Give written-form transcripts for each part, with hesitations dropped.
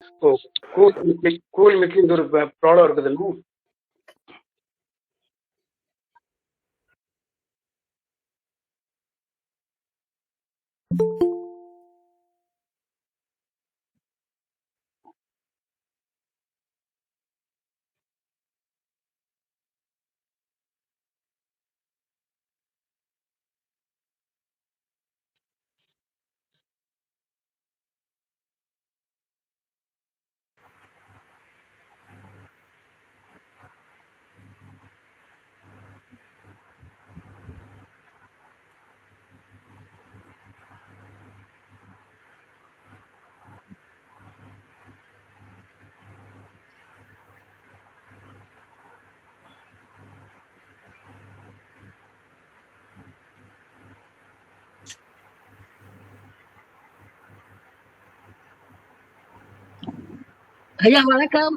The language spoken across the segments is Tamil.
ஓ, கூகுள் மீட்ல இந்த ஒரு ப்ராப்ளம் இருக்குதுல்ல. ஐயா வணக்கம்.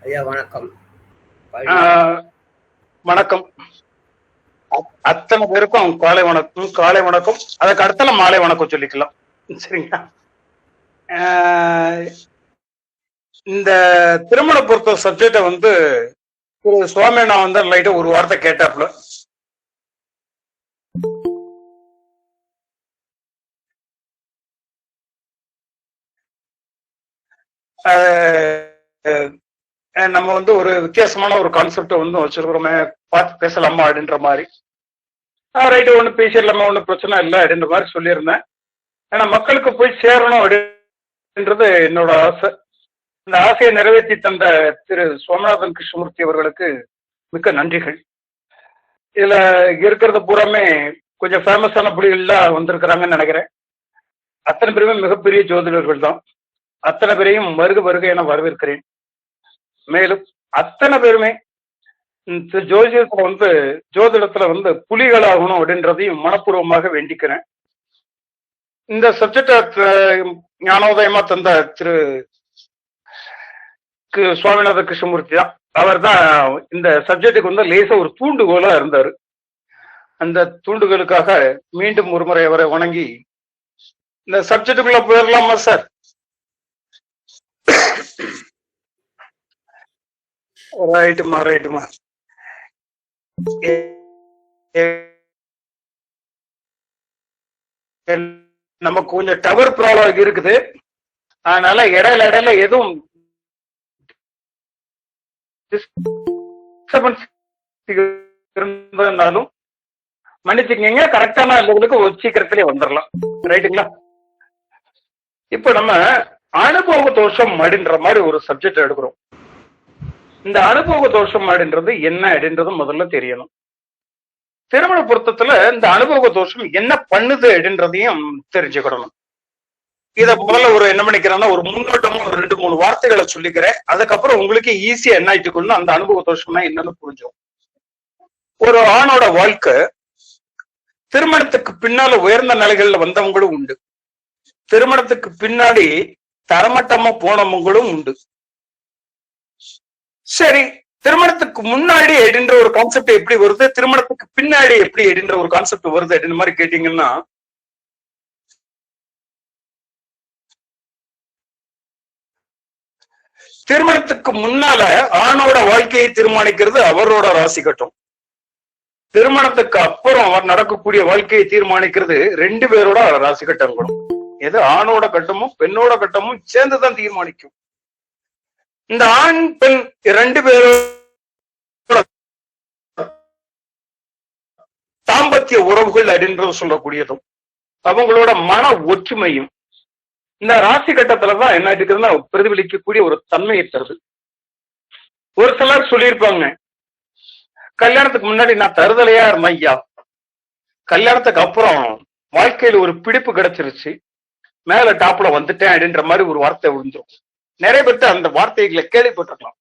ஐயா வணக்கம். வணக்கம். அத்தனை பேருக்கும் காலை வணக்கம். காலை வணக்கம், அதுக்கு அடுத்தால மாலை வணக்கம் சொல்லிக்கலாம். சரிங்களா? இந்த திருமண பொறுத்த சப்ஜெக்ட வந்து சுவாமி நான் வந்து லைட்டா ஒரு வார்த்தை கேட்டாப்புல. நம்ம வந்து ஒரு வித்தியாசமான ஒரு கான்செப்ட வந்து வச்சிருக்கிறோமே, பார்த்து பேசலாமா அப்படின்ற மாதிரி. ரைட்டு, ஒன்றும் பேசிடலாமா, ஒன்றும் பிரச்சனை இல்லை அப்படின்ற மாதிரி சொல்லியிருந்தேன். ஏன்னா மக்களுக்கு போய் சேரணும் அப்படின்றது என்னோட ஆசை. இந்த ஆசையை நிறைவேற்றி தந்த திரு சோமநாதன் கிருஷ்ணமூர்த்தி அவர்களுக்கு மிக்க நன்றிகள். இதுல இருக்கிறது பூராமே கொஞ்சம் ஃபேமஸான புலிகள்லாம் வந்திருக்கிறாங்கன்னு நினைக்கிறேன். அத்தனை பேருமே மிகப்பெரிய ஜோதிடர்கள் தான். அத்தனை பேரையும் வருக வருக என வரவேற்கிறேன். மேலும் அத்தனை பேருமே ஜோதிடத்துல வந்து புலிகளாகணும் அப்படின்றதையும் மனப்பூர்வமாக வேண்டிக்கிறேன். இந்த சப்ஜெக்ட ஞானோதயமா தந்த திரு சுவாமிநாத கிருஷ்ணமூர்த்தி தான். அவர் தான் இந்த சப்ஜெக்டுக்கு வந்து லேசா ஒரு தூண்டுகோலா இருந்தாரு. அந்த தூண்டுகோலுக்காக மீண்டும் ஒரு முறை அவரை வணங்கி இந்த சப்ஜெக்டுக்குள்ள போயிடலாமா சார்? ரைட்டுமா ரைட்டுமா. நமக்கு கொஞ்சம் டவர் ப்ராப்ளம் இருக்குது. அதனால இடையில எதுவும் இருந்தாலும் மன்னிச்சுக்கீங்க. கரெக்டான லெவலுக்கு ஒரு சீக்கிரத்திலே வந்துடலாம். ரைட்டுங்களா? இப்ப நம்ம அனுபவ தோஷம் அப்படின்ற மாதிரி ஒரு சப்ஜெக்ட் எடுக்கிறோம். இந்த அனுபவ தோஷம் அப்படின்றது என்ன அப்படின்றது முதல்ல தெரியணும். திருமண பொருத்தத்துல இந்த அனுபவ தோஷம் என்ன பண்ணுது அப்படின்றதையும் தெரிஞ்சுக்கிடணும். இத முதல்ல ஒரு என்ன பண்ணிக்கிறேன்னா ஒரு முன்னோட்டமா ஒரு 2-3 வார்த்தைகளை சொல்லிக்கிறேன். அதுக்கப்புறம் உங்களுக்கு ஈஸியா என்ன ஆயிட்டுக்கணும் அந்த அனுபவ தோஷம்னா என்னன்னு புரிஞ்சோம். ஒரு ஆணோட வாழ்க்கை திருமணத்துக்கு பின்னால உயர்ந்த நிலைகள்ல வந்தவங்களும் உண்டு. திருமணத்துக்கு பின்னாடி தரமட்டமா போனவங்களும் உண்டு. சரி, திருமணத்துக்கு முன்னாடி அப்படின்ற ஒரு கான்செப்ட் எப்படி வருது, திருமணத்துக்கு பின்னாடி எப்படி அப்படின்ற ஒரு கான்செப்ட் வருது அப்படின்ற மாதிரி கேட்டீங்கன்னா, திருமணத்துக்கு முன்னால ஆணோட வாழ்க்கையை தீர்மானிக்கிறது அவரோட ராசி கட்டம். திருமணத்துக்கு அப்புறம் அவர் நடக்கக்கூடிய வாழ்க்கையை தீர்மானிக்கிறது 2 பேரோட ராசி கட்டங்களும். எது ஆணோட கட்டமும் பெண்ணோட கட்டமும் சேர்ந்துதான் தீர்மானிக்கும். இந்த ஆண் பெண் 2 பேரோட தாம்பத்திய உறவுகள் அப்படின்றது சொல்லக்கூடியதும் அவங்களோட மன ஒற்றுமையும் இந்த ராசி கட்டத்துலதான் என்ன இருக்குதுன்னா பிரதிபலிக்கக்கூடிய ஒரு தன்மையை தருது. ஒரு சிலர் சொல்லியிருப்பாங்க, கல்யாணத்துக்கு முன்னாடி நான் தருதலையா இருந்தேன் ஐயா, கல்யாணத்துக்கு அப்புறம் வாழ்க்கையில ஒரு பிடிப்பு கிடைச்சிருச்சு, மேல டாப்ல வந்துட்டேன் அப்படின்ற மாதிரி ஒரு வார்த்தை விழுந்துரும். நிறைய பேர்த்த அந்த வார்த்தைகளை கேள்விப்பட்டிருக்கலாம்.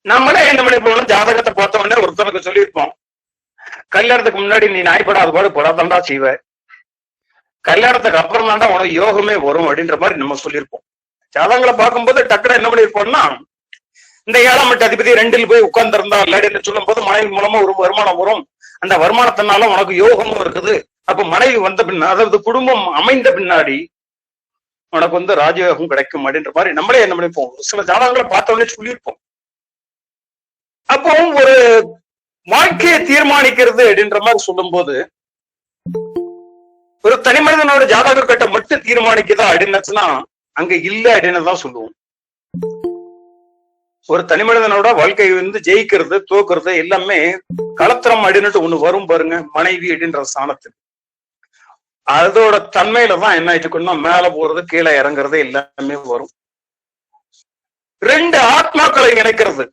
நம்மளே என்ன பண்ணி போகணும், ஜாதகத்தை பார்த்த உடனே ஒருத்தனுக்கு சொல்லியிருப்போம், கல்யாணத்துக்கு முன்னாடி நீ நாய்படாத பாடு படாதண்டா செய்வ, கல்யாணத்துக்கு அப்புறம் தாண்டா உனக்கு யோகமே வரும் அப்படின்ற மாதிரி நம்ம சொல்லியிருப்போம். ஜாதகங்களை பார்க்கும்போது டக்குனு என்ன பண்ணிருப்போம்னா இந்த 7ஆம் வீட்டு அதிபதி 2ல் போய் உட்கார்ந்து இருந்தா இல்லாடி சொல்லும் போது மனைவி மூலமா ஒரு வருமானம் வரும். அந்த வருமானத்தினால உனக்கு யோகமும் இருக்குது. அப்ப மனைவி வந்த பின்னா, அதாவது குடும்பம் அமைந்த பின்னாடி உனக்கு ராஜயோகம் கிடைக்கும் அப்படின்ற மாதிரி நம்மளே என்ன பண்ணிப்போம், சில ஜாதகங்களை பார்த்த உடனே சொல்லியிருப்போம். அப்போ ஒரு வாழ்க்கையை தீர்மானிக்கிறது அப்படின்ற மாதிரி சொல்லும் போது ஒரு தனி மனிதனோட ஜாதக கட்டை மட்டும் தீர்மானிக்குதா அப்படின்னுச்சுன்னா அங்க இல்ல அப்படின்னு தான் சொல்லுவோம். ஒரு தனி மனிதனோட வாழ்க்கை ஜெயிக்கிறது தோக்குறது எல்லாமே களத்திரம் அப்படின்னுட்டு ஒண்ணு வரும் பாருங்க, மனைவி அப்படின்ற ஸ்தானத்துக்கு. அதோட தன்மையில தான் என்ன ஆயிட்டுக்கணும், மேல போறது கீழே இறங்குறது எல்லாமே வரும். 2 ஆத்மாக்களை இணைக்கிறது,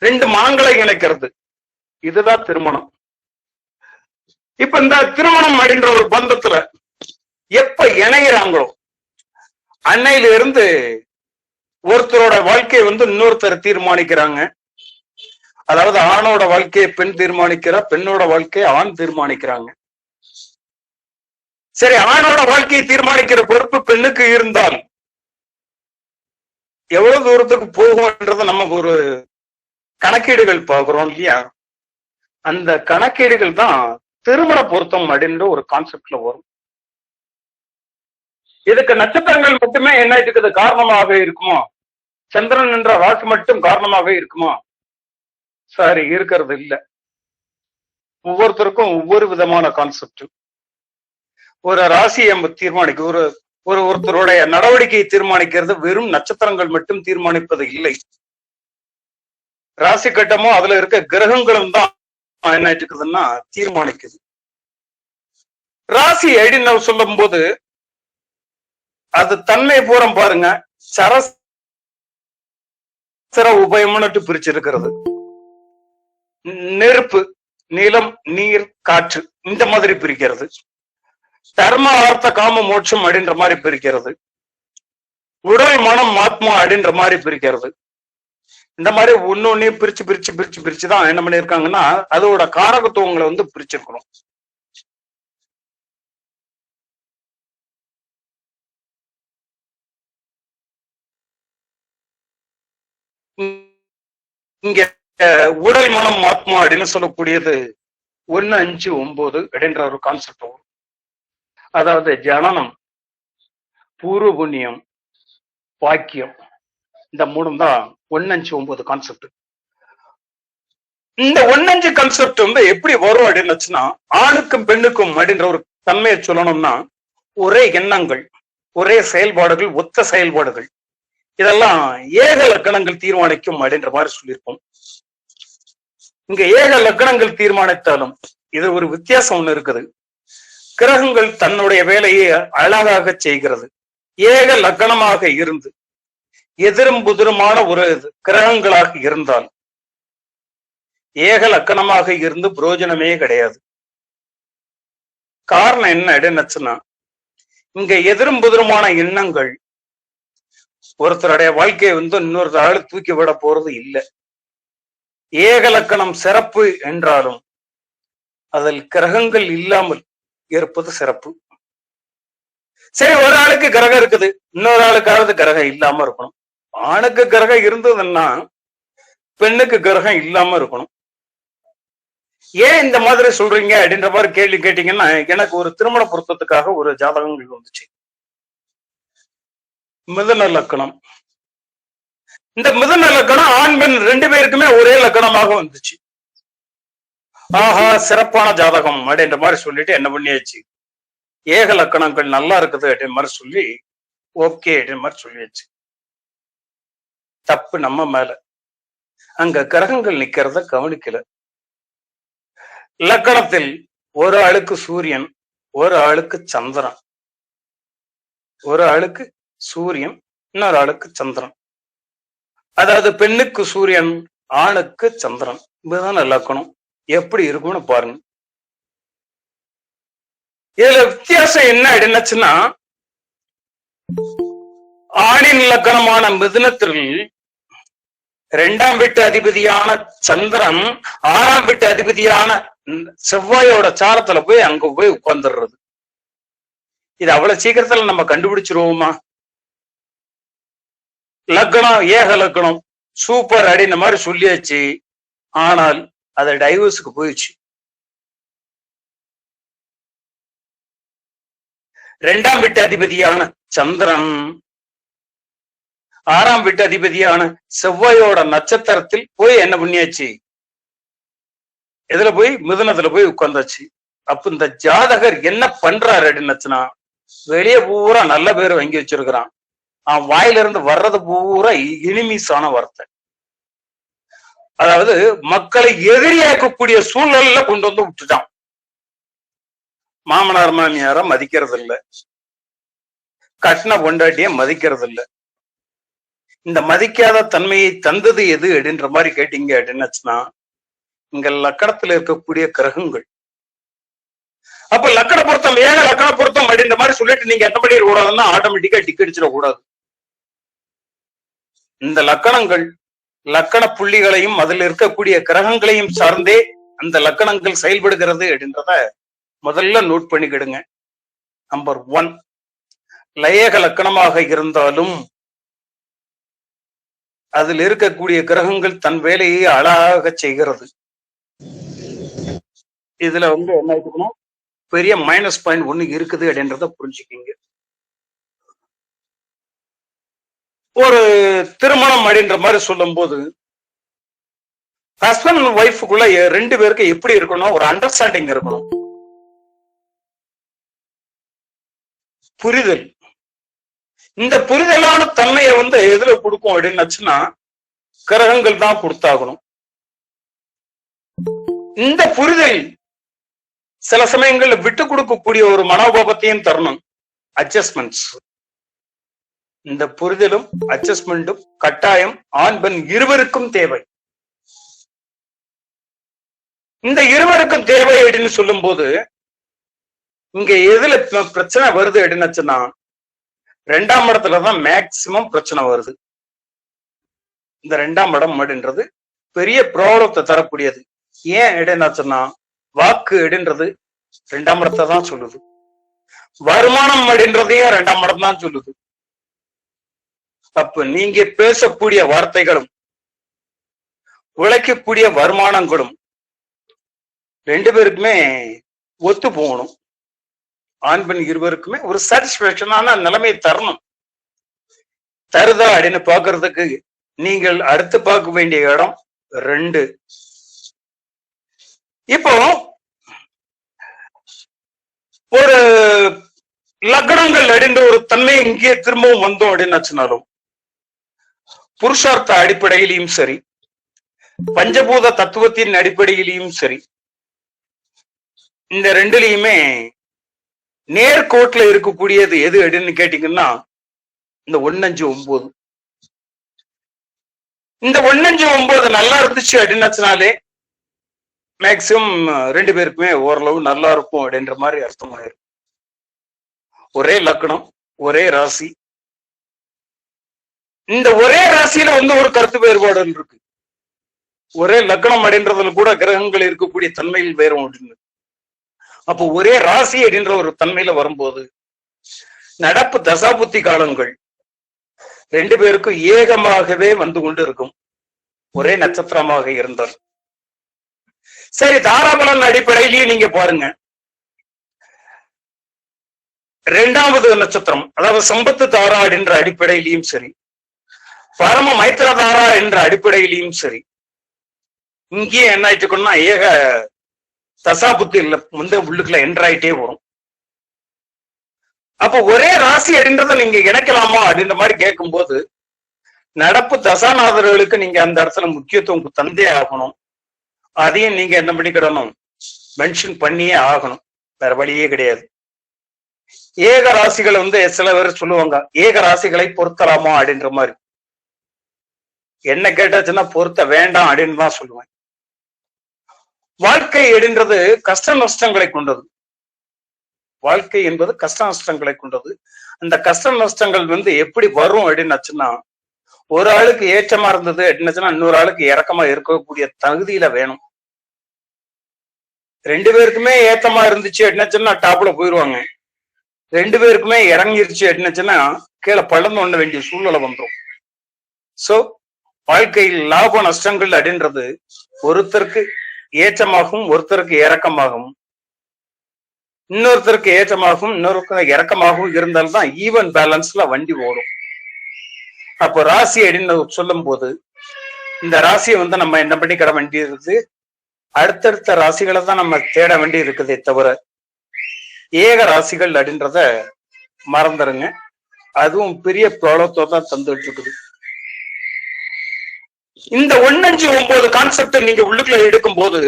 2 மனங்களை இணைக்கிறது, இதுதான் திருமணம். இப்ப இந்த திருமணம் அப்படின்ற ஒரு பந்தத்துல எப்ப இணைகிறாங்களோ அன்னையில இருந்து ஒருத்தரோட வாழ்க்கையை இன்னொருத்தர் தீர்மானிக்கிறாங்க. அதாவது ஆணோட வாழ்க்கையை பெண் தீர்மானிக்கிறா, பெண்ணோட வாழ்க்கையை ஆண் தீர்மானிக்கிறாங்க. சரி, ஆணோட வாழ்க்கையை தீர்மானிக்கிற பொறுப்பு பெண்ணுக்கு இருந்தால் எவ்வளவு தூரத்துக்கு போகும்ன்றத நமக்கு ஒரு கணக்கீடுகள் பார்க்கிறோம் இல்லையா? அந்த கணக்கீடுகள் தான் திருமண பொருத்தம் அப்படின்ற ஒரு கான்செப்ட்ல வரும். இதுக்கு நட்சத்திரங்கள் மட்டுமே என்ன இருக்குது காரணமாக இருக்குமா? சந்திரன் என்ற ராசி மட்டும் காரணமாக இருக்குமா? சரி, இருக்கிறது இல்ல. ஒவ்வொருத்தருக்கும் ஒவ்வொரு விதமான கான்செப்ட். ஒரு ராசியை தீர்மானிக்க ஒருத்தருடைய நடவடிக்கையை தீர்மானிக்கிறது வெறும் நட்சத்திரங்கள் மட்டும் தீர்மானிப்பது இல்லை. ராசி கட்டமோ அதுல இருக்க கிரகங்களும் தான் என்ன இருக்குதுன்னா தீர்மானிக்குது. ராசி அப்படின்னு சொல்லும் போது அது தன்மை பூரம் பாருங்க, சரசர உபயம்னு பிரிச்சிருக்கிறது. நெருப்பு, நிலம், நீர், காற்று இந்த மாதிரி பிரிக்கிறது. தர்ம அர்த்த காம மோட்சம் அப்படின்ற மாதிரி பிரிக்கிறது. உடல் மனம் ஆத்மா அப்படின்ற மாதிரி பிரிக்கிறது. இந்த மாதிரி ஒன்னொன்னே பிரிச்சு பிரிச்சு பிரிச்சு பிரிச்சுதான் என்ன பண்ணிருக்காங்கன்னா அதோட காரகத்துவங்களை பிரிச்சிருக்கணும். இங்க உடல் மனம் ஆத்மா அப்படின்னு சொல்லக்கூடியது 1, 5, 9 அப்படின்ற ஒரு கான்செப்ட் வரும். அதாவது ஜனனம், பூர்வ புண்ணியம், பாக்கியம், இந்த 3 தான் 1, 5, 9 கான்செப்ட். இந்த 1, 5 கான்செப்ட் எப்படி வரும் அப்படின்னு ஆணுக்கும் பெண்ணுக்கும் அப்படின்ற ஒரு தன்மையை சொல்லணும்னா ஒரே எண்ணங்கள், ஒரே செயல்பாடுகள், ஒத்த செயல்பாடுகள், இதெல்லாம் ஏக லக்கணங்கள் தீர்மானிக்கும் அப்படின்ற மாதிரி சொல்லியிருப்போம். இங்க ஏக லக்கணங்கள் தீர்மானித்தாலும் இது ஒரு வித்தியாசம் ஒண்ணு இருக்குது. கிரகங்கள் தன்னுடைய வேலையை அழகாக செய்கிறது. ஏக லக்கணமாக இருந்து எதிரும் புதிருமான ஒரு கிரகங்களாக இருந்தால் ஏக லக்கணமாக இருந்து பிரயோஜனமே கிடையாது. காரணம் என்ன அப்படின்னுச்சுன்னா இங்க எதிரும் புதிருமான எண்ணங்கள் ஒருத்தருடைய வாழ்க்கையை இன்னொரு ஆளு தூக்கி விட போறது இல்லை. ஏகலக்கணம் சிறப்பு என்றாலும் அதில் கிரகங்கள் இல்லாமல் இருப்பது சிறப்பு. சரி, ஒரு ஆளுக்கு கிரகம் இருக்குது, இன்னொரு ஆளுக்காவது கிரகம் இல்லாம இருக்கணும். ஆணுக்கு கிரகம் இருந்ததுன்னா பெண்ணுக்கு கிரகம் இல்லாம இருக்கணும். ஏன் இந்த மாதிரி சொல்றீங்க அப்படின்ற மாதிரி கேள்வி கேட்டீங்கன்னா எனக்கு ஒரு திருமண பொருத்தத்துக்காக ஒரு ஜாதகங்கள் வந்துச்சு. மிதுன லக்கணம். இந்த மிதுன லக்கணம் ஆண் பெண் 2 பேருக்குமே ஒரே லக்கணமாக வந்துச்சு. ஆஹா, சிறப்பான ஜாதகம் அப்படின்ற மாதிரி சொல்லிட்டு என்ன பண்ணியாச்சு, ஏக லக்கணங்கள் நல்லா இருக்குது அப்படின்ற மாதிரி சொல்லி ஓகே அப்படின்ற மாதிரி சொல்லியாச்சு. தப்பு நம்ம மேல. அங்க கிரகங்கள் நிக்கிறத கவனிக்கல. லக்கணத்தில் ஒரு ஆளுக்கு சூரியன், ஒரு ஆளுக்கு சந்திரன், ஒரு ஆளுக்கு சூரியன், இன்னொரு ஆளுக்கு சந்திரன். அதாவது பெண்ணுக்கு சூரியன், ஆணுக்கு சந்திரன். இதுதான் லக்கணம். எப்படி இருக்கும்னு பாருங்க. இதுல வித்தியாசம் என்ன அப்படின்னுச்சுன்னா ஆணின் லக்கணமான மிதுனத்தில் 2ஆம் வீட்டு அதிபதியான சந்திரன் 6ஆம் வீட்டு அதிபதியான செவ்வாயோட சாரத்துல போய் அங்க போய் உட்கார்ந்துடுறது. இது அவ்வளவு சீக்கிரத்துல நம்ம கண்டுபிடிச்சிருவோமா? லக்னம் ஏக லக்னம் சூப்பர் அப்படின்ற மாதிரி சொல்லியாச்சு. ஆனால் அது டைவர்ஸுக்கு போயிடுச்சு. 2ஆம் வீட்டு அதிபதியான சந்திரன் 6ஆம் வீட்டு அதிபதியான செவ்வாயோட நட்சத்திரத்தில் போய் என்ன பண்ணியாச்சு, எதுல போய் மிதுனத்துல போய் உட்கார்ந்தாச்சு. அப்ப இந்த ஜாதகர் என்ன பண்றாரு அப்படின்னுச்சுன்னா, வெளியே பூரா நல்ல பேர் வாங்கி வச்சிருக்கிறான். அவன் வாயில இருந்து வர்றது பூரா இனிமிஸான வார்த்தை. அதாவது மக்களை எதிரியாக்கக்கூடிய சூழ்நிலையில கொண்டு வந்து விட்டுட்டான். மாமனார் மாமியார மதிக்கிறது இல்ல, கட்டின பொண்டாட்டிய மதிக்கிறது இல்ல. இந்த மதிக்காத தன்மையை தந்தது எது அப்படின்ற மாதிரி கேட்டீங்க அப்படின்னுச்சுன்னா, இங்க லக்கணத்துல இருக்கக்கூடிய கிரகங்கள். அப்ப லக்கண பொருத்தம் ஏக லக்கண பொருத்தம் அப்படின்ற மாதிரி சொல்லிட்டு நீங்க என்ன பண்ணிட கூடாதுன்னா, ஆட்டோமேட்டிக்கா டிக் அடிச்சிட கூடாது. இந்த லக்கணங்கள் லக்கண புள்ளிகளையும் அதில் இருக்கக்கூடிய கிரகங்களையும் சார்ந்தே அந்த லக்கணங்கள் செயல்படுகிறது அப்படின்றத முதல்ல நோட் பண்ணிக்கிடுங்க. நம்பர் 1, லயேக லக்கணமாக இருந்தாலும் அதில் இருக்கக்கூடிய கிரகங்கள் தன் வேலையை அழகாக செய்கிறது. இதுல என்ன இருக்கணும், பெரிய மைனஸ் பாயிண்ட் 1 இருக்குது அப்படின்றத புரிஞ்சுக்கிங்க. ஒரு திருமணம் அப்படின்ற மாதிரி சொல்லும் போது ஹஸ்பண்ட் அண்ட் ஒய்ஃபுக்குள்ள 2 பேருக்கு எப்படி இருக்கணும், ஒரு அண்டர்ஸ்டாண்டிங் இருக்கணும், புரிதல். இந்த புரிதலான தன்மையை எதுல கொடுக்கும் அப்படின்னுச்சுன்னா, கிரகங்கள் தான் கொடுத்தாகணும். இந்த புரிதல் சில சமயங்கள்ல விட்டு கொடுக்கக்கூடிய ஒரு மனோபாவத்தையும் தரணும், அட்ஜஸ்ட்மெண்ட்ஸ். இந்த புரிதலும் அட்ஜஸ்ட்மெண்ட்டும் கட்டாயம் ஆண் பெண் இருவருக்கும் தேவை. இந்த இருவருக்கும் தேவை அப்படின்னு சொல்லும் போது இங்க எதுல பிரச்சனை வருது அப்படின்னுச்சுன்னா, 2ஆம் இடத்துலதான் மேக்சிமம் பிரச்சனை வருது. இந்த 2ஆம் இடம் அப்படின்றது பெரிய ப்ராப்ளத்தை தரக்கூடியது. ஏன் அப்படின்னாச்சுன்னா, வாக்கு அப்படின்றது 2ஆம் இடத்தை தான் சொல்லுது, வருமானம் அப்படின்றதையும் 2ஆம் இடம் தான் சொல்லுது. அப்ப நீங்க பேசக்கூடிய வார்த்தைகளும் உழைக்கக்கூடிய வருமானங்களும் 2 பேருக்குமே ஒத்து போகணும். ஆண் பெண் இருவருக்குமே ஒரு சாட்டிஸ்பேக்ஷனான நிலைமையை தரணும். தருதா அப்படின்னு பாக்குறதுக்கு நீங்கள் அடுத்து பார்க்க வேண்டிய இடம் 2. இப்போ ஒரு லக்னங்கள் அப்படின்ற ஒரு தன்மை இங்கே திரும்பவும் வந்தோம் அப்படின்னாச்சுனாலும், புருஷார்த்த அடிப்படையிலையும் சரி, பஞ்சபூத தத்துவத்தின் அடிப்படையிலையும் சரி, இந்த 2லயுமே நேர்கோட்டுல இருக்கக்கூடியது எது அப்படின்னு கேட்டீங்கன்னா, இந்த 159. இந்த 159 நல்லா இருந்துச்சு அப்படின்னாச்சுனாலே மேக்சிமம் 2 பேருக்குமே ஓரளவு நல்லா இருக்கும் அப்படின்ற மாதிரி அர்த்தமாயிரும். ஒரே லக்னம், ஒரே ராசி. இந்த ஒரே ராசியில ஒரு கருத்து வேறுபாடு இருக்கு. ஒரே லக்னம் அப்படின்றதுல கூட கிரகங்கள் இருக்கக்கூடிய தன்மையில் வேறும் அப்படின்னு. அப்போ ஒரே ராசி அப்படின்ற ஒரு தன்மையில வரும்போது நடப்பு தசாபுத்தி காலங்கள் 2 பேருக்கும் ஏகமாகவே வந்து கொண்டு இருக்கும், ஒரே நட்சத்திரமாக இருந்தால். சரி, தாராபலன் அடிப்படையிலேயே நீங்க பாருங்க, 2வது நட்சத்திரம் அதாவது சம்பத்து தாரா என்ற அடிப்படையிலையும் சரி, பரம மைத்திர தாரா என்ற அடிப்படையிலையும் சரி, இங்கேயே என்ன ஆயிட்டுக்கணும்னா ஏக தசாபுத்தி உள்ளுக்குள்ள என்ட்ராயிட்டே வரும். அப்போ ஒரே ராசி அப்படின்றத நீங்க இணைக்கலாமா அப்படின்ற மாதிரி கேட்கும் போது, நடப்பு தசாநாதர்களுக்கு நீங்க அந்த இடத்துல முக்கியத்துவம் தந்தே ஆகணும். அதையும் நீங்க என்ன பண்ணிக்கிடணும், மென்ஷன் பண்ணியே ஆகணும், வேற வழியே கிடையாது. ஏக ராசிகள் சில பேர் சொல்லுவாங்க, ஏக ராசிகளை பொருத்தலாமா அப்படின்ற மாதிரி. என்ன கேட்டாச்சுன்னா பொருத்த வேண்டாம் அப்படின்னு தான் சொல்லுவேன். வாழ்க்கை அப்படின்றது கஷ்ட நஷ்டங்களை கொண்டது. வாழ்க்கை என்பது கஷ்ட நஷ்டங்களை கொண்டது. அந்த கஷ்ட நஷ்டங்கள் எப்படி வரும் அப்படின்னாச்சுன்னா, ஒரு ஆளுக்கு ஏற்றமா இருந்தது அப்படின்னாச்சுன்னா இன்னொரு ஆளுக்கு இறக்கமா இருக்கக்கூடிய தகுதியில வேணும். 2 பேருக்குமே ஏத்தமா இருந்துச்சு அப்படின்னாச்சுன்னா டாப்ல போயிடுவாங்க. 2 பேருக்குமே இறங்கிருச்சு அப்படின்னாச்சுன்னா கீழே பள்ளம் தோண்ட வேண்டிய சூழ்நிலை வந்துடும். சோ வாழ்க்கையில் லாப நஷ்டங்கள் அப்படின்றது ஒருத்தருக்கு ஏற்றமாகவும் ஒருத்தருக்கு இறக்கமாகவும், இன்னொருத்தருக்கு ஏற்றமாகவும் இன்னொருத்தருக்கு இறக்கமாகவும் இருந்தால்தான் ஈவன் பேலன்ஸ்ல வண்டி ஓடும். அப்போ ராசி அப்படின்னு சொல்லும் போது இந்த ராசியை நம்ம என்ன பண்ணிக்கிட வேண்டி இருக்குது, அடுத்தடுத்த ராசிகளை தான் நம்ம தேட வேண்டி இருக்குதே தவிர ஏக ராசிகள் அப்படின்றத மறந்துருங்க. அதுவும் பெரிய ப்ராப்ளத்தை தான் தந்துட்டு இருக்குது. இந்த 1-5-9 கான்செப்ட் நீங்க உள்ளுக்குள்ள எடுக்கும் போது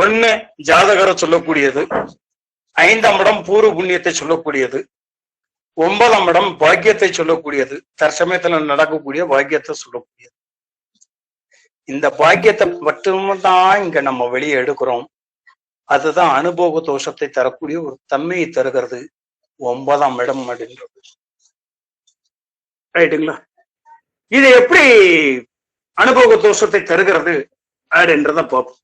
1 ஜாதகரை சொல்லக்கூடியது, 5ஆம் இடம் பூர்வ புண்ணியத்தை சொல்லக்கூடியது, 9ஆம் இடம் பாக்கியத்தை சொல்லக்கூடியது, தற்சமயத்துல நடக்கக்கூடிய பாக்கியத்தை சொல்லக்கூடியது. இந்த பாக்கியத்தை மட்டும்தான் இங்க நம்ம வெளியே எடுக்கிறோம். அதுதான் அனுபவ தோஷத்தை தரக்கூடிய ஒரு தன்மையை தருகிறது 9ஆம் இடம் அப்படின்றது. ரைட்டுங்களா? இது எப்படி அனுபவ தோஷத்தை தருகிறது அப்படின்றத பார்ப்போம்.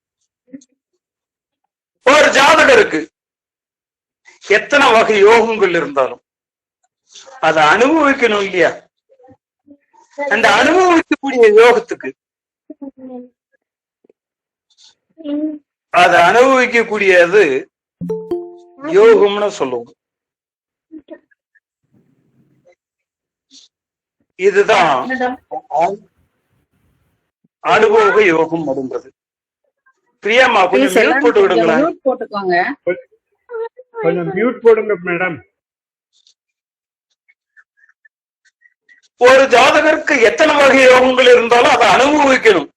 ஒரு ஜாதகருக்கு எத்தனை வகை யோகங்கள் இருந்தாலும் அதை அனுபவிக்கணும் இல்லையா? அந்த அனுபவிக்கக்கூடிய யோகத்துக்கு அதை அனுபவிக்கக்கூடியது யோகம்னு சொல்லுவோம். இதுதான் அனுபவ யோகம் அப்படின்றது. பிரியாமா கொஞ்சம் மியூட் போட்டு விடுங்களேன். கொஞ்சம் மியூட் போடுங்க மேடம். ஒரு ஜாதகருக்கு எத்தனை வகை யோகங்கள் இருந்தாலும் அதை அனுபவிக்கணும்.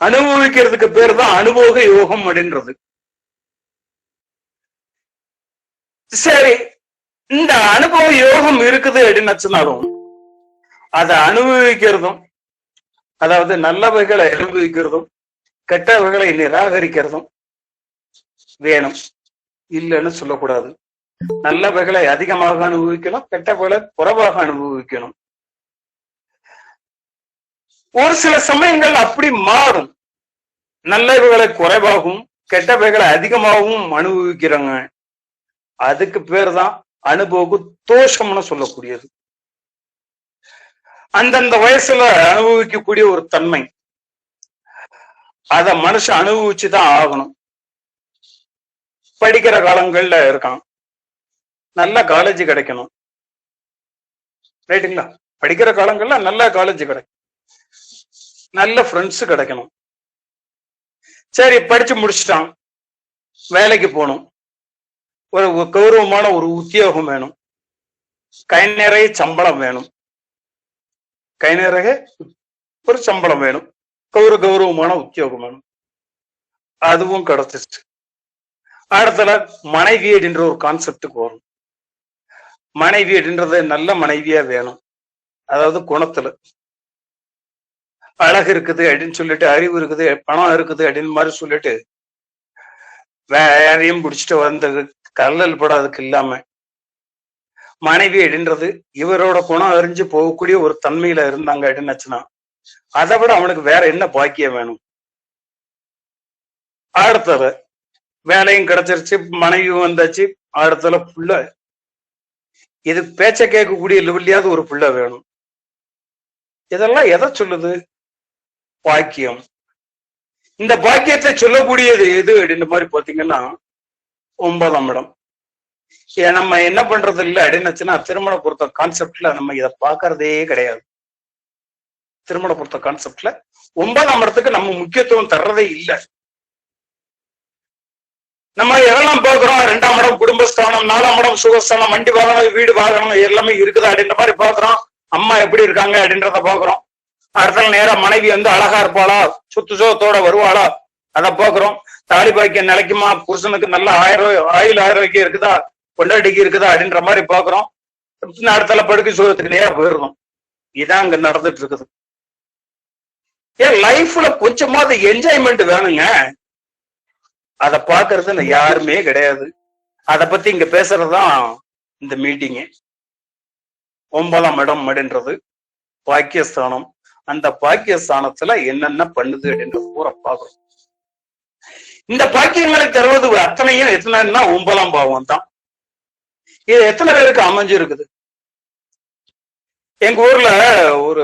அனுபவிக்கிறதுக்கு பேர் தான் அனுபவ யோகம் அப்படின்றது. சரி, இந்த அனுபவ யோகம் இருக்குது அப்படின்னாலும் அதை அனுபவிக்கிறதும், அதாவது நல்லவைகளை அனுபவிக்கிறதும் கெட்டவைகளை நிராகரிக்கிறதும் வேணும், இல்லைன்னு சொல்லக்கூடாது. நல்லவைகளை அதிகமாக அனுபவிக்கணும், கெட்டவைகளை குறைவாக அனுபவிக்கணும். ஒரு சில சமயங்கள் அப்படி மாறும். நல்லவைகளை குறைவாகவும் கெட்டவைகளை அதிகமாகவும் அனுபவிக்கிறாங்க. அதுக்கு பேர் தான் அனுபவ தோஷம்னு சொல்லக்கூடியது. அந்தந்த வயசுல அனுபவிக்கக்கூடிய ஒரு தன்மை, அத மனுஷன் அனுபவிச்சுதான் ஆகணும். படிக்கிற காலங்கள்ல இருக்கான், நல்ல காலேஜ் கிடைக்கணும். ரைட்டுங்களா? படிக்கிற காலங்கள்ல நல்ல காலேஜ் கிடைக்கும், நல்ல ஃப்ரெண்ட்ஸ் கிடைக்கணும். சரி, படிச்சு முடிச்சுட்டான், வேலைக்கு போகணும், ஒரு கௌரவமான ஒரு உத்தியோகம் வேணும், கை நிறைய சம்பளம் வேணும், கை நிறைய ஒரு சம்பளம் வேணும், கௌரவமான உத்தியோகம் வேணும். அதுவும் கிடைச்சிருச்சு. அடுத்தல மனைவி அப்படின்ற ஒரு கான்செப்டுக்கு வரும். மனைவி அப்படின்றது நல்ல மனைவியா வேணும். அதாவது குணத்துல அழகு இருக்குது அப்படின்னு சொல்லிட்டு, அறிவு இருக்குது, பணம் இருக்குது அப்படின்னு மாதிரி சொல்லிட்டு வேறையும் பிடிச்சிட்டு வந்து கல்லல் படாதுக்கு இல்லாம, மனைவி அப்படின்றது இவரோட குணம் அறிஞ்சு போகக்கூடிய ஒரு தன்மையில இருந்தாங்க அப்படின்னுச்சுன்னா அதை விட அவனுக்கு வேற என்ன பாக்கியம் வேணும்? அடுத்தது வேலையும் கிடைச்சிருச்சு, மனைவியும் வந்தாச்சு, அடுத்தல புள்ள, இது பேச்ச கேட்கக்கூடிய லெவல்லையாவது ஒரு புள்ள வேணும். இதெல்லாம் எதை சொல்லுது? பாக்கியம். இந்த பாக்கியத்தை சொல்லக்கூடியது எது அப்படின்ற மாதிரி பாத்தீங்கன்னா 9ஆம் இடம். நம்ம என்ன பண்றது இல்லை அப்படின்னுச்சுன்னா, திருமண பொறுத்த கான்செப்ட்ல நம்ம இதை பாக்குறதே கிடையாது. திருமண பொறுத்த கான்செப்ட்ல 9ஆம் இடத்துக்கு நம்ம முக்கியத்துவம் தர்றதே இல்லை. நம்ம எதெல்லாம் பாக்குறோம், 2ஆம் இடம் குடும்பஸ்தானம், 4ஆம் இடம் சுகஸ்தானம், வண்டி வாகனம், வீடு வாகனம் எல்லாமே இருக்குதா அப்படின்ற மாதிரி பாக்குறோம். அம்மா எப்படி இருக்காங்க அப்படின்றத பாக்குறோம். அடுத்த நேரா மனைவி அழகா இருப்பாளா, சுத்து சோத்தோட வருவாளா, அதை பாக்குறோம். தாலி பாக்கியம் நிலைக்குமா, புருஷனுக்கு நல்ல ஆயுள் இருக்குதா, பொண்டாட்டிக்கு இருக்குதா அப்படின்ற மாதிரி பாக்குறோம். அடுத்தால படுக்கை சோகத்துக்கு நேரா போயிடுறோம். இதான் அங்க நடந்துட்டு இருக்குது. ஏன் லைஃப்ல கொஞ்சமாவது என்ஜாய்மெண்ட் வேணுங்க, அதை பாக்குறது யாருமே கிடையாது. அதை பத்தி இங்க பேசுறதுதான் இந்த மீட்டிங்கு. 9ஆம் இடம் அப்படின்றது பாக்கியஸ்தானம். அந்த பாக்கியஸ்தானத்துல என்னென்ன பண்ணுது அப்படின்றது பூரா பாக்குறோம். இந்த பாக்கியங்களை தருவது அத்தனையும் எத்தனைன்னா 9ஆம் பாவம் தான். இது எத்தனை பேருக்கு அமைஞ்சு இருக்குது? எங்க ஊர்ல ஒரு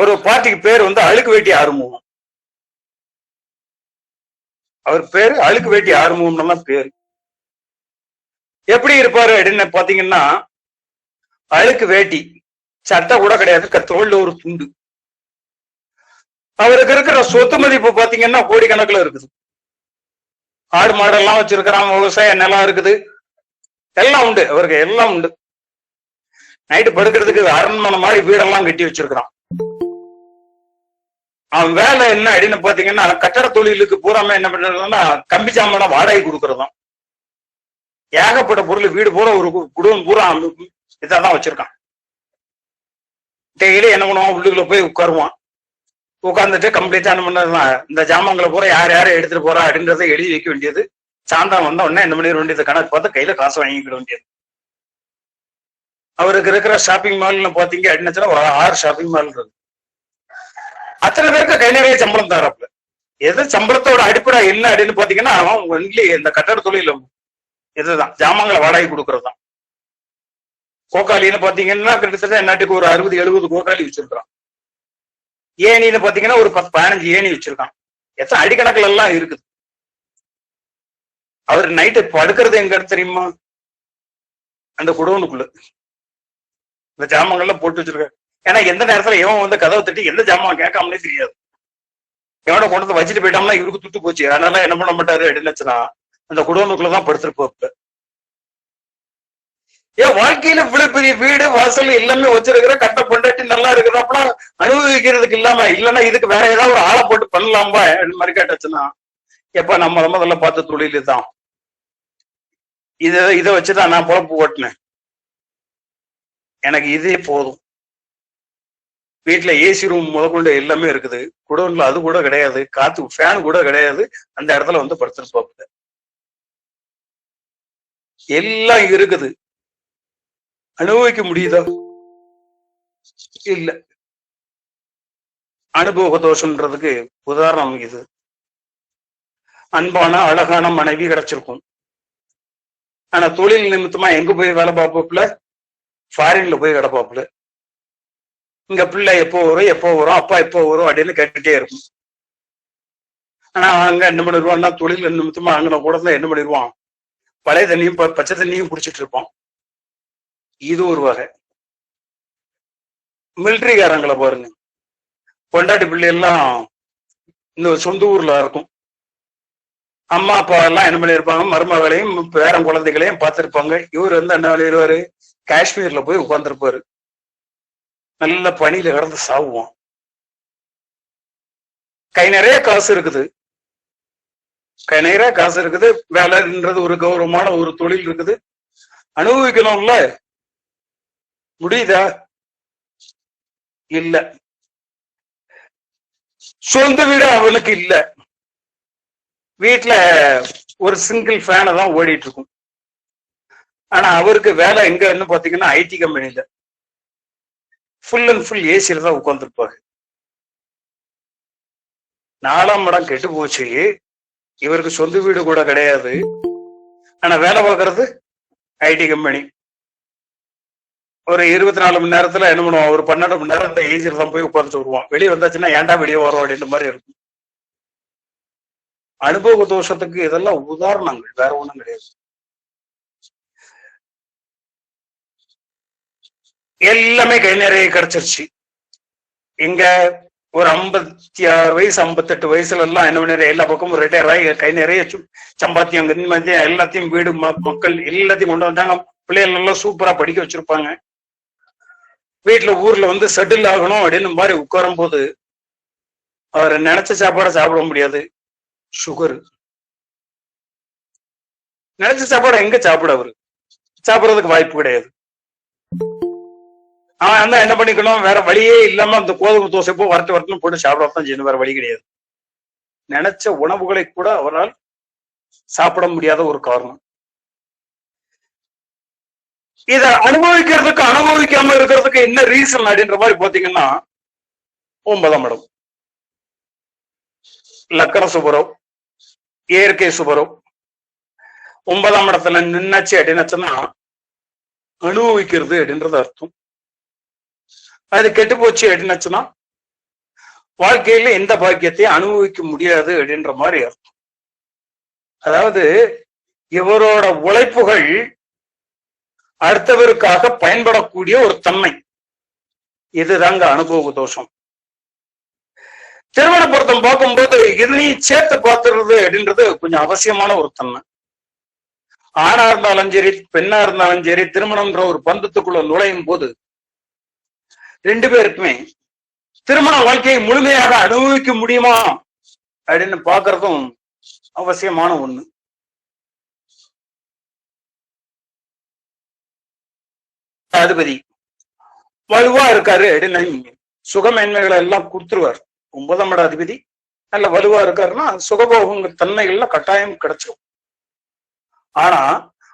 ஒரு பார்ட்டிக்கு பேர் வந்து அழுக்கு வேட்டி ஆறுமுகம். அவர் பேரு அழுக்கு வேட்டி ஆறுமுகம் தான் பேரு. எப்படி இருப்பாரு அப்படின்னு பாத்தீங்கன்னா, அழுக்கு வேட்டி, சட்டை கூட கிடையாது, தோல்ல ஒரு துண்டு. அவருக்கு இருக்கிற சொத்து மதிப்பு பாத்தீங்கன்னா கோடிக்கணக்கில் இருக்குது. ஆடு மாடெல்லாம் வச்சிருக்கிறான், விவசாய நிலம் இருக்குது, எல்லாம் உண்டு அவருக்கு, எல்லாம் உண்டு. நைட்டு படுக்கிறதுக்கு அரண்மனை மாதிரி வீடெல்லாம் கட்டி வச்சிருக்கிறான். அவன் வேலை என்ன அப்படின்னு பாத்தீங்கன்னா, கட்டட தொழிலுக்கு பூராம என்ன பண்றதுன்னா கம்பி சாமான வாடகை கொடுக்கறதும். ஏகப்பட்ட பொருள், வீடு பூரா ஒரு குடும்பம் பூரா இதான் வச்சிருக்கான். டெய்லி என்ன பண்ணுவான், உள்ளுக்குள்ள போய் உட்காருவான். உட்கார்ந்துட்டு கம்ப்ளீட்டா என்ன பண்ணதுதான் இந்த ஜாமான்களை பூரா யார் யாரும் எடுத்துட்டு போறா அப்படின்றத எழுதி வைக்க வேண்டியது. சாயந்தரம் வந்த உடனே என்ன பண்ணிட வேண்டியது, கணக்கு பார்த்து கையில காசு வாங்கிக்கிட வேண்டியது. அவருக்கு இருக்கிற ஷாப்பிங் மால்னு பாத்தீங்க அப்படின்னா ஒரு 6 ஷாப்பிங் மால் இருக்கு. அத்தனை பேருக்கு கை நிறைய சம்பளம் தராப்புல. எது சம்பளத்தோட அடிப்படை என்ன அப்படின்னு பாத்தீங்கன்னா, அவன் ஒன்லி இந்த கட்டட தொழில இதுதான், ஜாமான்களை வாடகை கொடுக்கறதுதான். கோக்காலின்னு பாத்தீங்கன்னா கிட்டத்தட்ட நாட்டுக்கு ஒரு 60-70 கோக்காலி வச்சிருக்கான். ஏணின்னு பாத்தீங்கன்னா ஒரு 10-15 ஏணி வச்சிருக்கான். எத்தனை அடிக்கணக்கில் எல்லாம் இருக்குது. அவர் நைட்டு படுக்கிறது எங்க தெரியுமா, அந்த குடோனுக்குள்ள இந்த ஜாமான்கள்லாம் போட்டு வச்சிருக்காரு. ஏன்னா எந்த நேரத்துல இவன் வந்து கதவை தட்டி எந்த ஜாமான் கேட்காமலே தெரியாது. எவனோட கொண்டு வந்து வச்சுட்டு போயிட்டோம்னா இவருக்கு துட்டு போச்சு. அதனால என்ன பண்ண மாட்டாரு அப்படின்னுச்சுன்னா அந்த குடோனுக்குள்ளதான் படுத்திருப்போம். ஏன் வாழ்க்கையில இவ்வளவு பெரிய வீடு வாசல் எல்லாமே வச்சிருக்கிற, கட்ட பொண்டாட்டி நல்லா இருக்கிறப்ப அனுபவிக்கிறதுக்கு இல்லாம, இல்லைன்னா இதுக்கு வேற ஏதாவது ஒரு ஆளை போட்டு பண்ணலாம்பா இந்த மாதிரி கேட்டாச்சுன்னா, எப்ப நம்ம முதல்ல பார்த்த தொழில் தான், இதை வச்சுதான் நான் பொழப்பு ஓட்டினேன், எனக்கு இதே போதும். வீட்டுல ஏசி ரூம் முதற்கொண்டு எல்லாமே இருக்குது, குடோன்ல அது கூட கிடையாது, காத்து ஃபேன் கூட கிடையாது, அந்த இடத்துல வந்து படுத்துருப்பாப்புல. எல்லாம் இருக்குது, அனுபவிக்க முடியுதா? இல்ல. அனுபவ தோஷம்ன்றதுக்கு உதாரணம் இது. அன்பான அழகான மனைவி கிடைச்சிருக்கும், ஆனா தொழில் நிமித்தமா எங்க போய் வேலை பார்ப்பாப்புல, ஃபாரின்ல போய் கிடப்பாப்புல. இங்க பிள்ளை எப்போ வரும் எப்போ வரும், அப்பா எப்போ வரும் அப்படின்னு கேட்டுட்டே இருக்கும். ஆனா அங்க என்ன பண்ணிடுவான்னா, தொழில் நிமித்தமா அங்க கூட தான் என்ன பண்ணிடுவான், பழைய தண்ணியும் பச்சை தண்ணியும் குடிச்சிட்டு இருப்பான். இது ஒரு வகை. மிலிட்ரிக்காரங்களை பாருங்க, பொண்டாட்டி பிள்ளை எல்லாம் இந்த சொந்த ஊர்ல இருக்கும், அம்மா அப்பா எல்லாம் என்ன பண்ணிருப்பாங்க, மருமகளையும் பேரன் குழந்தைகளையும் பார்த்திருப்பாங்க. இவர் வந்து என்ன பண்ணிடுவாரு, காஷ்மீர்ல போய் உட்கார்ந்துருப்பாரு, நல்ல பனியில கிடந்து சாவுவான். கை நிறைய காசு இருக்குது, கை நிறைய காசு இருக்குது, வேலைன்றது ஒரு கௌரவமான ஒரு தொழில் இருக்குது, அனுபவிக்கணும்ல, முடியுதா? இல்ல. சொந்த வீடு அவனுக்கு இல்ல, வீட்டுல ஒரு சிங்கிள் ஃபேனை தான் ஓடிட்டு இருக்கும். ஆனா அவருக்கு வேலை எங்கன்னு பாத்தீங்கன்னா ஐடி கம்பெனில ஃபுல் அண்ட் ஃபுல் ஏசியில தான் உட்கார்ந்துருப்பாங்க. 4ஆம் இடம் கெட்டு போச்சு, இவருக்கு சொந்த வீடு கூட கிடையாது, ஆனா வேலை பார்க்கறது ஐடி கம்பெனி. ஒரு 24 மணி நேரத்துல என்ன பண்ணுவான், ஒரு 12 மணி நேரம் இந்த ஏசியில தான் போய் உட்கார்ந்து வருவான். வெளியே வந்தாச்சுன்னா ஏன்டா வெளியே வரும் அப்படின்ற மாதிரி இருக்கும். அனுபவ தோஷத்துக்கு இதெல்லாம் உதாரணங்கள், வேற ஒண்ணும் கிடையாது. எல்லாமே கை நிறைய கிடைச்சிருச்சு. இங்க ஒரு 56 வயசு 58 வயசுல எல்லாம் என்ன பண்ண எல்லா பக்கமும் ரிட்டையர் ஆகி கை நிறைய சம்பாத்தியம் எல்லாத்தையும் வீடு மக்கள் எல்லாத்தையும் கொண்டு வந்தாங்க. பிள்ளைகள் எல்லாம் சூப்பரா படிக்க வச்சிருப்பாங்க. வீட்டுல ஊர்ல வந்து செட்டில் ஆகணும் அப்படின்னு மாதிரி உட்காரும் போது அவர் நினைச்ச சாப்பாடை சாப்பிட முடியாது, சுகரு. நினைச்ச சாப்பாடு எங்க சாப்பிட, அவரு சாப்பிடறதுக்கு வாய்ப்பு கிடையாது. அவன் அந்த என்ன பண்ணிக்கணும், வேற வழியே இல்லாம அந்த கோதுமை தோசை போ வரட்டு போட்டு சாப்பிடத்தான் செய்யணும், வேற வழி கிடையாது. நினைச்ச உணவுகளை கூட அவரால் சாப்பிட முடியாத ஒரு காரணம். இத அனுபவிக்கிறதுக்கு அனுபவிக்காம இருக்கிறதுக்கு என்ன ரீசன் அப்படின்ற மாதிரி பாத்தீங்கன்னா, 9ஆம் இடம் லக்கண சுபரம், இயற்கை சுபரம் 9ஆம் இடத்துல நின்னாச்சு அப்படின்னாச்சுன்னா அனுபவிக்கிறது அப்படின்றது அர்த்தம். அது கெட்டு போச்சு அப்படின்னுச்சுன்னா வாழ்க்கையில எந்த பாக்கியத்தையும் அனுபவிக்க முடியாது அப்படின்ற மாதிரி அர்த்தம். அதாவது இவரோட உழைப்புகள் அடுத்தவருக்காக பயன்படக்கூடிய ஒரு தன்மை, இதுதாங்க அனுபவ தோஷம். திருமண பொருத்தம் பார்க்கும்போது இதனையும் சேர்த்து பார்த்துறது அப்படின்றது கொஞ்சம் அவசியமான ஒரு தன்மை. ஆணா இருந்தாலும் சரி பெண்ணா இருந்தாலும் சரி திருமணம்ன்ற ஒரு பந்தத்துக்குள்ள நுழையும் போது ரெண்டு பேருக்குமே திருமண வாழ்க்கையை முழுமையாக அனுபவிக்க முடியுமா அப்படின்னு பாக்குறதும் அவசியமான ஒண்ணு. அதிபதி வலுவா இருக்காரு அப்படின்னு சுகமேன்மைகளை எல்லாம் கொடுத்துருவார். 9ஆம் இட அதிபதி நல்ல வலுவா இருக்காருன்னா சுகபோக தன்மைகள்ல கட்டாயம் கிடைச்சிடும். ஆனா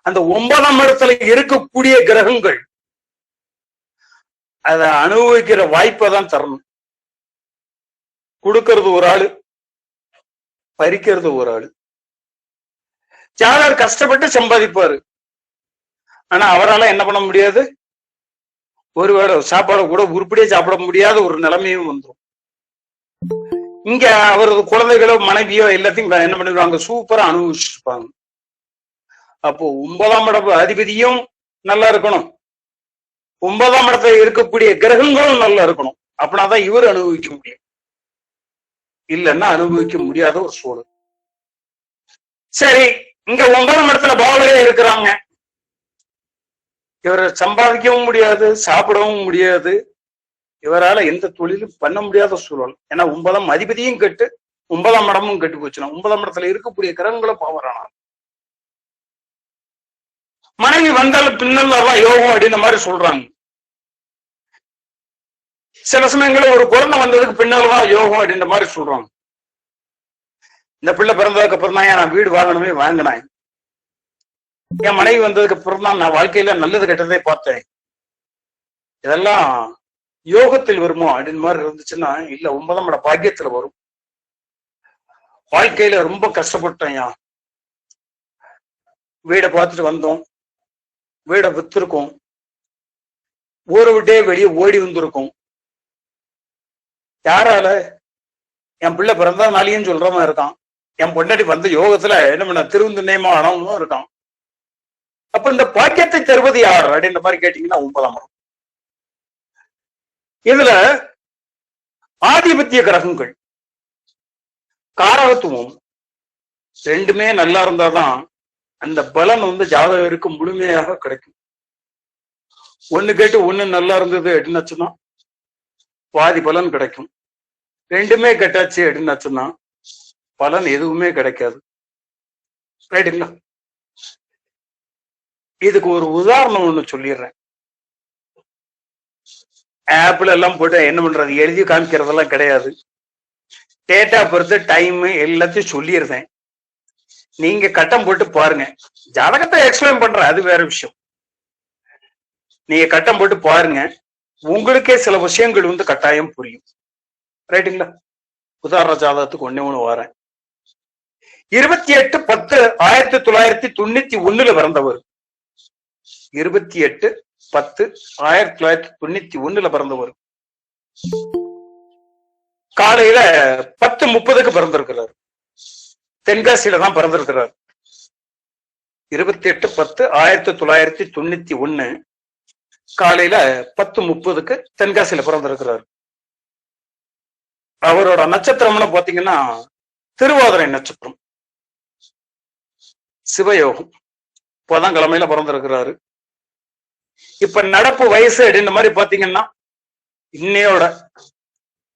அந்த 9ஆம் இடத்துல இருக்கக்கூடிய கிரகங்கள் அதை அனுபவிக்கிற வாய்ப்பை தான் தரணும். கொடுக்கறது ஒரு ஆளு, பறிக்கிறது ஒரு ஆளு. ஜாதகர் கஷ்டப்பட்டு சம்பாதிப்பாரு, ஆனா அவரால் என்ன பண்ண முடியாது, ஒருவேளை சாப்பாடு கூட உருப்படியே சாப்பிட முடியாத ஒரு நிலைமையும் வந்துடும். இங்க அவரது குழந்தைகளோ மனைவியோ எல்லாத்தையும் என்ன பண்ணிடுவாங்க, சூப்பரா அனுபவிச்சுட்டு இருப்பாங்க. அப்போ 9ஆம் இட அதிபதியும் நல்லா இருக்கணும், 9ஆம் இடத்துல இருக்கக்கூடிய கிரகங்களும் நல்லா இருக்கணும். அப்படின்னாதான் இவர் அனுபவிக்க முடியும், இல்லைன்னா அனுபவிக்க முடியாத ஒரு சூழல். சரி, இங்க 9ஆம் இடத்துல பாவலையே இருக்கிறாங்க, இவரை சம்பாதிக்கவும் முடியாது, சாப்பிடவும் முடியாது, இவரால எந்த தொழிலும் பண்ண முடியாத சூழல். ஏன்னா 9ஆம் அதிபதியும் கெட்டு 9ஆம் இடமும் கெட்டு போச்சுன்னா 9ஆம் இடத்துல இருக்கக்கூடிய கிரகங்களும் பவரானா. மனைவி வந்தாலும் பின்னல் யோகம் அப்படின்ற மாதிரி சொல்றாங்க. சில சமயங்களில் ஒரு குழந்தை வந்ததுக்கு பின்னால்தான் யோகம் அப்படின்ற மாதிரி சொல்றாங்க. இந்த பிள்ளை பிறந்ததுக்கு அப்புறம் தான் நான் வீடு வாங்கணுமே வாங்கினேன், என் மனைவி வந்ததுக்கு அப்புறம் தான் நான் வாழ்க்கையில நல்லது கெட்டதே பார்த்தேன். இதெல்லாம் யோகத்தில் வருமோ அப்படின்னு மாதிரி இருந்துச்சுன்னா இல்ல, 9ஆம் இட பாக்கியத்துல வரும். வாழ்க்கையில ரொம்ப கஷ்டப்பட்டேன், வீடை பார்த்துட்டு வந்தோம், வீடை வித்திருக்கோம், ஊரை விட்டே வெளியே ஓடி வந்திருக்கோம். யாரால, என் பிள்ளை பிறந்தா நாளையும் சொல்றவன் இருக்கான், என் பொண்டாட்டி வந்த யோகத்துல என்ன பண்ண திருவந்தன்யமா ஆனவனும் இருக்கான். அப்ப இந்த பாக்கியத்தை தருவது யார் அப்படின்ற மாதிரி கேட்டீங்கன்னா 9ஆம் இடம். இதுல ஆதிபத்திய கிரகங்கள் காரகத்துவம் ரெண்டுமே நல்லா இருந்தாதான் அந்த பலன் ஜாதகருக்கு முழுமையாக கிடைக்கும். ஒண்ணு கேட்டு ஒண்ணு நல்லா இருந்தது அப்படின்னாச்சுன்னா பாதி பலன் கிடைக்கும், ரெண்டுமே கெட்டாச்சு அப்படின்னாச்சுன்னா பலன் எதுவுமே கிடைக்காது. ரைட்டுங்களா? இதுக்கு ஒரு உதாரணம் ஒண்ணு சொல்லிடுறேன். ஆப்ல எல்லாம் போட்டு என்ன பண்றது, எழுதி காமிக்கிறதெல்லாம் கிடையாது. டேட்டா பொறுத்து டைம் எல்லாத்தையும் சொல்லிடுறேன், நீங்க கட்டம் போட்டு பாருங்க. ஜாதகத்தை எக்ஸ்பிளைன் பண்றேன், அது வேற விஷயம். நீங்க கட்டம் போட்டு பாருங்க, உங்களுக்கே சில விஷயங்கள் கட்டாயம் புரியும். ரைட்டுங்களா? உதாரண ஜாதகத்துக்கு ஒண்ணு வரேன். 28/10/1991 பிறந்தவர். 28/10/1991 பிறந்தவர். காலையில 10:30 பிறந்திருக்கிறார். தென்காசியில தான் பிறந்திருக்கிறார். 28/10/1991 காலையில 10:30 தென்காசியில பிறந்திருக்கிறார். அவரோட நட்சத்திரம்னு பாத்தீங்கன்னா திருவாதிரை நட்சத்திரம், சிவயோகம், புதன்கிழமையில பிறந்திருக்கிறாரு. இப்ப நடப்பு வயசு அப்படின்ற மாதிரி பாத்தீங்கன்னா இன்னையோட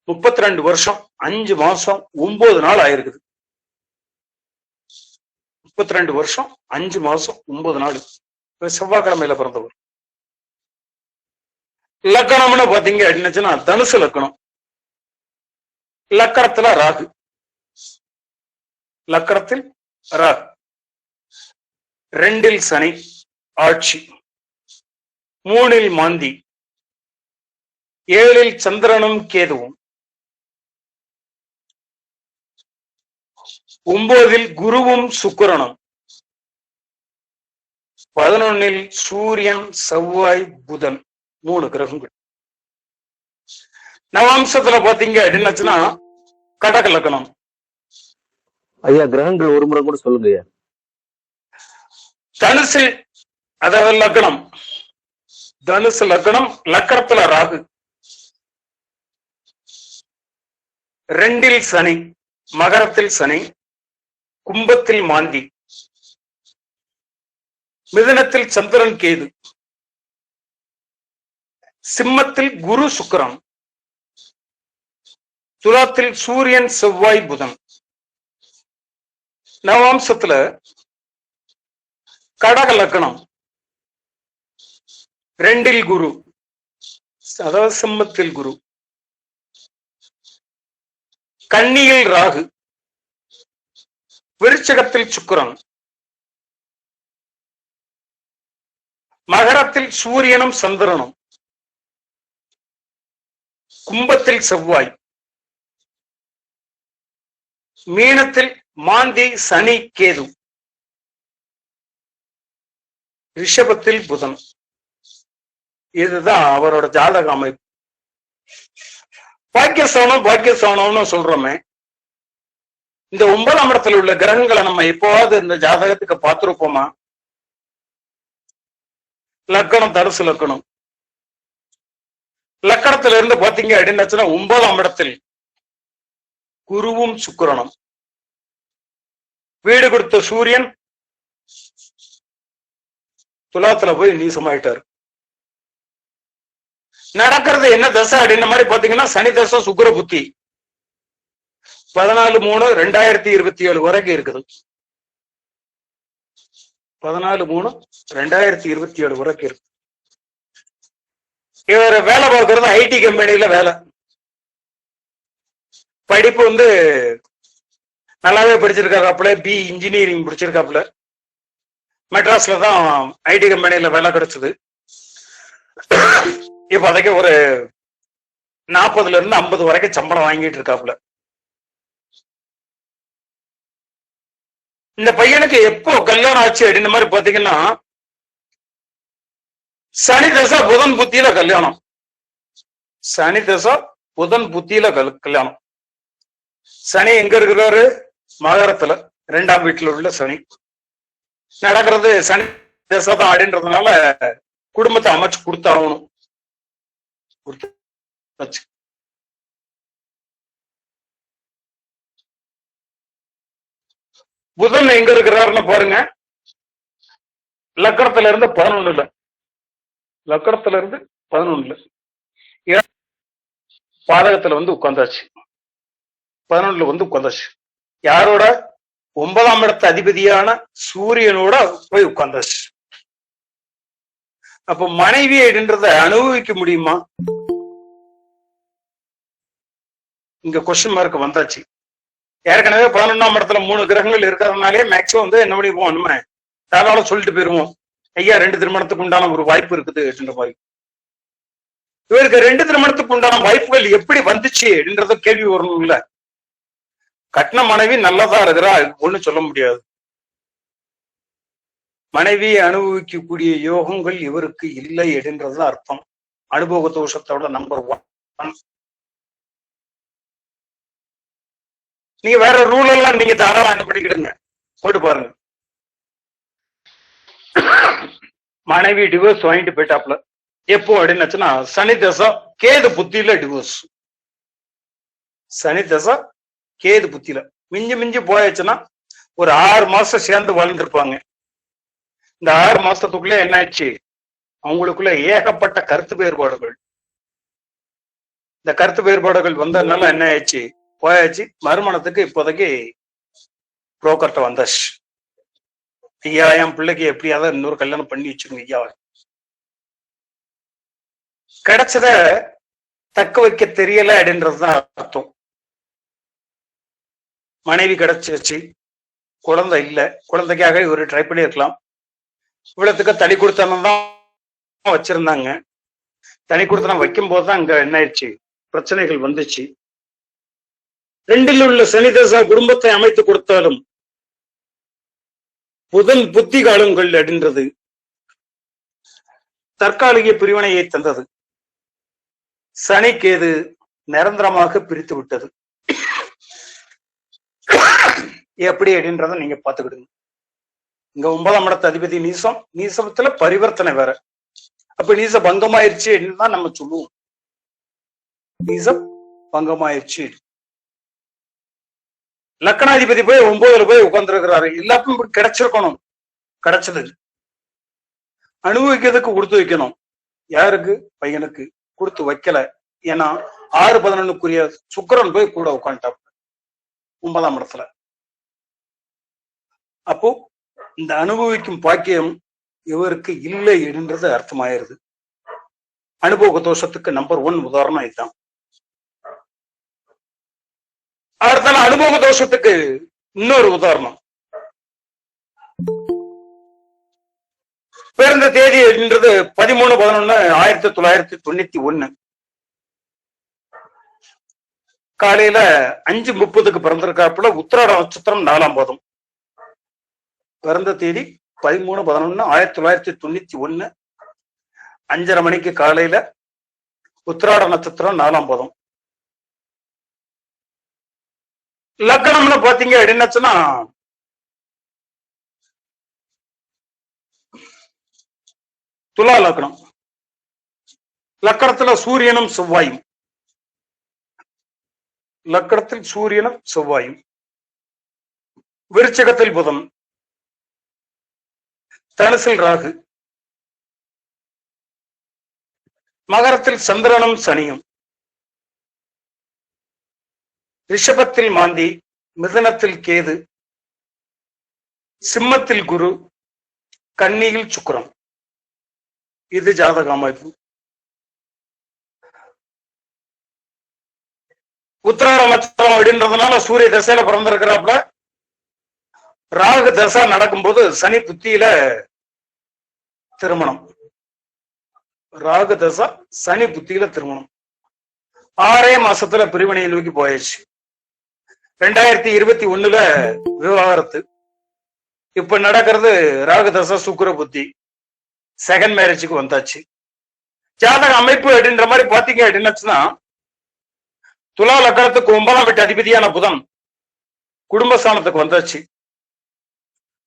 32 வருஷம் 5 மாசம் 9 நாள் ஆயிருக்குது. 32 வருஷம் 5 மாசம் 9 நாள். செவ்வாய்க்கிழமையில பிறந்தவர். லக்கணம்னு பாத்தீங்க அப்படின்னுச்சுன்னா தனுசு லக்கணம். லக்கணத்துல ராகு, லக்கணத்தில் ராகு, 2ல் சனி ஆட்சி, 3ல் மாந்தி, 7ல் சந்திரனும் கேதுவும், 9ல் குருவும் சுக்கிரனும், 11ல் சூரியன் செவ்வாய் புதன், 3 கிரகங்கள். நவாம்சத்துல பாத்தீங்க அப்படின்னாச்சுன்னா கடக லக்னம். ஐயா கிரகங்கள் ஒரு முறை கூட சொல்லுங்க ஐயா. தனுசு அதாவது லக்னம், தனுசு லக்னம், லக்கணத்துல ராகு, 2 சனி, மகரத்தில் சனி, கும்பத்தில் மாந்தி, மிதுனத்தில் சந்திரன் கேது, சிம்மத்தில் குரு சுக்கிரன், துலாத்தில் சூரியன் செவ்வாய் புதன். நவாம்சத்துல கடக லக்னம், 2 குரு, அதாவது சிம்மத்தில் குரு, கன்னியில் ராகு, விருச்சகத்தில் சுக்கிரன், மகரத்தில் சூரியனும் சந்திரனும், கும்பத்தில் செவ்வாய், மீனத்தில் மாந்தி சனி கேது, ரிஷபத்தில் புதன். இதுதான் அவரோட ஜாதக அமைப்பு. பாக்கியஸ்தானம்னு சொல்றோமே, இந்த 9ஆம் இடத்துல உள்ள கிரகங்களை நம்ம எப்போவாது இந்த ஜாதகத்துக்கு பார்த்திருப்போமா? லக்கணம் தனுசு லக்கணம், லக்கணத்துல இருந்து பாத்தீங்க அப்படின்னாச்சுன்னா 9ஆம் இடத்தில் குருவும் சுக்கிரனும், வீடு கொடுத்த சூரியன் துலாத்துல போய் நீசமாயிட்டாரு. நடக்கிறது என்ன தசை அப்படின்ற மாதிரி பாத்தீங்கன்னா சனி தசை சுக்கிர புத்தி 14/3/2027 வரைக்கும் இருக்குது. 14/3/2027 வரைக்கும் இருக்கு. இவர் வேலை பார்க்கறது ஐடி கம்பெனில வேலை. படிப்பு நல்லாவே படிச்சிருக்காப்புல, பி இன்ஜினியரிங் படிச்சிருக்காப்புல. மெட்ராஸ்ல தான் ஐடி கம்பெனில வேலை கிடைச்சது. இப்போதைக்கு ஒரு 40 இருந்து 50 வரைக்கும் சம்பளம் வாங்கிட்டு இருக்காப்புல. இந்த பையனுக்கு எப்போ கல்யாணம் ஆச்சு அப்படின்ற மாதிரி பாத்தீங்கன்னா சனி தசை புதன் புத்தியில கல்யாணம். சனி தசை புதன் புத்தியில கல்யாணம். சனி எங்க இருக்கிறாரு? மகரத்துல 2ஆம் வீட்டுல உள்ள சனி. நடக்கிறது சனி தசை தான் அப்படின்றதுனால குடும்பத்தை அமைச்சு கொடுத்தாகணும். புதன் எங்க இருக்கிறாருன்னு பாருங்க. லக்கணத்துல இருந்து 11 லக்கணத்துல இருந்து 11 பாதகத்துல உட்கார்ந்தாச்சு. 11 உட்கார்ந்தாச்சு. யாரோட? 9ஆம் இடத்து அதிபதியான சூரியனோட போய் உட்கார்ந்தாச்சு. அப்ப மனைவி அப்படின்றத அனுபவிக்க முடியுமா? இங்க கொஸ்டின் மார்க் வந்தாச்சு. ஏற்கனவே 11ஆம் இடத்துல 3 கிரகங்கள் இருக்கிறதுனாலே மேக்சிமம் என்ன பண்ணிப்போம், நம்ம தாராளம் சொல்லிட்டு போயிருவோம், ஐயா 2 திருமணத்துக்கு உண்டான ஒரு வாய்ப்பு இருக்குது அப்படின்ற மாதிரி. இவருக்கு 2 திருமணத்துக்கு உண்டான வாய்ப்புகள் எப்படி வந்துச்சு அப்படின்றத கேள்வி வரணும் இல்ல. கட்டின மனைவி நல்லதா இருக்கிறா, ஒண்ணு சொல்ல முடியாது. மனைவியை அனுபவிக்கக்கூடிய யோகங்கள் இவருக்கு இல்லை அப்படின்றது அர்த்தம். அனுபவ தோஷத்தோட நம்பர் 1. நீங்க வேற ரூல் எல்லாம் நீங்க தாராளம் என்ன பண்ணிக்கிடுங்க, போட்டு பாருங்க. மனைவி டிவோர்ஸ் வாங்கிட்டு போயிட்டாப்ல. எப்போ அப்படின்னாச்சுன்னா சனி தசை கேது புத்தியில டிவோர்ஸ். சனி தசை கேது புத்தியில மிஞ்சி போயாச்சுன்னா ஒரு 6 மாசம் சேர்ந்து வாழ்ந்துருப்பாங்க. இந்த 6 மாசத்துக்குள்ள என்ன ஆச்சு, அவங்களுக்குள்ள ஏகப்பட்ட கருத்து வேறுபாடுகள். இந்த கருத்து வேறுபாடுகள் வந்ததுனால என்ன ஆயிடுச்சு, போயாச்சு. மறுமணத்துக்கு இப்போதைக்கு புரோக்கர்ட்ட வந்தாச்சு. ஐயா என் பிள்ளைக்கு எப்படியாவது இன்னொரு கல்யாணம் பண்ணி வச்சிருங்க ஐயா. கிடைச்சத தக்க வைக்க தெரியல அப்படின்றதுதான் அர்த்தம். மனைவி கிடைச்சிருச்சு, குழந்தை இல்ல, குழந்தைக்காக இவரு ட்ரை பண்ணி இருக்கலாம். இவ்வளவுக்கு தனி கொடுத்தனம் தான் வச்சிருந்தாங்க. தனி கொடுத்தனம் வைக்கும் போதுதான் அங்க என்ன ஆயிடுச்சு, பிரச்சனைகள் வந்துச்சு. 2ல் உள்ள சனி தசை குடும்பத்தை அமைத்து கொடுத்தாலும் புதன் புத்தி காலங்கள் அப்படின்றது தற்காலிக பிரிவினையை தந்தது. சனி கேது நிரந்தரமாக பிரித்து விட்டது. எப்படி அப்படின்றத நீங்க பாத்துக்கிடுங்க. இங்க 9ஆம் இடத்து அதிபதி நீசம், நீசத்துல பரிவர்த்தனை வேற. அப்ப நீச பங்கமாயிருச்சு அப்படின்னு தான் நம்ம சொல்லுவோம். நீசம் பங்கமாயிருச்சு. லக்னாதிபதி போய் 9ல போய் உட்கார்ந்துருக்கிறாரு. எல்லாருக்கும் கிடைச்சிருக்கணும், கிடைச்சது. அனுபவிக்கிறதுக்கு கொடுத்து வைக்கணும். யாருக்கு? பையனுக்கு கொடுத்து வைக்கல. ஏன்னா 6-11க்குரிய சுக்கிரன் போய் கூட உட்காந்துட்டான் 9ஆம் இடத்துல. அப்போ இந்த அனுபவிக்கும் பாக்கியம் இவருக்கு இல்லை என்றது அர்த்தமாயிருது. அனுபவ தோஷத்துக்கு நம்பர் 1 உதாரணம் இதுதான். அடுத்த அனுபவ தோஷத்துக்கு இன்னொரு உதாரணம். பிறந்த தேதி என்றது 13/11/1991. காலையில 5:30க்கு பிறந்திருக்காப்புல. உத்திராட நட்சத்திரம் 4ஆம் பாதம். பிறந்த தேதி 13/11/1991 5:30 மணிக்கு காலையில. உத்திராட நட்சத்திரம் 4ஆம் பாதம். லக்னம்னு பாத்தீங்க அப்படின்னாச்சுன்னா துலா லக்னம். லக்கணத்துல சூரியனும் செவ்வாயும். லக்கணத்தில் சூரியனும் செவ்வாயும். விருச்சிகத்தில் புதன். தனுசில் ராகு. மகரத்தில் சந்திரனும் சனியும். ரிஷபத்தில் மாந்தி. மிதுனத்தில் கேது. சிம்மத்தில் குரு. கன்னியில் சுக்கிரன். இது ஜாதக அமைப்பு. உத்திராட நட்சத்திரம் அப்படின்றதுனால சூரிய தசையில பிறந்திருக்கிறாப்புல. ராகு தசை நடக்கும்போது சனி புத்தியில திருமணம். ராகு தசை சனி புத்தியில திருமணம். 6 மாசத்துல பிரிவினையை நோக்கி போயாச்சு. 2021 விவாகரத்து. இப்ப நடக்கிறது ராகு தசை சுக்கிர புத்தி. செகண்ட் மேரேஜுக்கு வந்தாச்சு. ஜாதக அமைப்பு அப்படின்ற மாதிரி பாத்தீங்க அப்படின்னாச்சுன்னா துலா லக்னத்துக்கு 9ஆம் வீட்டு அதிபதியான புதன் குடும்பஸ்தானத்துக்கு வந்தாச்சு.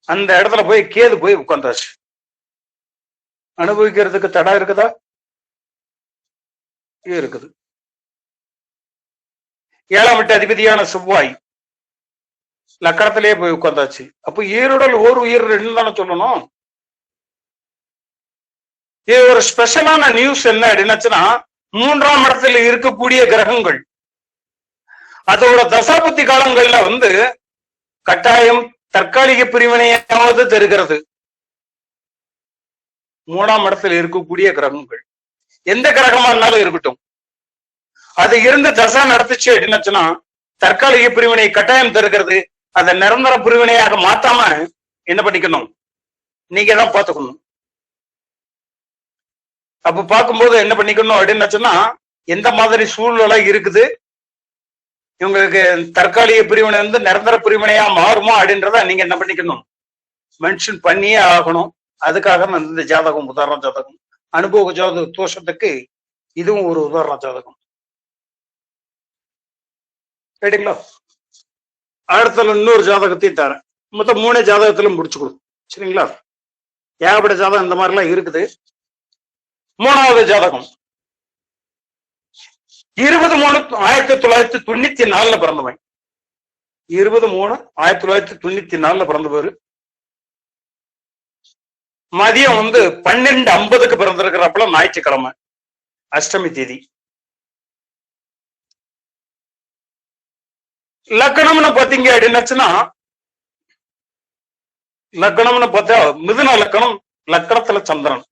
அந்த இடத்துல போய் கேது போய் உட்கார்ந்தாச்சு. அனுபவிக்கிறதுக்கு தடை இருக்குதா? இருக்குது. 7ஆம் வீட்டு அதிபதியான செவ்வாய் லக்கணத்திலேயே போய் உட்கார்ந்தாச்சு. அப்ப ஈருடல் ஓர் உயிர் ரெண்டு தானே சொல்லணும். இது ஒரு ஸ்பெஷலான நியூஸ் என்ன அப்படின்னாச்சுன்னா 3ஆம் இடத்துல இருக்கக்கூடிய கிரகங்கள் அதோட தசாபுத்தி காலங்கள்ல கட்டாயம் தற்காலிக பிரிவினையாவது தருகிறது. 3ஆம் இடத்துல இருக்கக்கூடிய கிரகங்கள் எந்த கிரகமா இருந்தாலும் இருக்கட்டும், அது இருந்து தசா நடத்துச்சு அப்படின்னாச்சுன்னா தற்காலிக பிரிவினை கட்டாயம் தருகிறது. அதை நிரந்தர பிரிவினையாக மாத்தாம என்ன பண்ணிக்கணும், நீங்க தான் பாத்துக்கணும். அப்ப பார்க்கும்போது என்ன பண்ணிக்கணும் அப்படின்னாச்சுன்னா எந்த மாதிரி சூழ்நிலை இருக்குது, இவங்களுக்கு தற்காலிக பிரிவினை நிரந்தர பிரிவினையா மாறுமா அப்படின்றத நீங்க என்ன பண்ணிக்கணும், மென்ஷன் பண்ணியே ஆகணும். அதுக்காக இந்த ஜாதகம் உதாரண ஜாதகம். அனுபவ ஜாதக தோஷத்துக்கு இதுவும் ஒரு உதாரண ஜாதகம். ரைட்டுங்களா? அடுத்த இன்னொரு ஜாதகத்தையும் தரேன். மொத்தம் 3 ஜாதகத்திலும் முடிச்சு கொடுக்கும். சரிங்களா? ஏகப்பட்ட ஜாதகம் இந்த மாதிரிலாம் இருக்குது. 3வது ஜாதகம் 20/3/1994 பிறந்தவன். 20/3/1994 பிறந்தவர். மதியம் 12:50க்கு பிறந்திருக்கிறப்பல ஞாயிற்றுக்கிழமை அஷ்டமி தேதி. லக்னம்னு பாத்தீங்க அப்படின்னாச்சுன்னா லக்னம்னு பார்த்தா மிதுன லக்னம். லக்னத்துல சந்திரன்.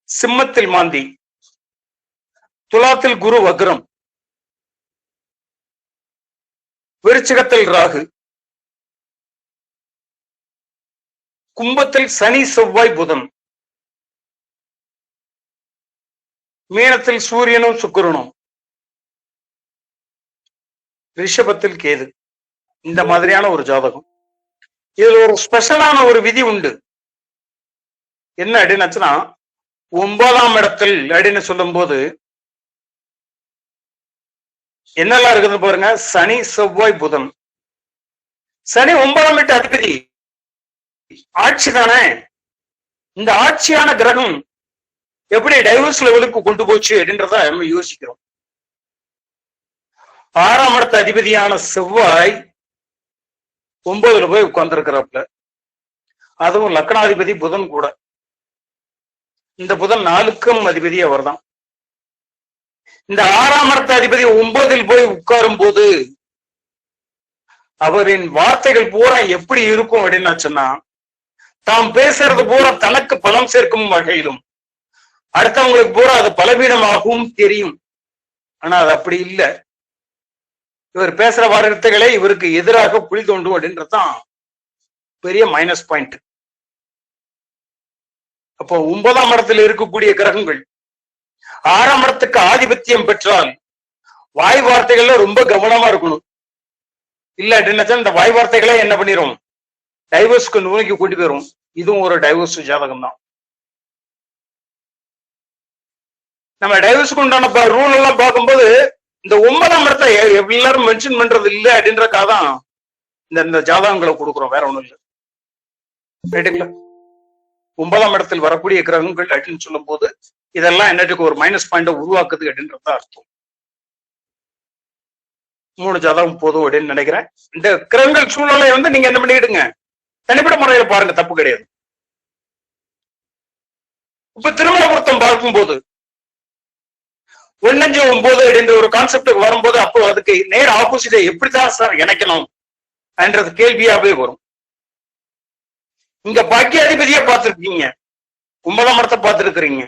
சிம்மத்தில் மாந்தி. துலாத்தில் குரு வக்ரம். விருச்சிகத்தில் ராகு. கும்பத்தில் சனி செவ்வாய் புதன். மீனத்தில் சூரியனும் சுக்கிரனும். ரிஷபத்தில் கேது. இந்த மாதிரியான ஒரு ஜாதகம். இதுல ஒரு ஸ்பெஷலான ஒரு விதி உண்டு. என்ன அப்படின்னாச்சுன்னா 9ஆம் இடத்தில் அப்படின்னு சொல்லும் போது என்னெல்லாம் இருக்குது பாருங்க. சனி, செவ்வாய், புதன். சனி 9ஆம் வீட்டு அதிபதி, ஆட்சி தானே. இந்த ஆட்சியான கிரகம் எப்படி டைவர்ஸ் லெவலுக்கு கொண்டு போச்சு அப்படின்றத நம்ம யோசிக்கிறோம். 6ஆம் இடத்து அதிபதியான செவ்வாய் 9ல போய் உட்கார்ந்துருக்கிறாப்ல. அதுவும் லக்னாதிபதி புதன் கூட. இந்த புதன் 4க்கும் அதிபதி அவர் தான். இந்த 6ஆம் இடத்து அதிபதி 9ல் போய் உட்காரும் போது அவரின் வார்த்தைகள் பூரா எப்படி இருக்கும் அப்படின்னு சொன்னா, தாம் பேசுறது பூரா தனக்கு பலம் சேர்க்கும் வகையிலும் அடுத்தவங்களுக்கு பூரா அது பலவீனமாகவும் தெரியும். ஆனா அது அப்படி இல்லை. இவர் பேசுற வார்த்தைகளே இவருக்கு எதிராக குழி தோண்டும் அப்படின்றதுதான் பெரிய மைனஸ் பாயிண்ட். அப்போ 9ஆம் இடத்துல இருக்கக்கூடிய கிரகங்கள் 6ஆம் இடத்துக்கு ஆதிபத்தியம் பெற்றால் வாய் வார்த்தைகள்ல ரொம்ப கவனமா இருக்கணும். இல்ல அப்படின்னா இந்த வாய் வார்த்தைகளே என்ன பண்ணிரும், டைவர்ஸ்க்கு நோக்கி கூட்டி போயிரும். இதுவும் ஒரு டைவர்ஸ் ஜாதகம் தான். நம்ம டைவர்ஸ்க்கு உண்டான ரூல் எல்லாம் பார்க்கும்போது இந்த 9ஆம் இடத்தை எல்லாரும் மென்ஷன் பண்றது இல்லை அப்படின்றக்காக தான் இந்த ஜாதகங்களை கொடுக்குறோம், வேற ஒண்ணும் இல்லை. ரைட்டுங்களா? 9ஆம் இடத்தில் வரக்கூடிய கிரகங்கள் அப்படின்னு சொல்லும் போது இதெல்லாம் என்னட்டுக்கு ஒரு மைனஸ் பாயிண்ட உருவாக்குது அப்படின்றத அர்த்தம். 3 ஜாதகம் போதும் அப்படின்னு நினைக்கிறேன். இந்த கிரகங்கள் சூழ்நிலை நீங்க என்ன பண்ணிடுங்க, தனிப்பட்ட முறையில பாருங்க, தப்பு கிடையாது. இப்ப திருமண பொருத்தம் பார்க்கும்போது 1-5-9 அப்படின்ற ஒரு கான்செப்டுக்கு வரும்போது அப்போ அதுக்கு நேர் ஆப்போசிட்டை எப்படிதான் சார் இணைக்கணும் என்றது கேள்வியாவே வரும். இங்க பாக்கிய அதிபதியா பார்த்திருக்கீங்க, 9ஆம் இடத்தை பார்த்திருக்கிறீங்க.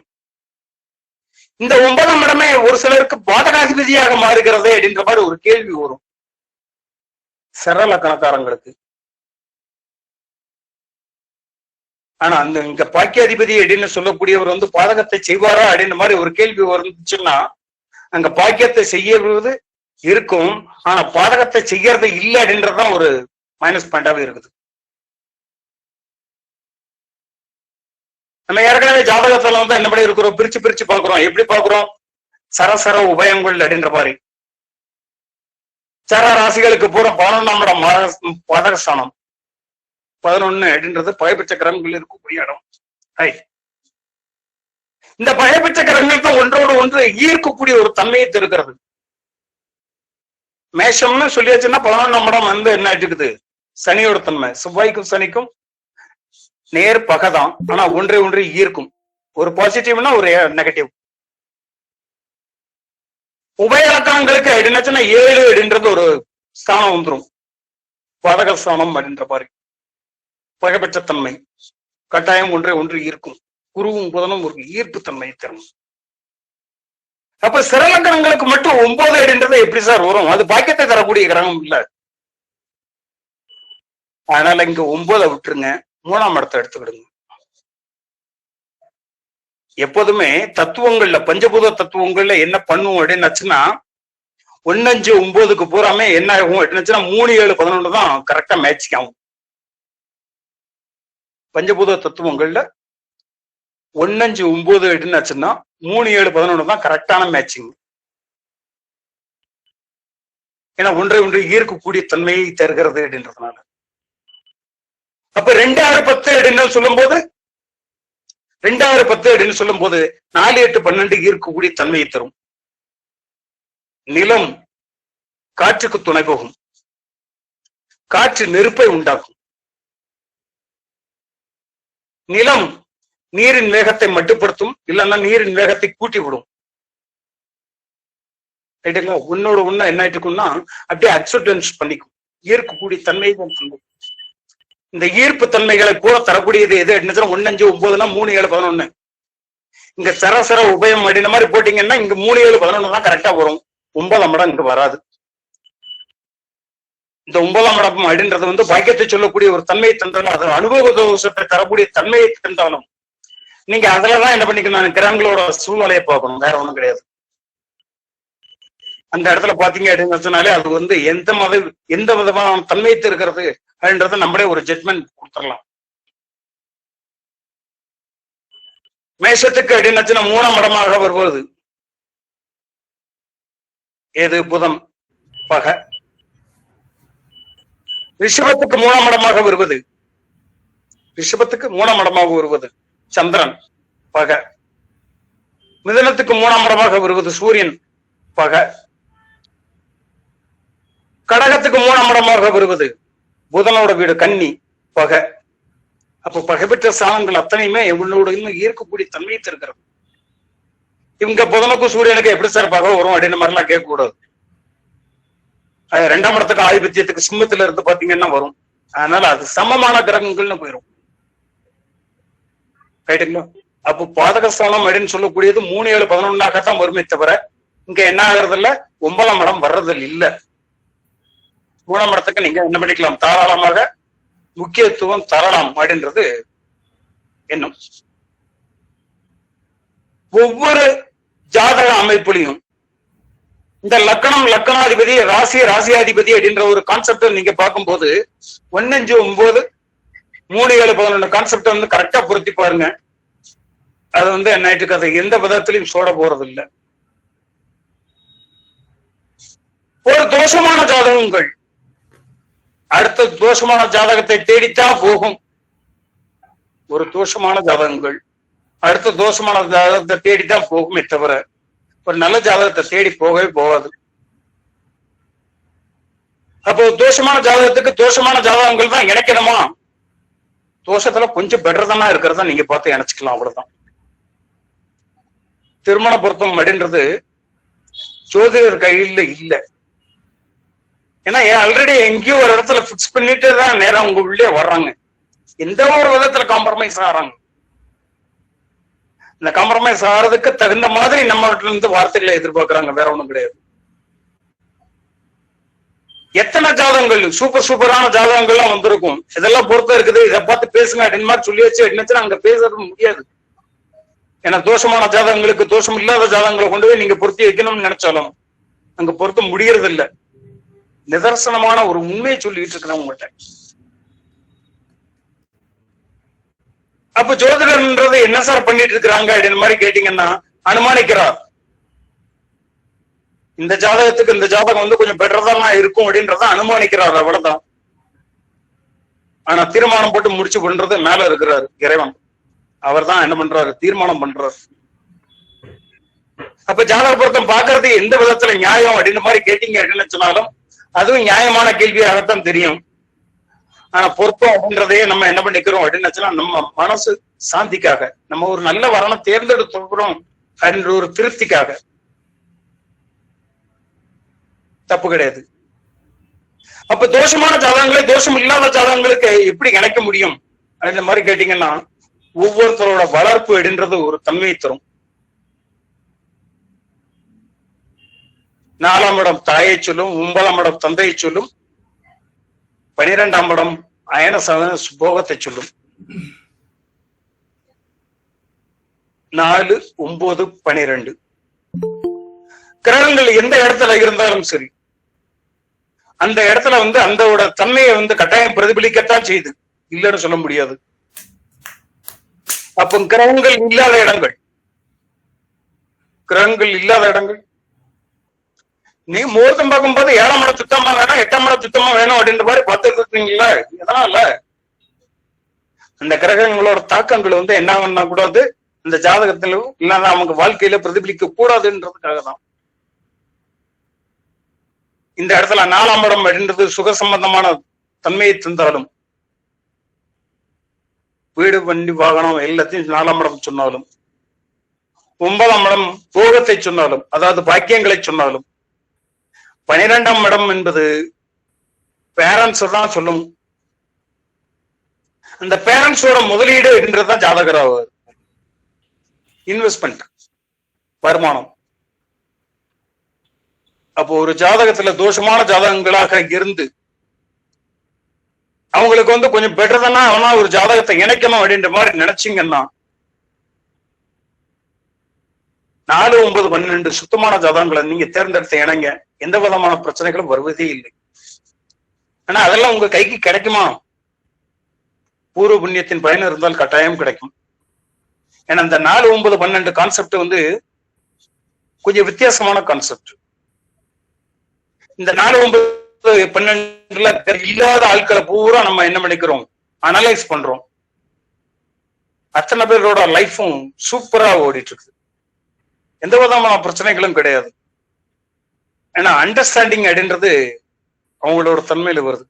இந்த 9ஆம் இடமே ஒரு சிலருக்கு பாதகாதிபதியாக மாறுகிறதே அப்படின்ற மாதிரி ஒரு கேள்வி வரும் சரள கணக்காரங்களுக்கு. ஆனா அந்த இங்க பாக்கிய அதிபதி அப்படின்னு சொல்லக்கூடியவர் பாதகத்தை செய்வாரா அப்படின்ற மாதிரி ஒரு கேள்வி வந்துச்சுன்னா, அங்க பாக்கியத்தை செய்யறது இருக்கும், ஆனா பாதகத்தை செய்யறது இல்லை அப்படின்றதுதான் ஒரு மைனஸ் பாயிண்டாவே இருக்குது. நம்ம ஏற்கனவே ஜாதகத்துல என்ன பண்ணி இருக்கிறோம், பிரிச்சு பாக்குறோம். எப்படி பாக்குறோம், சரசர உபயங்கள் அப்படின்ற மாதிரி. சர ராசிகளுக்கு பூரா 11ஆம் இடம் பாதகஸ்தானம், 11 அப்படின்றது பயபட்ச கிரகங்கள் இருக்கக்கூடிய இடம். இந்த பயபட்ச கிரகங்கள் தான் ஒன்றோடு ஒன்று ஈர்க்கக்கூடிய ஒரு தன்மையை இருக்கிறது. மேஷம்னு சொல்லியாச்சுன்னா 11ஆம் இடம் என்ன ஆயிட்டு, சனியோட தன்மை. செவ்வாய்க்கும் சனிக்கும் நேர் பகைதான், ஆனா ஒன்றை ஈர்க்கும். ஒரு பாசிட்டிவ்னா ஒரு நெகட்டிவ். உபய இலக்கணங்களுக்கு அப்படின்னாச்சுன்னா 7 அப்படின்றது ஒரு ஸ்தானம் வந்துடும், பாதக ஸ்தானம் அப்படின்ற மாதிரி. பகைபட்சத்தன்மை கட்டாயம் ஒன்றை ஈர்க்கும். குருவும் புதனும் ஒரு ஈர்ப்பு தன்மையை தரும். அப்ப சிறலக்கணங்களுக்கு மட்டும் 9 அப்படின்றது எப்படி சார் வரும், அது பாக்கியத்தை தரக்கூடிய கிரகம் இல்ல. அதனால இங்க 9 விட்டுருங்க, 3ஆம் இடத்தை எடுத்துக்கிடுங்க. எப்போதுமே தத்துவங்கள்ல பஞ்சபூத தத்துவங்கள்ல என்ன பண்ணுவோம் அப்படின்னாச்சுன்னா 1-5-9க்கு பூராமே என்ன ஆகும் அப்படின்னாச்சுன்னா 3-7-11 தான் கரெக்டா மேட்சிங் ஆகும். பஞ்சபூத தத்துவங்கள்ல 1-5-9 அப்படின்னாச்சுன்னா 3-7-11 தான் கரெக்டான மேட்சிங். ஏன்னா ஒன்றை ஈர்க்கக்கூடிய தன்மையை தருகிறது அப்படின்றதுனால. அப்ப 2-6-10 அப்படின்னு சொல்லும் போது 2-6-10 அப்படின்னு சொல்லும் போது 4-8-12 ஈர்க்கக்கூடிய தன்மையை தரும். நிலம் காற்றுக்கு துணை போகும், காற்று நெருப்பை உண்டாக்கும். நிலம் நீரின் வேகத்தை மட்டுப்படுத்தும், இல்லைன்னா நீரின் வேகத்தை கூட்டி விடும். ரைட்டுங்களா? உன்னோட ஒண்ணு என்ன ஆயிட்டுக்கும்னா அப்படியே அக்செப்டன்ஸ் பண்ணிக்கும், ஈர்க்கக்கூடிய தன்மை தான் தந்தும். இந்த ஈர்ப்பு தன்மைகளை கூட தரக்கூடியது எது அப்படின்னா 1-5-9னா 3-7-11. இங்க சரசர உபயம் அப்படின்ற மாதிரி போட்டீங்கன்னா இங்க 3-7-11 தான் கரெக்டா வரும். 9ஆம் இடம் இங்க வராது. இந்த 9ஆம் இடம் அப்படின்றது பாக்கியத்தை சொல்லக்கூடிய ஒரு தன்மையை தந்தாலும், அது அனுபவ தோஷத்தை தரக்கூடிய தன்மையை தந்தாலும் நீங்க அதுலதான் என்ன பண்ணிக்கணும், கிரகங்களோட சூழ்நிலையை பார்க்கணும், வேற ஒண்ணும் கிடையாது. அந்த இடத்துல பாத்தீங்க அப்படின்னு சொன்னாலே அது எந்த விதமான தன்மையத்து இருக்கிறது அப்படின்றத நம்மளே ஒரு ஜட்மெண்ட் கொடுத்துடலாம். மேஷத்துக்கு அப்படின்னாச்சுன்னா 3ஆம் இடமாக வருவது ஏது? புதன் பகை. ரிஷபத்துக்கு 3ஆம் இடமாக வருவது, ரிஷபத்துக்கு 3ஆம் இடமாக வருவது சந்திரன் பகை. மிதுனத்துக்கு 3ஆம் இடமாக வருவது சூரியன் பகை. கடகத்துக்கு 3ஆம் இடமாக வருவது புதனோட வீடு கன்னி பகை. அப்போ பகைப்பெற்ற ஸ்தானங்கள் அத்தனையுமே இவங்களோட இன்னும் ஈர்க்கக்கூடிய தன்மையை இருக்கிறது. இவங்க புதனுக்கும் சூரியனுக்கு எப்படி சார் பகை வரும் அப்படின்னு மாதிரிலாம் கேட்க கூடாது. 2ஆம் இடத்துக்கு ஆதிபத்தியத்துக்கு சிம்மத்துல இருந்து பாத்தீங்கன்னா வரும். அதனால அது சமமான கிரகங்கள்னு போயிடும். ரைட்டுங்களா? அப்போ பாதகஸ்தானம் அப்படின்னு சொல்லக்கூடியது 3, 7, 11 வருமே தவிர இங்க என்ன ஆகுறது இல்ல, 9ஆம் இடம் வர்றது இல்ல. 3ஆம் இடத்துக்கு நீங்க என்ன பண்ணிக்கலாம், தாராளமாக முக்கியத்துவம் தரலாம் அப்படின்றது எண்ணம். ஒவ்வொரு ஜாதக அமைப்புலையும் இந்த லக்கணம், லக்கணாதிபதி, ராசி, ராசியாதிபதி அப்படின்ற ஒரு கான்செப்ட் நீங்க பார்க்கும்போது 1, 5, 9, 3, 7, 11 கான்செப்ட் வந்து கரெக்டா பொருத்தி பாருங்க. அது வந்து என்ன அதை எந்த விதத்திலையும் சோட போறது இல்லை. ஒரு தோஷமான ஜாதகங்கள் அடுத்த தோஷமான ஜாதகத்தை தேடித்தான் போகும். ஒரு தோஷமான ஜாதகங்கள் அடுத்த தோஷமான ஜாதகத்தை தேடித்தான் போகுமே தவிர ஒரு நல்ல ஜாதகத்தை தேடி போகவே போகாது. அப்போ தோஷமான ஜாதகத்துக்கு தோஷமான ஜாதகங்கள் தான் இணைக்கணுமா? தோஷத்துல கொஞ்சம் பெட்டர் தானா இருக்கிறதா நீங்க பார்த்து இணைச்சுக்கலாம், அவ்வளவுதான். திருமண பொருத்தம் அப்படின்றது ஜோதிடர் கையில இல்ல. ஏன்னா ஆல்ரெடி எங்கேயோ ஒரு இடத்துல பிக்ஸ் பண்ணிட்டு தான் நேரம் உங்க உள்ளே வர்றாங்க. எந்த ஒரு விதத்துல காம்ப்ரமைஸ் ஆறாங்க. இந்த காம்ப்ரமைஸ் ஆறதுக்கு தகுந்த மாதிரி நம்ம இருந்து வார்த்தைகளை எதிர்பார்க்கிறாங்க, வேற ஒண்ணும் கிடையாது. எத்தனை ஜாதகங்கள் சூப்பரான ஜாதகங்கள்லாம் வந்திருக்கும். இதெல்லாம் பொறுத்த இருக்குது, இதை பார்த்து பேசுங்க அப்படின்னு மாதிரி சொல்லி வச்சு என்னச்சுன்னா அங்க பேசுறது முடியாது. ஏன்னா தோஷமான ஜாதகங்களுக்கு தோஷம் இல்லாத ஜாதகங்களை கொண்டு போய் நீங்க பொருத்தி வைக்கணும்னு நினைச்சாலும் அங்க பொருத்த முடியறது இல்லை. நிதர்சனமான ஒரு உண்மையை சொல்லிட்டு இருக்கிறேன் உங்கள்கிட்ட. அப்ப ஜோதிடர்ன்றது என்ன சார் பண்ணிட்டு இருக்கிறாங்க அப்படின்னு மாதிரி கேட்டீங்கன்னா அனுமானிக்கிறார். இந்த ஜாதகத்துக்கு இந்த ஜாதகம் வந்து கொஞ்சம் பெட்டர் தான் இருக்கும் அப்படின்றத அனுமானிக்கிறார், அவ்வளவுதான். ஆனா தீர்மானம் போட்டு முடிச்சு பண்றது மேல இருக்கிறாரு இறைவன். அவர் தான் என்ன பண்றாரு, தீர்மானம் பண்றாரு. அப்ப ஜாதக பொருத்தம் பாக்குறது எந்த விதத்துல நியாயம் அப்படின்னு மாதிரி கேட்டீங்க அப்படின்னு சொன்னாலும் அதுவும் நியாயமான கேள்வியாகத்தான் தெரியும். ஆனா பொருத்தம் அப்படின்றதையே நம்ம என்ன பண்ணிக்கிறோம் அப்படின்னு நம்ம மனசு சாந்திக்காக, நம்ம ஒரு நல்ல வரனை தேர்ந்தெடுத்துக்கிறோம் அப்படின்ற ஒரு திருப்திக்காக. தப்பு கிடையாது. அப்ப தோஷமான ஜாதகங்களை தோஷம் இல்லாத ஜாதகங்களுக்கு எப்படி இணைக்க முடியும் அப்படின்ற மாதிரி கேட்டீங்கன்னா ஒவ்வொருத்தரோட வளர்ப்பு அப்படின்றது ஒரு தன்மையை தரும். 4ஆம் இடம் தாயை சொல்லும், 9ஆம் இடம் தந்தையை சொல்லும், 12ஆம் இடம் அயன சுபோகத்தை சொல்லும். 4, 9, 12 கிரகங்கள் எந்த இடத்துல இருந்தாலும் சரி அந்த இடத்துல வந்து அந்த தன்மையை வந்து கட்டாயம் பிரதிபலிக்கத்தான் செய்யுது, இல்லைன்னு சொல்ல முடியாது. அப்போ கிரகங்கள் இல்லாத இடங்கள், கிரகங்கள் இல்லாத இடங்கள் நீ முகூர்த்தம் பார்க்கும்போது 7ஆம் இடம் சுத்தமா வேணும், 8ஆம் இடம் சுத்தமா வேணும் அப்படின்ற மாதிரி பார்த்துட்டு இருக்கீங்களா? இதனால அந்த கிரகங்களோட தாக்கங்கள் வந்து என்ன பண்ண கூடாது, இந்த ஜாதகத்திலும் இல்லாத அவங்க வாழ்க்கையில பிரதிபலிக்க கூடாதுன்றதுக்காக தான். இந்த இடத்துல 4ஆம் இடம் அப்படின்றது சுக சம்பந்தமான தன்மையை தந்தாலும், வீடு வண்டி வாகனம் எல்லாத்தையும் 4ஆம் இடம் சொன்னாலும், 9ஆம் இடம் போகத்தை சொன்னாலும், அதாவது பாக்கியங்களை சொன்னாலும், 12ஆம் இடம் என்பது பேரண்ட்ஸ் தான் சொல்லும். அந்த பேரண்ட்ஸோட முதலீடு என்றதுதான் ஜாதகராக இன்வெஸ்ட்மெண்ட், வருமானம். அப்போ ஒரு ஜாதகத்துல தோஷமான ஜாதகங்களாக இருந்து அவங்களுக்கு வந்து கொஞ்சம் பெட்டர் தானே அவனா ஒரு ஜாதகத்தை இணைக்கணும் அப்படின்ற மாதிரி நினைச்சிங்கன்னா 4, 9, 12 சுத்தமான ஜாதகங்களை நீங்க தேர்ந்தெடுத்த இணைங்க, எந்த விதமான பிரச்சனைகளும் வருவதே இல்லை. ஆனா அதெல்லாம் உங்க கைக்கு கிடைக்குமா? பூர்வ புண்ணியத்தின் பயன் இருந்தால் கட்டாயம் கிடைக்கும். ஏன்னா இந்த 4, 9, 12 கான்செப்ட் வந்து கொஞ்சம் வித்தியாசமான கான்செப்ட். இந்த 4, 9, 12ல இல்லாத ஆட்களை பூரா நம்ம என்ன பண்ணிக்கிறோம், அனலைஸ் பண்றோம். அத்தனை பேரோட லைஃபும் சூப்பரா ஓடிட்டு இருக்கு, எந்த விதமான பிரச்சனைகளும் கிடையாது. ஏன்னா அண்டர்ஸ்டாண்டிங் அப்படின்றது அவங்களோட தன்மையில வருது.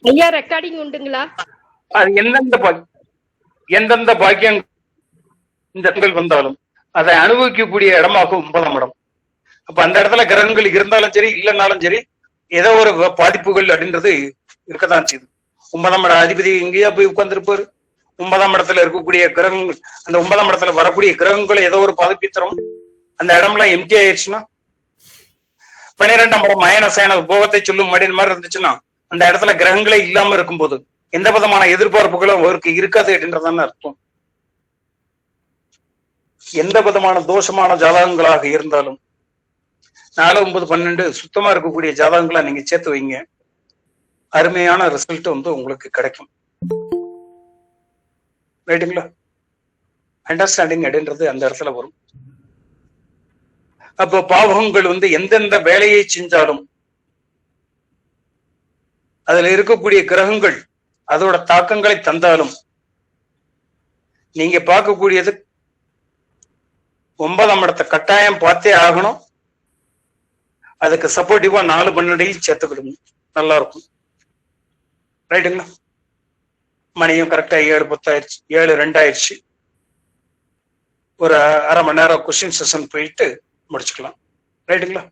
ஐயா ரெக்கார்டிங் உண்டுங்களா? அது எந்தெந்த பாக்கியம் இந்த இடங்கள் வந்தாலும் அதை அனுபவிக்கக்கூடிய இடமாகும் 9ஆம் இடம். அப்ப அந்த இடத்துல கிரகங்கள் இருந்தாலும் சரி இல்லைன்னாலும் சரி ஏதோ ஒரு பாதிப்புகள் அப்படின்றது இருக்கத்தான் செய்யுது. 9ஆம் இட அதிபதி எங்கேயா போய் உட்கார்ந்துருப்பாரு. 9ஆம் இடத்துல இருக்கக்கூடிய கிரகங்கள், அந்த 9ஆம் இடத்துல வரக்கூடிய கிரகங்களை ஏதோ ஒரு பாதிப்பு தரும். அந்த இடம்லாம் எம்டி ஆயிடுச்சுன்னா, 12ஆம் இடம் மயன சயன போகத்தை சொல்லும் அப்படின்னு மாதிரி இருந்துச்சுன்னா, அந்த இடத்துல கிரகங்களே இல்லாம இருக்கும்போது எந்த விதமான எதிர்பார்ப்புகளும் அவருக்கு இருக்காது அப்படின்றதான அர்த்தம். எந்த விதமான தோஷமான ஜாதகங்களாக இருந்தாலும் 4, 9, 12 சுத்தமா இருக்கக்கூடிய ஜாதகங்களா நீங்க சேர்த்து வைங்க, அருமையான ரிசல்ட் வந்து உங்களுக்கு கிடைக்கும். ரைட்டுங்களா? அண்டர்ஸ்டாண்டிங் அப்படின்றது அந்த இடத்துல வரும். அப்போ பாவகங்கள் வந்து எந்தெந்த வேலையை செஞ்சாலும் அதுல இருக்கக்கூடிய கிரகங்கள் அதோட தாக்கங்களை தந்தாலும் நீங்க பார்க்கக்கூடியது 9ஆம் இடத்தை கட்டாயம் பார்த்தே ஆகணும். அதுக்கு சப்போர்ட்டிவா 4, 12 சேர்த்துக்கிடுங்க, நல்லா இருக்கும். ரைட்டுங்களா? மணியும் கரெக்டா 7:10 ஆயிடுச்சு, 7:02 ஆயிடுச்சு. ஒரு அரை மணி நேரம் கொஸ்டின் செஷன் போயிட்டு முடிச்சுக்கலாம். ரைட்டுங்களா?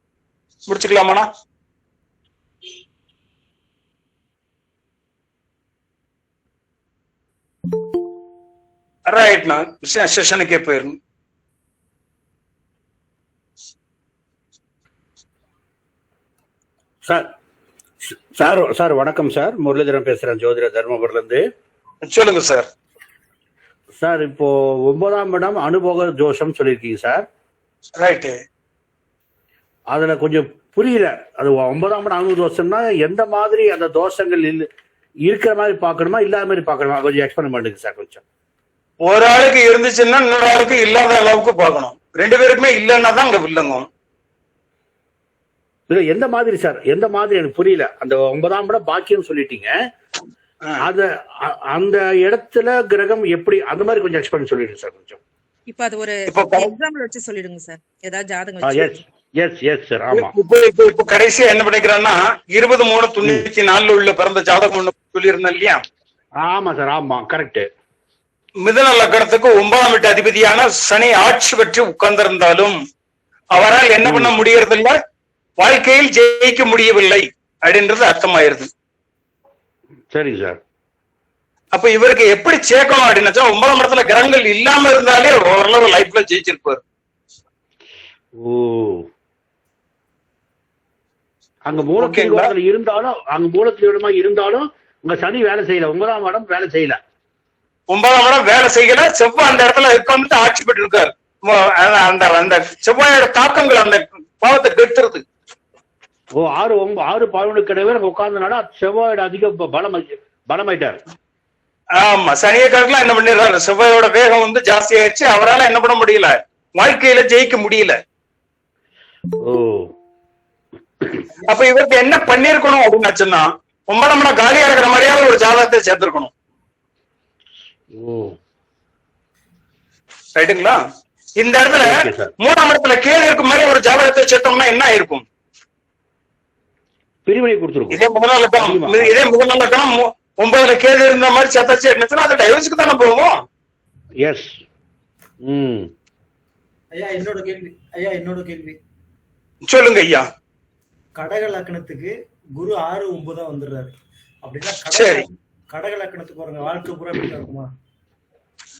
முடிச்சுக்கலாமாண்ணா? ரைட்ண்ணா, செஷனுக்கே போயிருங்க. சார் சார் சார் வணக்கம் சார், முரளிதரன் பேசுறேன், ஜோதிட தர்மபுரில இருந்து. சொல்லுங்க சார். சார் இப்போ 9ஆம் இடம் அனுபவ தோஷம் சொல்லியிருக்கீங்க சார். ரைட்டு. அதுல கொஞ்சம் புரியல. அது 9ஆம் இடம் அனுபவ தோஷம்னா எந்த மாதிரி அந்த தோஷங்கள் இருக்கிற மாதிரி பார்க்கணுமா இல்லாத மாதிரி பார்க்கணுமா, கொஞ்சம் எக்ஸ்பிளைன் பண்ணுங்க சார். கொஞ்சம் ஒரு ஆளுக்கு இருந்துச்சுன்னா இன்னொரு ஆளுக்கு இல்லாத அளவுக்கு பார்க்கணும். 2 பேருக்குமே இல்லைன்னா தான் அங்க வில்லங்கும். எந்த மாதிரி சார், எந்த மாதிரி எனக்கு புரியல. அந்த 9ஆம் இடம் பாக்கியம் சொல்லிட்டீங்க, அது அந்த இடத்துல கிரகம் எப்படி, அந்த மாதிரி கொஞ்சம் எக்ஸ்பிளைன் சொல்லிடுங்க சார் கொஞ்சம். இப்ப அது ஒரு எக்ஸாம்பிள் வச்சு சொல்லிடுங்க சார், ஏதாவது ஜாதகம் வச்சு. எஸ் சார், ஆமா. இப்போ கடைசியா என்ன பண்ணிக்கிறான்னா 20/3/94 உள்ள பிறந்த ஜாதகம் ஒண்ணு சொல்லியிருந்தேன் இல்லையா? ஆமா சார், ஆமா, கரெக்ட். மிதுன லக்னத்துக்கு 9ஆம் வீட்டு அதிபதியான சனி ஆட்சி பெற்று உட்கார்ந்திருந்தாலும் அவரால் என்ன பண்ண முடியறதில்ல, வாழ்க்கையில் ஜெயிக்க முடியவில்லை அப்படின்றது அர்த்தமாயிருது. சரிங்க சார். அப்ப இவருக்கு எப்படி சேர்க்கணும் அப்படின்னா 9ஆம் இடத்துல கிரகங்கள் இல்லாம இருந்தாலே ஓரளவு லைஃப்ல ஜெயிச்சிருப்பாரு. ஓ, அங்க மூலத்தில் இருந்தாலும், அங்க மூலத்தில் இருந்தாலும் உங்க சனி வேலை செய்யல, 9ஆம் இடம் வேலை செய்யல. 9ஆம் இடம் வேலை செய்யல, செவ்வாய் அந்த இடத்துல உட்கார்ந்து ஆட்சி பெற்று இருக்காரு. அந்த செவ்வாயோட தாக்கங்கள் அந்த பாவத்தை கெடுத்துருது. ஓ, 6 11 கிடையாது உட்கார்ந்தனால செவ்வாயோட அதிக பலமாயிட்டாரு. ஆமா, சனியக்காரர்லாம் என்ன பண்ணிடுறாரு, செவ்வாயோட வேகம் வந்து ஜாஸ்தி ஆயிடுச்சு, அவரால் என்ன பண்ண முடியல, வாழ்க்கையில ஜெயிக்க முடியல. ஓ, அப்ப இவருக்கு என்ன பண்ணிருக்கணும் அப்படின்னாச்சுன்னா 9ஆம் இடம் காலியா இருக்கிற மாதிரியாவது ஒரு ஜாதகத்தை சேர்த்திருக்கணும். ரைட்டுங்களா? இந்த இடத்துல 3ஆம் இடத்துல கேது இருக்கும் மாதிரி ஒரு ஜாதகத்தை சேர்த்தோம்னா என்ன ஆயிருக்கும்? பிரிவினை கொடுத்துருக்கும். இதே முதல் லக்னம் 9ல கேது இருந்த மாதிரி சேர்த்தாச்சு என்னச்சுன்னா அது டைவர்ஸுக்கு தானே போகும். எஸ். ஐயா என்னோட கேள்வி சொல்லுங்க ஐயா. கடக லக்னத்துக்கு குரு 6, 9 வந்துடுறாரு அப்படின்னா கடக லக்னத்துக்கு வரங்க வாழ்க்கை பூரா அப்படித்தான் இருக்குமா?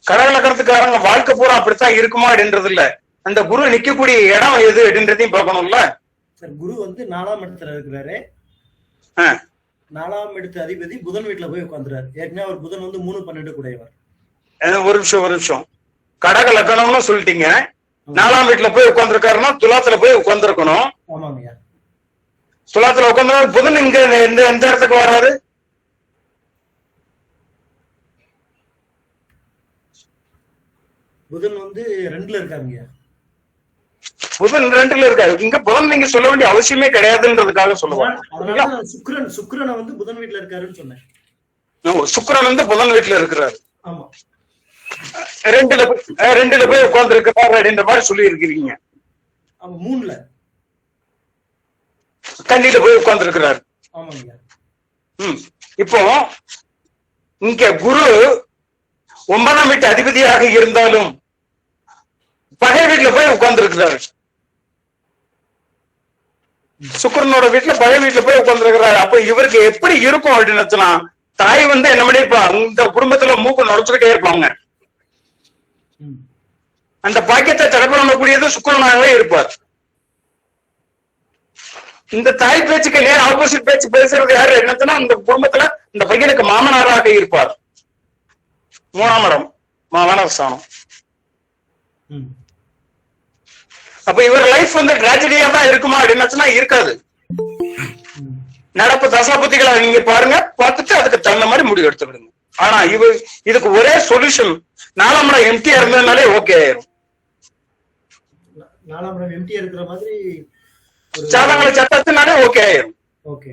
கடக லக்னத்துக்காரங்க வாழ்க்கை பூரா அப்படித்தான் இருக்குமா அப்படின்றது இல்ல, அந்த குரு நிக்கக்கூடிய இடம் எது அப்படின்றதையும் பார்க்கணும்ல சார். குரு வந்து 4ஆம் இடத்துல இருக்கிறாரு. 4ஆம் இடத்து அதிபதி புதன் வீட்டுல போய் உட்காந்துறாரு. ஏற்கனவே அவர் புதன் வந்து 3, 12 கூடையவர். ஒரு நிமிஷம். கடக லக்னம்னு சொல்லிட்டீங்க. 4ஆம் வீட்டுல போய் உட்கார்ந்துருக்காருன்னா துலாத்துல போய் உட்கார்ந்துருக்கணும். ஆமாங்கய்யா. துலாத்துல உட்கார்ந்து புதன் இங்க எந்த இடத்துக்கு வராது? புதன் வந்து 2ல இருக்காருங்கய்யா. புதன் 2ல இருக்காரு. இங்க புதன் நீங்க சொல்ல வேண்டிய அவசியமே கிடையாதுன்றதுக்காக சொல்லுவாங்க. அதனால சுக்கிரனை வந்து புதன் வீட்டுல இருக்காருன்னு சொன்னேன். சுக்கிரன் வந்து புதன் வீட்டுல இருக்கிறாரு. ஆமா. 2ல போய் உட்கார்ந்து இருக்கிறாரு அப்படின்ற மாதிரி சொல்லி இருக்கிறீங்க. 3ல கண்ணில போய் உட்கார்ந்து இருக்கிறாரு. ஆமாங்கய்யா. இப்போ இங்க குரு 9ஆம் வீட்டு அதிபதியாக இருந்தாலும் பகை வீட்டுல போய் உட்கார்ந்து இருக்கிறாரு. சுக்கிரனோட வீட்டுல பகை வீட்டுல போய் உட்கார்ந்து இருக்கிறாரு. அப்ப இவருக்கு எப்படி இருக்கும் அப்படின்னு தாய் வந்து என்ன பண்ணிருப்பாங்க, இந்த குடும்பத்துல மூக்கு நுழைச்சுக்கிட்டே இருப்பாங்க. அந்த பாக்கியத்தை தடை பண்ணக்கூடியது சுக்கிரனாகவே இருப்பார். இந்த தாய் பேச்சுக்கு நேர் ஆப்போசிட் பேச்சு பேசுறது யாரு என்னச்சுன்னா அந்த குடும்பத்துல இந்த பையனுக்கு மாமனாராக இருப்பார். 3ஆம் இடம் மாமனார். அப்ப இவர் லைஃப் வந்து டிராஜடியா தான் இருக்குமா அப்படின்னாச்சுன்னா இருக்காது. நடப்பு தசாபுத்திகளை நீங்க பாருங்க, பார்த்துட்டு அதுக்கு தகுந்த மாதிரி முடிவு எடுத்துக்கிடுங்க. ஆனா இதுக்கு ஒரே சொல்யூஷன் 4ஆம் இடம் எம்டியா இருந்ததுனாலே ஓகே ஆயிரும். 4ஆம் இடம் எம்டியா இருக்கிற மாதிரி சாதங்களை சட்டத்தினாலே ஓகே ஆயிரும். ஓகே.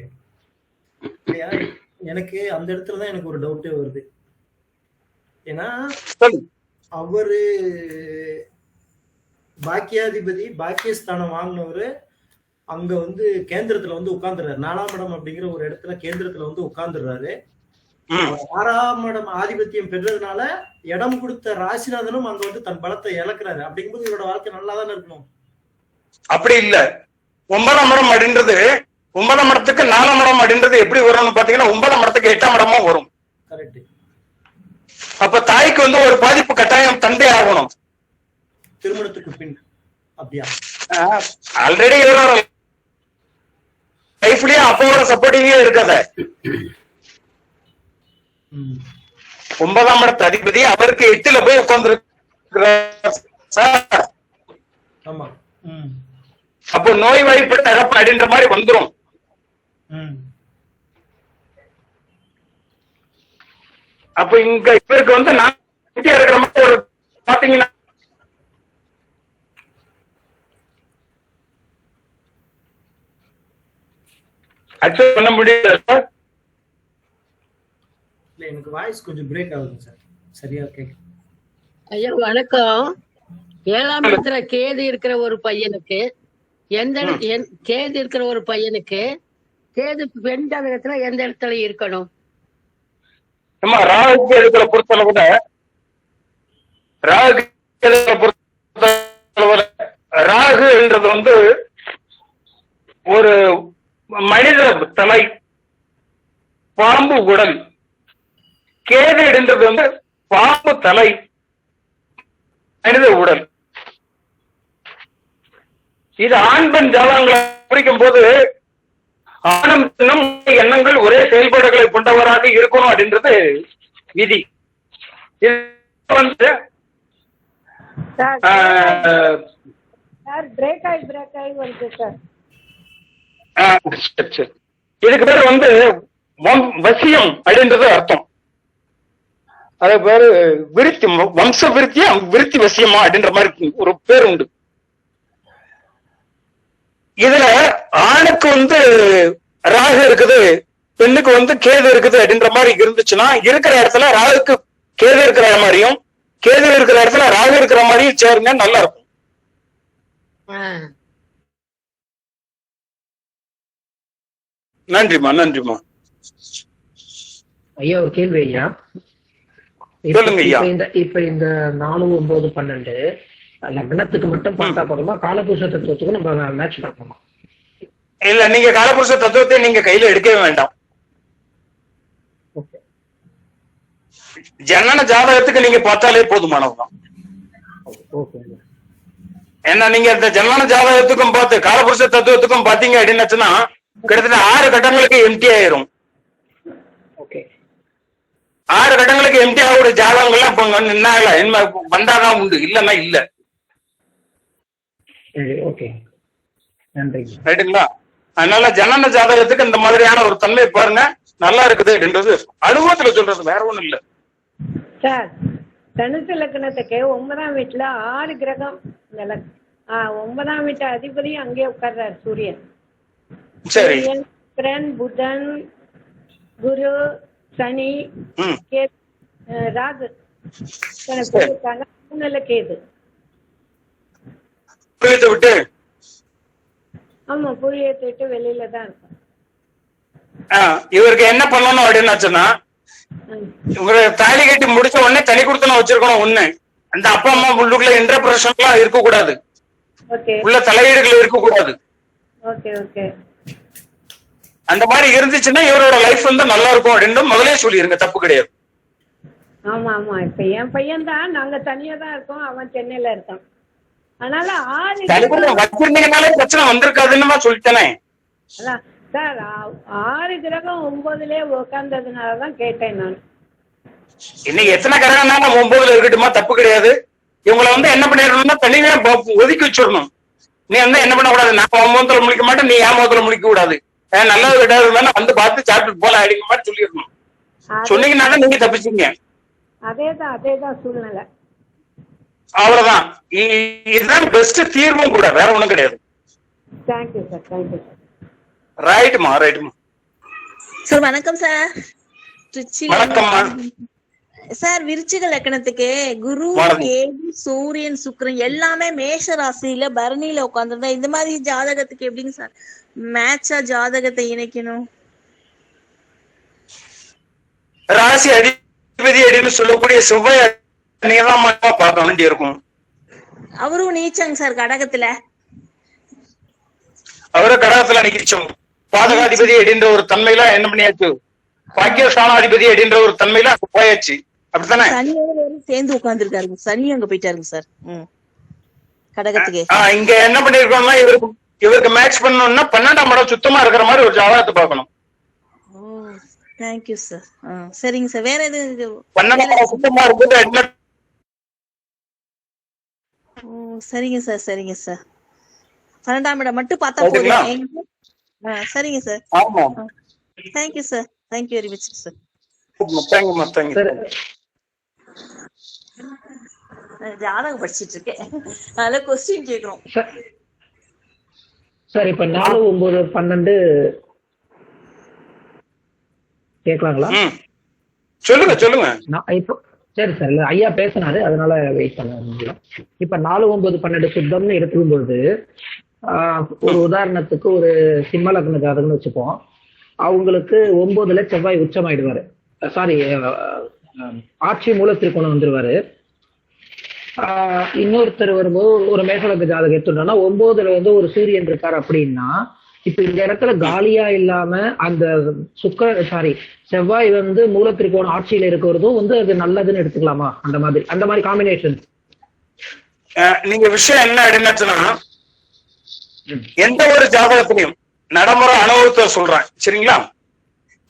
எனக்கு அந்த இடத்துலதான் எனக்கு ஒரு டவுட்டே வருது. ஏன்னா அவரு பாக்கியாதிபதி பாக்கியஸ்தானம் வாங்கினவரு அங்க வந்து கேந்திரத்துல வந்து உட்கார்ந்துறாரு. 4ஆம் இடம் அப்படிங்கிற ஒரு இடத்துல கேந்திரத்துல வந்து உட்கார்ந்துடுறாரு. 6ஆம் இடம் ஆதிபத்தியம் பெற்றதுனால இடம் கொடுத்த ராசிநாதனும் அங்க வந்து தன் பலத்தை இழக்கிறாரு. அப்படிங்கும்போது இவரோட வாழ்க்கை நல்லா தானே இருக்கணும். அப்படி இல்ல. 9ஆம் இடம் அப்படின்றது 9ஆம் இடத்துக்கு 4ஆம் இடம் அப்படின்றது எப்படி வரும்னு பாத்தீங்கன்னா 9ஆம் இடத்துக்கு 8ஆம் இடமா வரும். கரெக்ட். அப்ப தாய்க்கு வந்து ஒரு பாதிப்பு கட்டாயம் தந்தை ஆகணும் திருமணத்துக்கு பின். அப்படியா? ஆல்ரெடி லைஃப்லயே அப்பாவோட சப்போர்ட்டிங்கே இருக்காத. 9ஆம் இடத்து அதிபதி அவருக்கு 8ல போய் உட்கார்ந்து. ஆமா. அப்போ நோய் வாய்ப்பு தகப்பு அப்படின்ற மாதிரி வந்துரும். அப்ப இங்க இவருக்கு வந்து நான் இருக்கிற மாதிரி ஒரு பாத்தீங்கன்னா அக்செப்ட் பண்ண முடியல சார். எனக்கு வாய்ஸ் கொஞ்சம் பிரேக் ஆகுது சார். சரியா கேக்கு. ஐயா வணக்கம். 7ஆம் இடத்துல கேது இருக்கிற ஒரு பையனுக்கு கேது இருக்கிற ஒரு பையனுக்கு கேது பெண் ஜாதகத்துல எந்த இடத்துல இருக்கணும்? ராகு இருக்கிற பொறுத்தளவுல ராகுன்றது வந்து ஒரு மனித தலை, பாம்பு உடல். கேது என்றது வந்து பாம்பு தலை, மனித உடல். இது ஆண் பெண் ஜாதகங்களை பிடிக்கும் போது ஆணும் பெண்ணும் எண்ணங்கள் ஒரே செயல்பாடுகளை கொண்டவராக இருக்கணும் அப்படின்றது விதி. இது வந்து இதுக்கு பேரு வந்து வசியம் அப்படின்றது அர்த்தம். அது பேரு விருத்தி, வம்ச விருத்தியா விருத்தி வசியமா அப்படின்ற மாதிரி ஒரு பேர் உண்டு. இதுல ஆணுக்கு வந்து ராகு இருக்குது, பெண்ணுக்கு வந்து கேது இருக்குது அப்படின்ற மாதிரி இருந்துச்சுன்னா இருக்கிற இடத்துல ராகுக்கு கேது இருக்கிற மாதிரியும் கேது இருக்கிற இடத்துல ராகு இருக்கிற மாதிரியும் சேருங்க, நல்லா இருக்கும். நன்றிமா நன்றிமா. ஐயா ஒரு கேள்வி ஐயா. சொல்லுங்க ஐயா. இப்ப இந்த 4, 9, 12 லக்னத்துக்கு மட்டும் பார்த்தா போதுமா? காலபுருஷ தத்துவத்துக்கு நம்ம மேட்ச் பார்க்கணுமா? இல்ல, நீங்க காலபுருஷ தத்துவத்தை நீங்க கையில எடுக்கவே வேண்டாம். ஜனன ஜாதகத்துக்கு நீங்க பார்த்தாலே போதுமானதுதான். ஏன்னா நீங்க இந்த ஜனன ஜாதகத்துக்கும் பார்த்து காலபுருஷ தத்துவத்துக்கும் பாத்தீங்க அப்படின்னாச்சுன்னா கிட்டத்தட்ட 6 கட்டங்களுக்கு எம்டி ஆயிரும். 6 கட்டங்களுக்கு எம்டிஆருடைய ஜாதகங்கள்லாம் இப்ப நின்னால என்ன வந்தாதான் உண்டு, இல்லன்னா இல்ல. ஓகே, நன்றி. ரைட்டுங்களா? அதனால ஜனன ஜாதகத்துக்கு இந்த மாதிரியான ஒரு தன்மை பாருங்க, நல்லா இருக்குது அப்படின்றது அனுபவத்துல சொல்றது, வேற ஒண்ணும் இல்ல. சார், தனுசு லக்னத்துக்கு 9ஆம் வீட்டுல 6 கிரகம், 9ஆம் வீட்டு அதிபதி அங்கே உட்கார்றாரு சூரியன். சரி. சுக்கிரன், புதன், குரு, சனி, ராகு கேது. விட்டு ஆமா, புரியத்தை விட்டு வெளியில தான் இருக்கும். இவருக்கு என்ன பண்ணணும் அப்படின்னாச்சுன்னா, இவங்க தாலி கட்டி முடிச்ச உடனே தனி கொடுத்தன வச்சிருக்கணும். ஒண்ணு, அந்த அப்பா அம்மா உள்ளுக்குள்ள இன்டர்பிரஷன் எல்லாம் இருக்கக்கூடாது, உள்ள தலையீடுகள் இருக்கக்கூடாது. அந்த மாதிரி இருந்துச்சுன்னா இவரோட லைஃப் வந்து நல்லா இருக்கும் அப்படின்னு முதலே சொல்லிருங்க, தப்பு கிடையாது. ஆமா ஆமா, இப்ப என் பையன் தான், நாங்க தனியா தான் இருக்கோம், அவன் சென்னையில இருக்கான். அதனால 6 வச்சிருந்தீங்கனாலே பிரச்சனை வந்திருக்காதுன்னு சொல்லிட்டேனே. சார், 6 கிரகம் 9லயே உட்கார்ந்ததுனாலதான் கேட்டேன் நான். இன்னைக்கு எத்தனை கிரகம்னாலும் 9ல இருக்கட்டுமா, தப்பு கிடையாது. இவங்களை வந்து என்ன பண்ணிடணும்னா தனியா ஒதுக்கி வச்சிடணும். நீ வந்து என்ன பண்ணக்கூடாது, நான் 9ல முழிக்க மாட்டேன், நீ ஏன் 9ல முழிக்க கூடாது, நல்லது கிட்டாது வந்து பார்த்து சாப்பிட்டு போல அடிக்க மாதிரி சொல்லிடணும். சொன்னீங்கன்னா நீங்க தப்பிச்சீங்க. அதேதான் சூழ்நிலை. அவ்வளவுதான். இதுதான் பெஸ்ட் தீர்வும் கூட, வேற ஒண்ணும் கிடையாது. Thank you sir, thank you sir. ரைட்டுமா, ரைட்டுமா. சார் வணக்கம் சார். வணக்கம்மா சார், விருச்சிக லக்னத்துக்கு குரு, கேது, சூரியன், சுக்கிரன் எல்லாமே மேஷ ராசியில பரணியில உட்கார்ந்துருந்தா இந்த மாதிரி ஜாதகத்துக்கு எப்படிங்க சார் மேட்சா ஜாதகத்தை இணைக்கணும்? ராசி அதிபதி அப்படின்னு சொல்லக்கூடிய செவ்வாய் நீதான் பார்க்க வேண்டி இருக்கும். அவரும் நீச்சாங்க சார் கடகத்துல. அவரும் கடகத்துல நிச்சயம். பாதகாதிபதி அப்படின்ற ஒரு தன்மையில என்ன பண்ணியாச்சு, பாக்கியஸ்தானாதிபதி அப்படின்ற ஒரு தன்மையில போயாச்சு, அப்படித்தானே? சனியோட சேர்ந்து உட்கார்ந்து இருக்காருங்க. சனி அங்க போயிட்டாருங்க சார் கடகத்துக்கு. இங்க என்ன பண்ணிருக்கோம்னா, இவருக்கு மேட்ச் பண்ணணும்னா 12ஆம் இடம் சுத்தமா இருக்கிற மாதிரி ஒரு ஜாதகத்தை பார்க்கணும். Thank you sir. சரிங்க சார். வேற எது 12ஆம் இடம் சுத்தமா இருக்குது என்ன? சரிங்க சார், சரிங்க சார். 12ஆம் இடம் மட்டும் பார்த்தா போதும். சரிங்க சார். ஆமா, thank you sir. Thank you very much sir. Thank you thank you. ஜாதகம் படிச்சிட்டு இருக்கேன், அதனால கொஸ்டின் கேக்குறோம் சார். இப்ப 4, 9, 12 கேட்கலாங்களா? சொல்லுங்க சொல்லுங்க. இப்போ சரி சார், இல்ல ஐயா பேசினாரு, அதனால வெயிட் பண்ண முடியல. இப்ப 4, 9, 12 சுத்தம்னு எடுத்துக்கும் பொழுது, ஒரு உதாரணத்துக்கு ஒரு சிம்ம லக்ன ஜாதகம்னு வச்சுப்போம். அவங்களுக்கு 9ல செவ்வாய் உச்சமாயிடுவாரு, சாரி ஆட்சி மூல திருக்கோணம் வந்துருவாரு. இன்னொருத்தர் வரும்போது ஒரு மேஷலக்க ஜாதகம் எடுத்துட்டோம்னா 9ல வந்து ஒரு சூரியன் இருக்காரு அப்படின்னா, இப்ப இந்த இடத்துல காலியா இல்லாம அந்த செவ்வாய் வந்து மூல திருக்கோணம் ஆட்சியில இருக்கிறதும் வந்து அது நல்லதுன்னு எடுத்துக்கலாமா? அந்த மாதிரி காம்பினேஷன். நீங்க விஷயம் என்ன அப்படின்னா, எந்த ஒரு ஜாதகத்திலையும் நடைமுறை அனுபவத்தை சொல்றேன், சரிங்களா?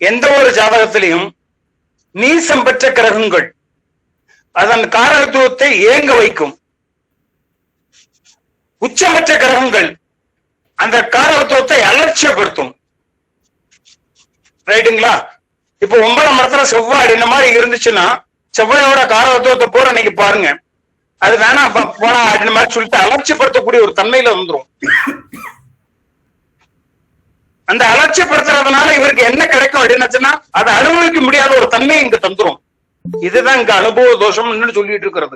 எந்த ஒரு ஜாதகத்திலையும் நீசம் பெற்ற கிரகங்கள் அதன் காரகத்துவத்தை ஏங்க வைக்கும். உச்சமற்ற கிரகங்கள் அந்த காரகத்துவத்தை அலட்சியப்படுத்தும். ரைட்டுங்களா? இப்ப 9ஆம் இடத்துல செவ்வாய் இந்த மாதிரி இருந்துச்சுன்னா, செவ்வாயோட காரகத்துவத்தை பூரா நீங்க பாருங்க, அது வேணா போனா அப்படின்னு மாதிரி சொல்லிட்டு அலட்சியப்படுத்தக்கூடிய ஒரு தன்மையில வந்துடும். அந்த அலட்சியப்படுத்துறதுனால இவருக்கு என்ன கிடைக்கும் அப்படின்னாச்சுன்னா, அதை அனுபவிக்க முடியாத ஒரு தன்மையை இங்க தந்துரும். இதுதான் இங்க அனுபவ தோஷம் சொல்லிட்டு இருக்கிறது.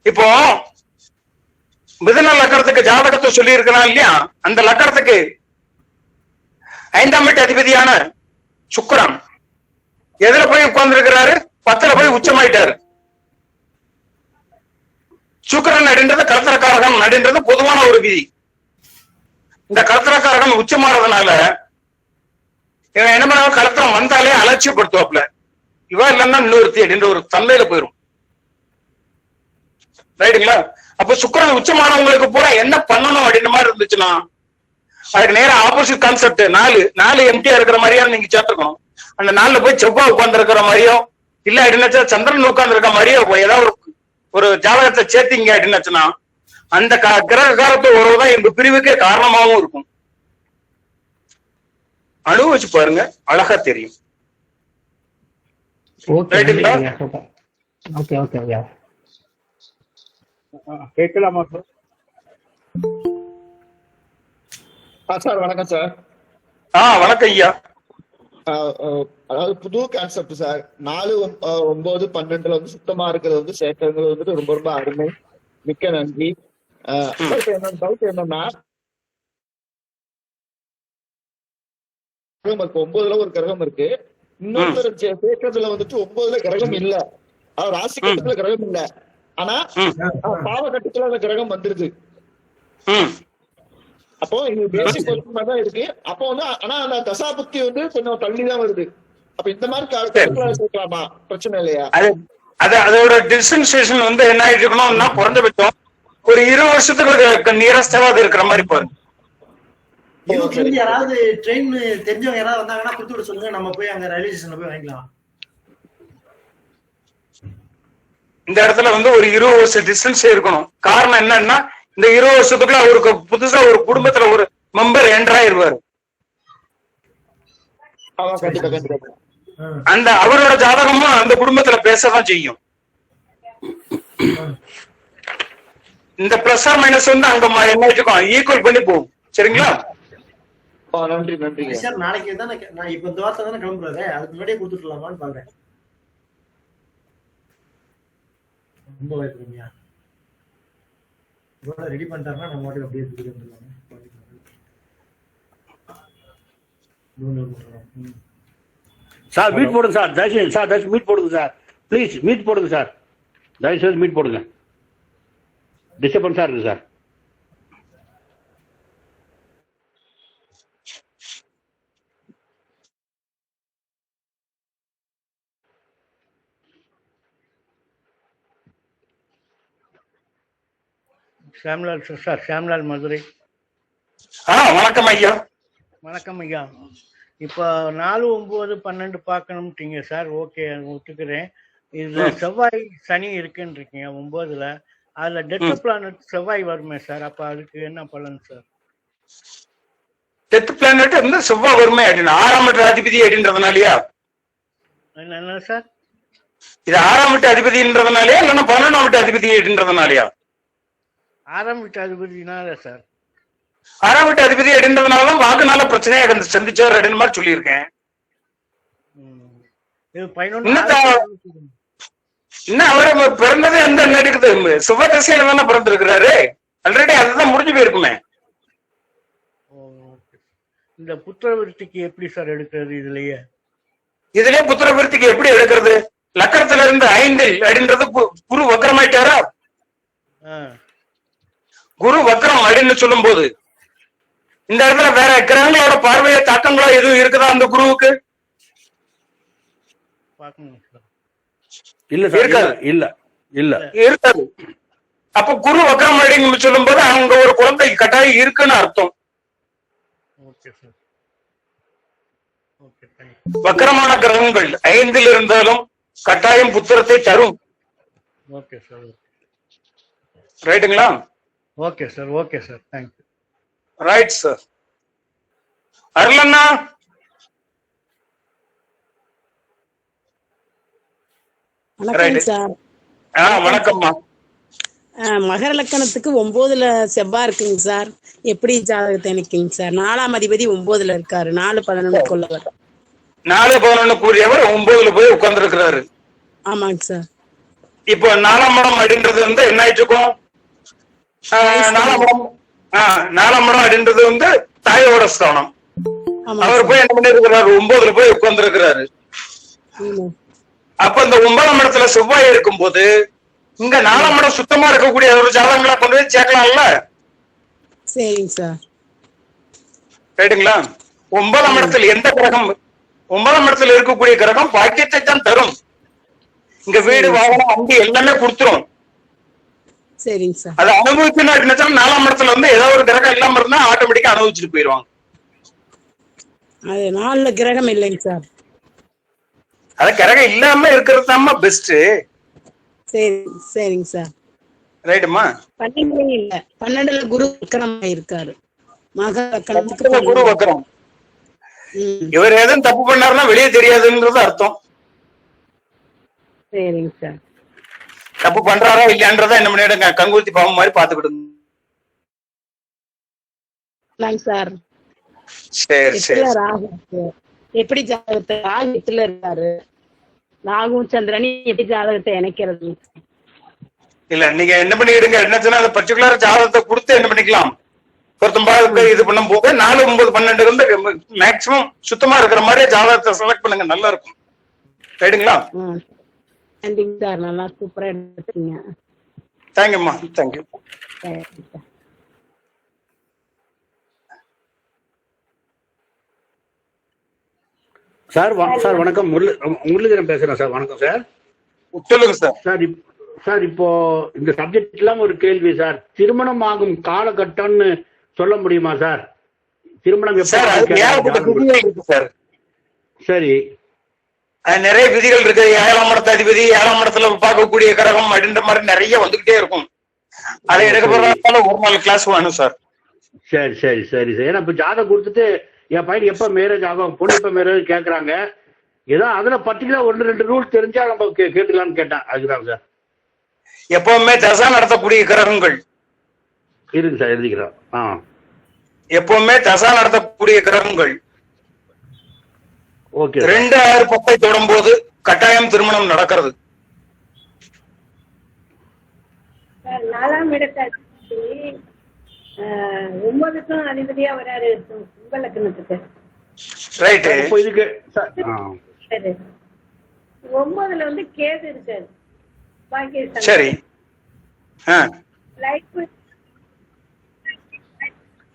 இப்போ மிதுன லக்கணத்துக்கு ஜாதகத்தை சொல்லி இருக்கிறான் இல்லையா, அந்த லக்கணத்துக்கு 5ஆம் வீட்டு அதிபதியான சுக்கிரன் எதுல போய் உட்கார்ந்து இருக்கிறாரு? 10ல போய் உச்சமாயிட்டாரு. சுக்கிரன் அப்படின்றது கலத்திரக்காரகன் அப்படின்றது பொதுவான ஒரு விதி. இந்த கலத்திரக்காரகன் உச்சமானதுனால இவன் என்ன பண்ண, கலத்திரம் வந்தாலே அலட்சியப்படுத்துவாப்ல, இவன் இல்லைன்னா இன்னொருத்தி அப்படின்ற ஒரு தன்மையில போயிரும். ரைட்டுங்களா? அப்ப சுக்கிரன் உச்சமானவங்களுக்கு பூரா என்ன பண்ணணும் அப்படின்ற மாதிரி இருந்துச்சுன்னா, அதுக்கு நேரம் ஆப்போசிட் கான்செப்ட் 4 எம்டியா இருக்கிற மாதிரியா நீங்க சேர்த்துக்கணும். அந்த 4ல போய் செவ்வாய் உட்கார்ந்து இருக்கிற மாதிரியோ இல்ல அப்படின்னாச்சா சந்திரன் உட்கார்ந்து இருக்க மாதிரியோ ஏதாவது ஒரு ஜாதகத்தை சேர்த்தீங்க அப்படின்னாச்சுன்னா அந்த கிரக காலத்து உறவுதான் இந்த பிரிவுக்கே காரணமாகவும் இருக்கும். அனுபவிச்சு பாருங்க, அழகா தெரியும். கேட்கலாமா சார்? சார் வணக்கம் சார். வணக்கம் ஐயா. அதாவது புது கான்செப்ட் சார். 4, 9, 12 வந்து சுத்தமா இருக்கிறது வந்து சேர்க்கறது வந்துட்டு ரொம்ப ரொம்ப அருமை. மிக்க நன்றி. டவுட் என்னன்னா 9ல ஒரு கிரகம் இருக்கு, இன்னொருத்தர் சேர்க்கறதுல வந்துட்டு 9ல கிரகம் இல்ல, அதாவது ராசி கட்டத்துல கிரகம் இல்ல, ஆனா பாவ கட்டத்துல அந்த கிரகம் வந்துருது. அப்போ இது பேசிக் மாதிரி தான் இருக்கு. அப்போ வந்து ஆனா அந்த தசாபுக்தி வந்து கொஞ்சம் தள்ளிதான் வருது. அப்ப இந்த மாதிரி சேர்க்கலாமா? பிரச்சனை இல்லையா? அதோட டிஸ்டன்சேஷன் வந்து என்ன ஆயிட்டுக்கணும்னா குறைஞ்சபட்சம் ஒரு 20 வருஷத்துக்கு நியரஸ்டாவது இருக்கிற மாதிரி பாருங்க. யாராவது ட்ரெயின் தெரிஞ்சவங்க யாராவது வந்தாங்கன்னா கொடுத்து விட சொல்லுங்க, நம்ம போய் அங்க ரயில்வே ஸ்டேஷன்ல போய் வாங்கிக்கலாம். இந்த இடத்துல வந்து ஒரு 20 வருஷம் டிஸ்டன்ஸ் இருக்கணும். காரணம் என்னன்னா இந்த 20 வருஷத்துக்குள்ள அவருக்கு புதுசா ஒரு குடும்பத்துல ஒரு மெம்பர் என்ட்ராயிருவாரு. அந்த அவரோட ஜாதகமும் அந்த குடும்பத்துல பேசதான் செய்யும். இந்த பிளஸ் ஆர் மைனஸ் வந்து அங்க என்ன வச்சுக்கோம், ஈக்குவல் பண்ணி போகும். சரிங்களா? நன்றி நன்றி சார். நாளைக்கு தானே நான் இப்ப இந்த வாரத்தை தானே கிளம்புறாரு, அதுக்கு முன்னாடியே கொடுத்துடலாமான்னு பாக்குறேன். ரொம்ப வாய்ப்புங்கய்யா. ரெடி பண்ணிட்டாருன்னா நம்ம மட்டும் அப்படியே வந்துடலாங்க. சார் மீட் போடுங்க சார், தயவுசெய்து சார், தயவுசெய்து மீட் போடுங்க சார், ப்ளீஸ் மீட் போடுங்க சார், தயவுசெய்து மீட் போடுங்க. டிஸ்டர்பன்ஸா இருக்கு சார். ஷாம்லால் சார், ஷாம்லால் மதுரை. வணக்கம் ஐயா. வணக்கம் ஐயா. இப்போ 4, 9, 12 பார்க்கணும்ட்டீங்க சார். ஓகே, ஒத்துக்கிறேன். இதுல செவ்வாய் சனி இருக்குன்னு இருக்கீங்க 9ல. அதுல டெத் பிளானட் செவ்வாய் வருமே சார், அப்ப அதுக்கு என்ன பலன் சார்? டெத் பிளானட் வந்து செவ்வாய் வருமே அப்படின்னா 6ஆம் வீட்டு அதிபதி அப்படின்றதுனாலயா? என்ன சார் இது 6ஆம் வீட்டு அதிபதின்றதுனாலயா இல்லைன்னா 11ஆம் வீட்டு அதிபதி அப்படின்றதுனாலயா? 6ஆம் வீட்டு அதிபதினால சார். 6ஆம் வீட்டு அதிபதி அப்படின்றதுனாலதான் வாக்குனால பிரச்சனையை சந்திச்சார் அப்படின்னு மாதிரி சொல்லியிருக்கேன். இன்னும் அவரை பிறந்தது எந்த இருக்குது சுப திசையில தானே பிறந்திருக்கிறாரு. ஆல்ரெடி அதுதான் முடிஞ்சு போயிருக்குமே. இந்த புத்திரவிருத்திக்கு எப்படி சார் எடுக்கிறது? இதுலயே புத்திரவிருத்திக்கு எப்படி எடுக்கிறது? லக்கணத்துல இருந்து 5 அப்படின்றது குரு வக்கரமாயிட்டாரா? குரு வக்கரம் அப்படின்னு சொல்லும் போது இந்த இடத்துல வேற கிரகங்களோட பார்வைய தாக்கங்களோ எதுவும் இருக்குதா அந்த குருவுக்கு? இல்ல இருக்காது. இல்ல இல்ல இருக்காது. அப்ப குரு வக்கரம் அப்படின்னு சொல்லும் போது அங்க ஒரு குழந்தை கட்டாயம் இருக்குன்னு அர்த்தம். வக்கரமான கிரகங்கள் 5ல் இருந்தாலும் கட்டாயம் புத்திரத்தை தரும். ரைட்டுங்களா? Okay sir, okay sir, thank you. Right sir. அருளண்ணா வணக்கம்மா. மகர லக்கணத்துக்கு 9ல செவ்வாய் இருக்குங்க சார். எப்படி ஜாதகத்தை நினைக்குங்க சார்? 4ஆம் அதிபதி 9ல இருக்காரு. 4-11 4-11 கூறியவர் 9ல போய் உட்கார்ந்து இருக்கிறாரு. ஆமாங்க சார். இப்போ 4ஆம் இடம் அப்படின்றது வந்து என்ன ஆயிடுச்சுக்கும்? 4ஆம் இடம் அப்படின்றது வந்து தாயோட ஸ்தானம். அவர் போய் என்ன பண்ணி இருக்கிறாரு? 9ல போய் உட்கார்ந்து இருக்கிறாரு. அப்ப இந்த 9ஆம் இடத்துல செவ்வாய் இருக்கும் போது இங்க 4ஆம் இடம் சுத்தமா இருக்கக்கூடிய ஒரு ஜாதகங்களா கொண்டு போய் சேர்க்கலாம்ல? சரிங்க சார். ரைட்டுங்களா? 9ஆம் இடத்துல எந்த கிரகம் 9ஆம் இடத்துல இருக்கக்கூடிய கிரகம் பாக்கியத்தை தான் தரும். இங்க வீடு வாகனம் வண்டி எல்லாமே கொடுத்துரும். சரிங்க சார். அதை அனுபவிச்சுன்னு 4ஆம் இடத்துல வந்து ஏதாவது ஒரு கிரகம் இல்லாம இருந்தா ஆட்டோமேட்டிக்கா அனுபவிச்சுட்டு போயிடுவாங்க. அது 4 கிரகம் இல்லைங்க சார். அது கிரகம் இல்லாம இருக்கிறது தான் பெஸ்ட். சரி சரிங்க சார். ரைட்டுமா? 12 இல்ல, 12ல குரு வக்கரமா இருக்காரு. மகர லக்கணத்துக்கு குரு வக்கரம். இவர் எதுவும் தப்பு பண்ணாருன்னா வெளியே தெரியாதுன்றது அர்த்தம். சரிங்க சார். தப்பு பண்றாரா இல்லையான்றதா என்ன பண்ணிடுங்க, கங்குத்தி பாவம் மாதிரி பாத்துக்கிட்டு சார். சரி சரி. ராகு எப்படி ஜாதகத்தை ராகு 8ல இருக்காரு, ராகுவும் சந்திரனையும் எப்படி ஜாதகத்தை இணைக்கிறது? இல்ல நீங்க என்ன பண்ணிடுங்க, என்ன அந்த பர்டிகுலர் ஜாதகத்தை கொடுத்து என்ன பண்ணிக்கலாம், பொருத்தம் இது பண்ணும் போது 4, 9, 12 வந்து மேக்சிமம் சுத்தமா இருக்கிற மாதிரி ஜாதகத்தை செலக்ட் பண்ணுங்க, நல்லா இருக்கும். ரைட்டுங்களா? நன்றிங்க சார், நல்லா சூப்பரா எடுத்துக்கீங்க. தேங்க்யூம்மா, தேங்க்யூ. சார் சார் வணக்கம், முரளிதரன் பேசுறேன் சார். வணக்கம் சார். சொல்லுங்க சார். சார் இப்போ இந்த சப்ஜெக்ட் எல்லாம் ஒரு கேள்வி சார். திருமணம் ஆகும் காலகட்டம்னு சொல்ல முடியுமா சார்? திருமணம் எப்ப? சரி, நிறைய விதிகள் இருக்கு. 7ஆம் இடத்து அதிபதி 7ஆம் இடத்துல பார்க்கக்கூடிய கிரகம் அப்படின்ற மாதிரி நிறைய வந்துகிட்டே இருக்கும். அதை எடுக்க போறதால ஒரு நாள் கிளாஸ் வேணும் சார். சரி சரி சரி சார். ஏன்னா இப்ப ஜாதகம் கொடுத்துட்டு என் பையன் எப்ப மேரேஜ் ஆகும், பொண்ணு எப்ப மேரேஜ் கேட்கறாங்க. ஏதோ அதுல பர்டிகுலர் 1-2 ரூல் தெரிஞ்சா நம்ம கேட்டுக்கலாம்னு கேட்டேன். அதுதான் சார். எப்பவுமே தசா நடத்தக்கூடிய கிரகங்கள் இருக்கு சார், எழுதிக்கிறோம். எப்பவுமே தசா நடத்தக்கூடிய கிரகங்கள் ஓகே 2, 6, 10 தொடும்போது கட்டாயம் திருமணம் நடக்கிறது. 4ஆம் இடத்தை 9க்கும் அதிபதியா வராரு உங்க லக்னத்துக்கு. ரைட். இப்போ இதுக்கு சரி, 9ல வந்து கேது இருக்காரு. சரி.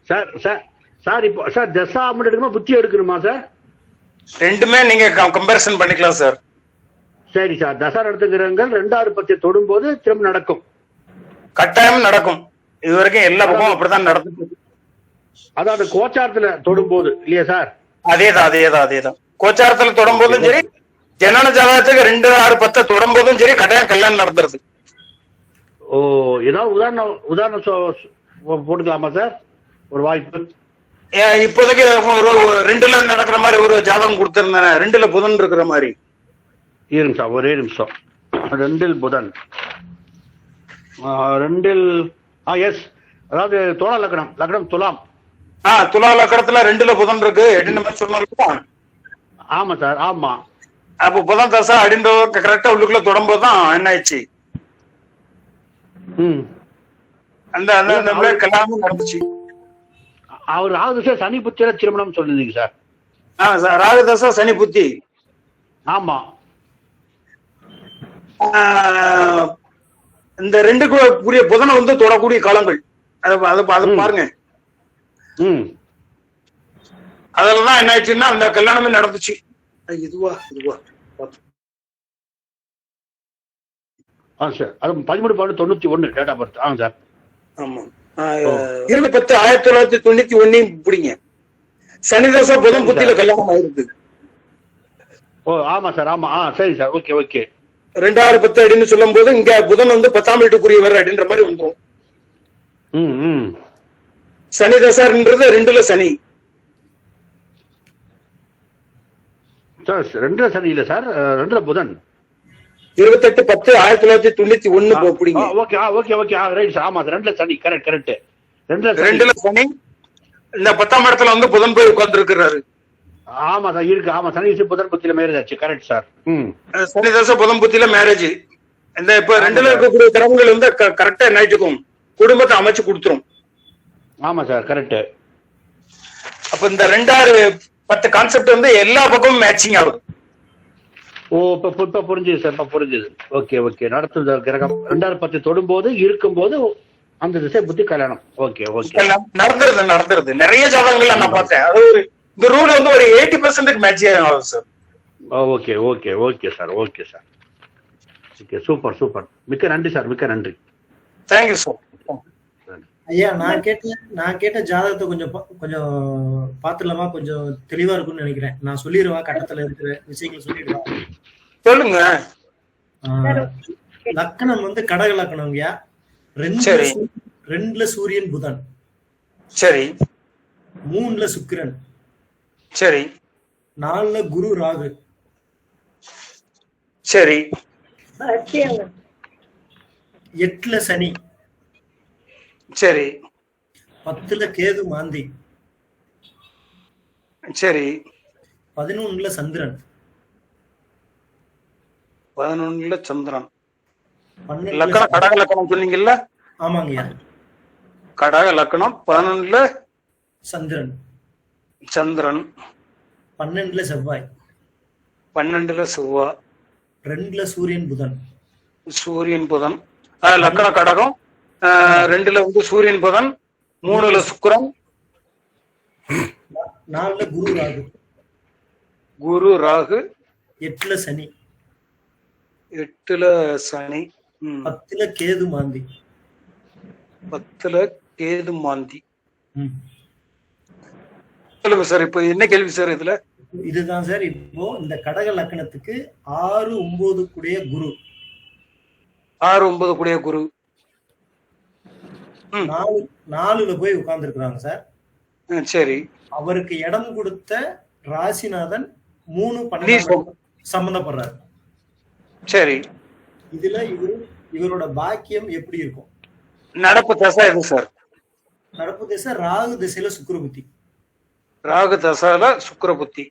சார் சார் சார் இப்போ சார் தசா மட்டும் எடுக்கணுமா புத்தி எடுக்கணுமா சார்? ரெண்டுமே நீங்க கம்பேரிசன் பண்ணிக்கலாம் சார். சரி சார். தசா நடத்துகிறவங்கள் 2, 6, 10 தொடும்போது திரும்ப நடக்கும், கட்டாயம் நடக்கும். இது வரைக்கும் எல்லா பக்கமும் அப்படித்தான் நடந்துட்டு. அதாவது கோச்சாரத்துல தொடும்போது இல்லையா சார்? அதேதான். கோச்சாரத்துல தொடும்போதும் சரி, ஜனன ஜாதகத்துக்கு 2, 6, 10 தொடும்போதும் சரி கட்டாயம் கல்யாணம் நடந்துருது. ஓ, ஏதாவது உதாரணம் போட்டுக்கலாமா சார்? ஒரு வாய்ப்பு. இப்போதைக்கு ஒரு 2ல நடக்கிற மாதிரி ஒரு ஜாதகம் கொடுத்திருந்தேன். 2ல புதன் இருக்கிற மாதிரி. இருங்க சார், ஒரே நிமிஷம். 2ல் புதன், 2ல் எஸ், அதாவது துலா லக்னம் துலாம். துலா லக்னத்துல 2ல புதன் இருக்கு. 8 சொன்னோம். ஆமா சார், ஆமா. அப்போ புதன் தசா அப்படின்ற கரெக்டா உள்ளுக்குள்ள தொடரும்போது தான் என்ன ஆயிடுச்சு, அந்த கல்யாணம் நடந்துச்சு. அவர் ராகுதசா சனி புத்தியில திருமணம் சொல்லுங்க சார். ராகுதசா சனி புத்தி. ஆமா. இந்த 2க்குரிய புதனை வந்து தொடக்கூடிய காலங்கள் அதை பாருங்க. அதுலதான் என்ன ஆயிடுச்சுன்னா அந்த கல்யாணமே நடந்துச்சு. இதுவா சார், அது 13/12/91 டேட் ஆஃப் பர்த். சார். ஆமா. 20/10/1991 பிடிங்க. சனிதசா புதன் புத்தியில கல்யாணம் ஆயிருக்கு. ஓ ஆமா சார், ஆமா. சரி சார், ஓகே ஓகே. 2, 6, 10 அப்படின்னு சொல்லும் போது இங்க புதன் வந்து 10ஆம் வீட்டுக்குரியவர் அப்படின்ற மாதிரி வந்துடும். சனிதசான்றது 2ல சனி. சார் 2ல சனி இல்ல சார், 2ல புதன். 28/10/1991 பிடிங்க. Okay okay okay, right sir. ஆமா சார், 2ல சனி. கரெக்ட். 2ல சனி. இந்த 10ஆம் இடத்துல வந்து புதன் போய் உட்கார்ந்து இருக்கிறாரு. ஆமா சார், இருக்கு. ஆமா, சனி புதன் புத்தியில மேரேஜ் ஆச்சு. Correct sir. சனிதசா புதன் புத்தியில மேரேஜ். இந்த இப்ப 2ல இருக்கக்கூடிய கிரகங்கள் வந்து கரெக்டா நைட்டுக்கும் குடும்பத்தை அமைச்சு கொடுத்துரும். ஆமா சார், கரெக்ட். அப்ப இந்த 2, 6, 10 கான்செப்ட் வந்து எல்லா பக்கமும் மேட்சிங் ஆகுது. ஓ, இப்ப புரிஞ்சுது சார், இப்ப புரிஞ்சுது. Okay okay. நடத்துது கிரகம் 2, 6, 10 தொடும்போது இருக்கும்போது அந்த திசை புத்தி கல்யாணம். Okay okay. நடந்துருது. நிறைய ஜாதகங்கள் நான் பார்த்தேன். அது ஒரு இந்த ரூல் வந்து ஒரு 80% மேட்ச் ஆகும் sir. Okay okay okay sir, okay sir. Okay, super. மிக்க நன்றி சார், மிக்க நன்றி. Thank you sir. ஐயா நான் கேட்ட ஜாதகத்தை கொஞ்சம் பாத்துடலாமா? கொஞ்சம் தெளிவா இருக்கும்னு நினைக்கிறேன். நான் சொல்லிடுவேன், கட்டத்துல இருக்கிற விஷயங்கள் சொல்லிடுவேன். சொல்லுங்க. லக்கணம் வந்து கடக லக்கணம்யா. ரெண்டுல சூரியன் புதன். சரி. 3ல சுக்கிரன். சரி. 4ல குரு ராகு. சரி. 8ல சனி. சரி. 10ல கேது மாந்தி. சரி. 11ல சந்திரன். 11ல சந்திரன். லக்கணம் கடக லக்கணம் சொன்னீங்கல்ல? ஆமாங்கய்யா. கடக லக்கணம் 11ல சந்திரன். 12ல செவ்வாய். 12ல செவ்வாய். 2ல சூரியன் புதன். லக்கண கடகம். 2ல வந்து சூரியன் புதன். 3ல சுக்கிரன். 4ல குரு ராகு. 8ல சனி. 10ல கேது மாந்தி. 10ல கேது மாந்தி. சொல்லுங்க சார். இப்ப என்ன கேள்வி சார் இதுல? இதுதான் சார். இப்போ இந்த கடக லக்கணத்துக்கு 6, 9 கூடிய குரு. 6, 9 கூடிய குரு 4ல போய் உட்கார்ந்து இருக்கிறாங்க சார். சரி. அவருக்கு இடம் கொடுத்த ராசிநாதன் 3, 12 சம்பந்தப்படுறாரு. சரி. இதுல இவரோட பாக்கியம் எப்படி இருக்கும்? நடப்பு தசை எது சார்? நடப்பு திசை ராகு திசையில சுக்கிர புத்தி. ராகு தசால சுக்கிர புத்தி.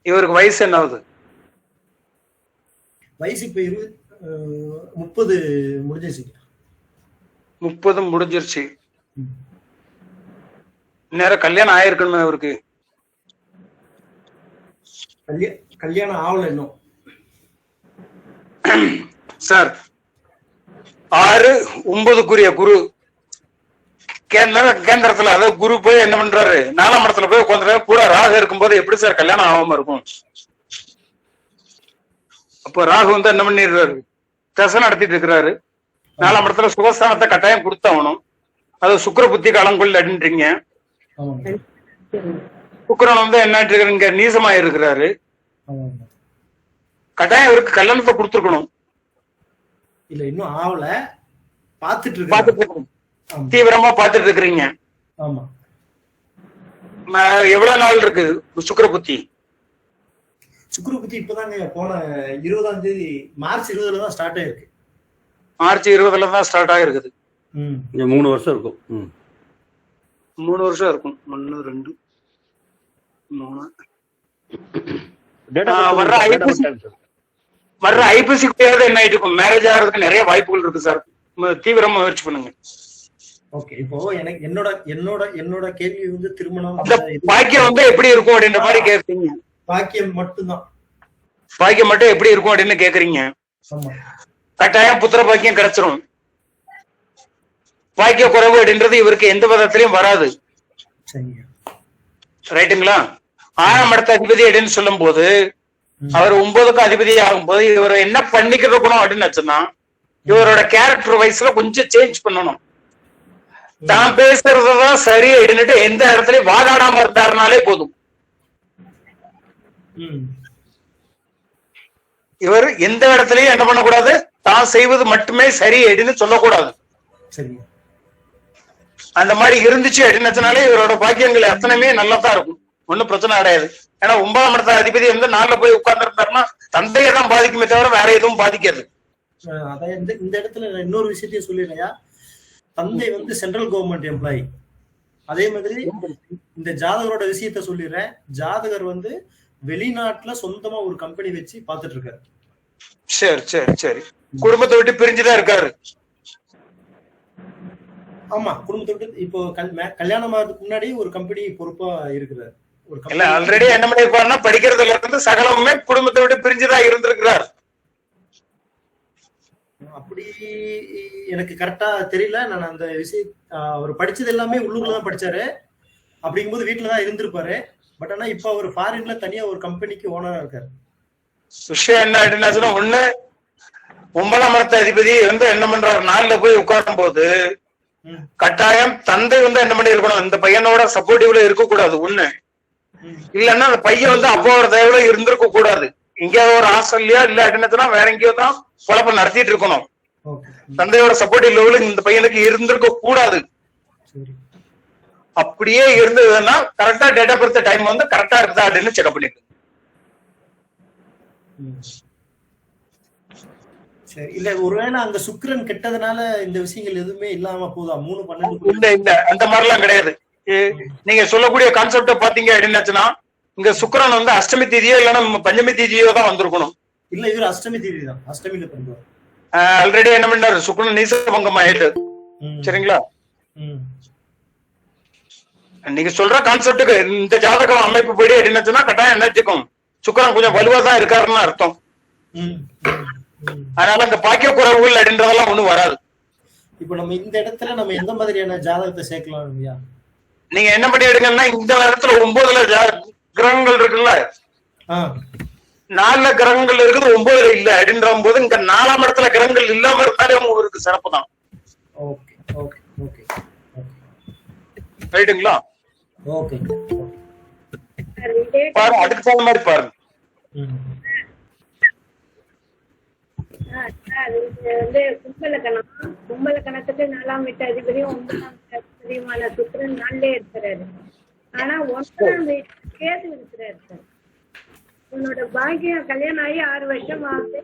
இவருக்கு வயசு என்ன ஆகுது? வயசு இப்ப 30 முடிஞ்சிருச்சு. 30 முடிஞ்சிருச்சு. நேரம் கல்யாணம் ஆயிருக்கணுமே இவருக்கு? கல்யாணம் ஆகல இன்னும் சார். 6, 9 குரு கேந்திரத்துல, அதாவது குரு போய் என்ன பண்றாரு? 4ஆம் இடத்துல போய் உட்காந்துறாரு. கூட ராகு இருக்கும்போது எப்படி சார் கல்யாணம் ஆகாம இருக்கும்? அப்போ ராகு வந்து என்ன பண்ணிடுறாரு? தசை நடத்திட்டு இருக்கிறாரு. 4ஆம் இடத்துல சுகஸ்தானத்தை கட்டாயம் கொடுத்தாகணும். அது சுக்கிர புத்தி காலங்கொள்ள அப்படின்றீங்க. சுக்கிரன் வந்து என்ன இங்க நீசமா இருக்கிறாரு. கட்டாயம் இவருக்கு கல்யாணத்தை கொடுத்துருக்கணும். இல்ல இன்னும் ஆவல. பாத்துட்டு தீவிரமா பாத்துட்டு இருக்கிறீங்க. ஆமா. எவ்வளவு நாள் இருக்கு சுக்கிர புத்தி? சுக்கிர புத்தி இப்பதாங்க போன 20ஆம் தேதி மார்ச் 20ல தான் ஸ்டார்ட் ஆயிருக்கு. மார்ச் 20ல தான் ஸ்டார்ட் ஆயிருக்குது. 3 வருஷம் இருக்கும். 3 வருஷம் இருக்கும். 1, 2, 3. வர்ற ஐபிசி என்ன ஆயிட்டு இருக்கும்? மேரேஜ் ஆகிறதுக்கு நிறைய வாய்ப்புகள் இருக்கு சார். தீவிரமா முயற்சி பண்ணுங்க. ஓகே. இப்போ எனக்கு என்னோட கேள்வி வந்து திருமணம் பாக்கியம் வந்து எப்படி இருக்கும் அப்படின்ற மாதிரி கேக்குறீங்க. பாக்கியம் மட்டும்தான். பாக்கியம் மட்டும் எப்படி இருக்கும் அப்படின்னு கேக்குறீங்க. கட்டாயம் புத்திர பாக்கியம் கிடைச்சிரும். பாக்கிய குறைவு அப்படின்றது இவருக்கு எந்த விதத்திலையும் வராது. ரைட்டுங்களா? 6ஆம் இடத்த அதிபதி அப்படின்னு சொல்லும் போது அவர் 9க்கு அதிபதி ஆகும் போது இவர் என்ன பண்ணிக்கணும் அப்படின்னு வச்சுன்னா, இவரோட கேரக்டர் வைஸ்ல கொஞ்சம் சேஞ்ச் பண்ணணும். தான் பேசுறதுதான் சரி அப்படின்னுட்டு எந்த இடத்துலயும் வாதாடாம இருந்தாருனாலே போதும். இவர் எந்த இடத்துலயும் என்ன பண்ணக்கூடாது? தான் செய்வது மட்டுமே சரி அப்படின்னு சொல்லக்கூடாது. அந்த மாதிரி இருந்துச்சு அப்படின்னாலே இவரோட பாக்கியங்கள் எத்தனையுமே நல்லதான் இருக்கும். ஒன்னும் பிரச்சனை கிடையாது. ஏன்னா 9ஆம் இடத்த அதிபதி வந்து 4ல போய் உட்கார்ந்து இருந்தாருன்னா தந்தையை தான் பாதிக்குமே தவிர வேற எதுவும் பாதிக்காது. அதான் இந்த இடத்துல இன்னொரு விஷயத்தையும் சொல்லிடுறேயா. தந்தை வந்து சென்ட்ரல் கவர்மெண்ட் எம்ப்ளாயி. அதே மாதிரி இந்த ஜாதகரோட விஷயத்த சொல்லிடுறேன். ஜாதகர் வந்து வெளிநாட்டுல சொந்தமா ஒரு கம்பெனி வச்சு பாத்துட்டு இருக்காரு. சரி சரி சரி. குடும்பத்தை விட்டு பிரிஞ்சுதான் இருக்காரு. ஆமா, குடும்பத்தை விட்டு இப்போ கல்யாணம் ஆகிறதுக்கு முன்னாடி ஒரு கம்பெனி பொறுப்பா இருக்கிறார். இல்ல ஆல்ரெடி என்ன பண்ணிருப்பாருன்னா படிக்கிறதுல இருந்து சகலமுமே குடும்பத்தை விட்டு பிரிஞ்சுதான் இருந்திருக்கிறார். அப்படி எனக்கு கரெக்டா தெரியல. நான் அந்த விஷயம் அவர் படிச்சது எல்லாமே உள்ளூர்ல தான் படிச்சாரு. அப்படிங்கும்போது வீட்டுலதான் இருந்திருப்பாரு. பட் ஆனா இப்ப அவர் ஃபாரின்ல தனியா ஒரு கம்பெனிக்கு ஓனரா இருக்காரு. விஷயம் என்ன அப்படின்னா, ஒண்ணு 9ஆம் இடத்த அதிபதி வந்து என்ன பண்றாரு, 4ல போய் உட்காரும் போது கட்டாயம் தந்தை வந்து என்ன பண்ணி இருக்கணும், இந்த பையனோட சப்போர்ட்டிவ்ல இருக்க கூடாது ஒண்ணு. இல்லன்னா அந்த பையன் வந்து அப்பாவோட தயவுல இருந்திருக்க கூடாது. எங்கேயாவது ஒரு ஹாஸ்டல்லையோ இல்ல அப்படின்னா வேற எங்கேயோ தான் குழப்பம் நடத்திட்டு இருக்கணும். தந்தையோட சப்போர்ட்டிவ் லெவலுக்கு இந்த பையனுக்கு இருந்திருக்க கூடாது. அப்படியே இருந்ததுன்னா கரெக்டா டேட் ஆஃப் பர்த் டைம் வந்து கரெக்டா இருக்குதா அப்படின்னு செக் பண்ணிட்டு. சரி, இல்ல ஒருவேளை அங்க சுக்கிரன் கெட்டதுனால இந்த விஷயங்கள் எதுவுமே இல்லாம போதா? 3, 12 இல்ல இல்ல அந்த மாதிரி எல்லாம் கிடையாது. நீங்க சொல்லக்கூடிய கான்செப்ட பாத்தீங்க அப்படின்னாச்சுன்னா இங்க சுக்கிரன் வந்து அஷ்டமி தேதியோ இல்லைன்னா பஞ்சமி தேதியோ தான் வந்திருக்கணும். இல்ல இவர் அஷ்டமி தேதி தான், அஷ்டமியில பிறந்தார். ஆல்ரெடி என்ன பண்ணாரு, சுக்கிரன் நீசபங்கம் ஆயிட்டு. சரிங்களா? நீங்க சொல்ற கான்செப்டுக்கு இந்த ஜாதகம் அமைப்பு படி அப்படின்னாச்சுன்னா கட்டாயம் என்னச்சுக்கும் சுக்கிரன் கொஞ்சம் வலுவா தான் இருக்காருன்னு அர்த்தம். அதனால இந்த பாக்கிய குறைவுகள் அப்படின்றதெல்லாம் ஒண்ணும் வராது. இப்ப நம்ம இந்த இடத்துல நம்ம எந்த மாதிரியான ஜாதகத்தை சேர்க்கலாம் இல்லையா? நீங்க என்ன பண்ணி எடுங்கன்னா இந்த இடத்துல 9ல கிரகங்கள் இருக்குல்ல, 4ல கிரகங்கள் இருக்குது 9ல இல்ல அப்படின்ற போது இங்க 4ஆம் இடத்துல கிரகங்கள் இல்லாம இருந்தாலே உங்களுக்கு சிறப்பு தான். ரைட்டுங்களா? பாரு அதுக்கு தகுந்த மாதிரி பாருங்க. கும்பலக்கணத்துக்கு 4ஆம் வீட்டு அதிபதியும் 9ஆம் வீட்டு அதிபதியுமான சுக்கிரன் 4லே இருக்கிறாரு. ஆனா 9ஆம் வீட்டு கேது இருக்கிறாரு சார். உன்னோட பாக்கியம் கல்யாணம் ஆகி 6 வருஷம் ஆகுது,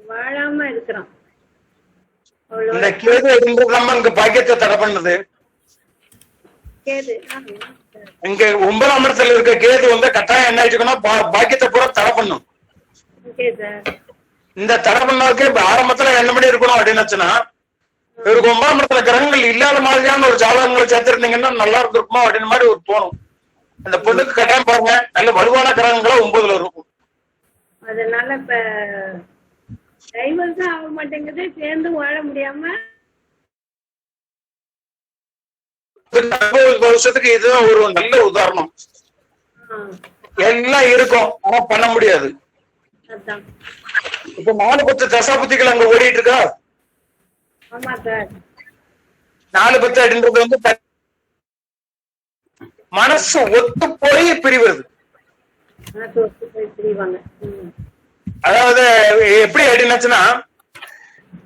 வாழாம இருக்கிறான். இந்த கேது அப்படின்றதாம இங்க பாக்கியத்தை தடை பண்ணுது. கேது இங்க 9ஆம் இடத்துல இருக்க கேது வந்து கட்டாயம் என்ன ஆயிடுச்சுன்னா பாக்கியத்தை பூரா தடை பண்ணும். இந்த தடை பண்ணாதுக்கு இப்ப ஆரம்பத்துல என்ன பண்ணி இருக்கணும் அப்படின்னுச்சுன்னா இவருக்கு 9ஆம் இடத்துல கிரகங்கள் இல்லாத மாதிரியான ஒரு ஜாதகங்களை சேர்த்திருந்தீங்கன்னா நல்லா இருந்திருக்குமா அப்படின்னு மாதிரி ஒரு தோணும். அந்த பொண்ணுக்கு கட்டாயம் பாருங்க நல்ல வலுவான கிரகங்களா 9ல இருக்கும். அதனால இப்ப டைவர்ஸும் ஆக மாட்டேங்குது, சேர்ந்து வாழ முடியாம. வருஷத்துக்கு இதுதான் ஒரு நல்ல உதாரணம். எல்லாம் இருக்கும் ஆனா பண்ண முடியாது. இப்ப 4-10 தசாபுத்திகள் அங்க ஓடிட்டு இருக்கா. 4-10 அப்படின்றது வந்து மனசு ஒத்து போய் பிரிவது. அதாவது எப்படி அப்படின்னாச்சுன்னா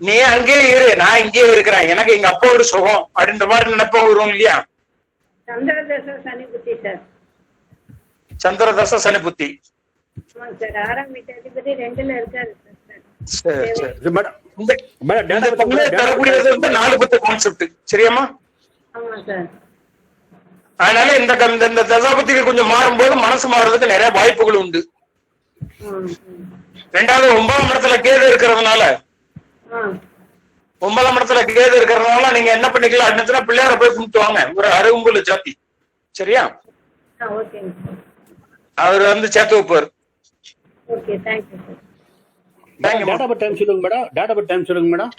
நீ அங்கேயே இரு நான் இங்கேயே இருக்கிறேன், எனக்கு எங்க அப்பா ஒரு சுகம் அப்படின்ற மாதிரி நினைப்ப வரும் இல்லையா? சந்திரதசை சனி புத்தி சார். சந்திரதசை சனி புத்தி. ஆறாம் வீட்டு அதிபதி 2ல இருக்காரு. தரக்கூடியது வந்து 4-10 கான்செப்ட். சரியாமா? அதனால இந்த தசாபத்திகள் கொஞ்சம் மாறும்போது மனசு மாறுறதுக்கு நிறைய வாய்ப்புகள் உண்டு. 2வது 9ஆம் இடத்துல கேது இருக்கிறதுனால 9ஆம் இடத்துல கேது இருக்கிறதுனால நீங்க என்ன பண்ணிக்கலாம் அப்படின்னா பிள்ளையார போய் கும்பிட்டு வாங்க, ஒரு அருகும்புல ஜாதி. சரியா? அவர் வந்து சேர்த்து வைப்பார். சொல்லுங்க madam.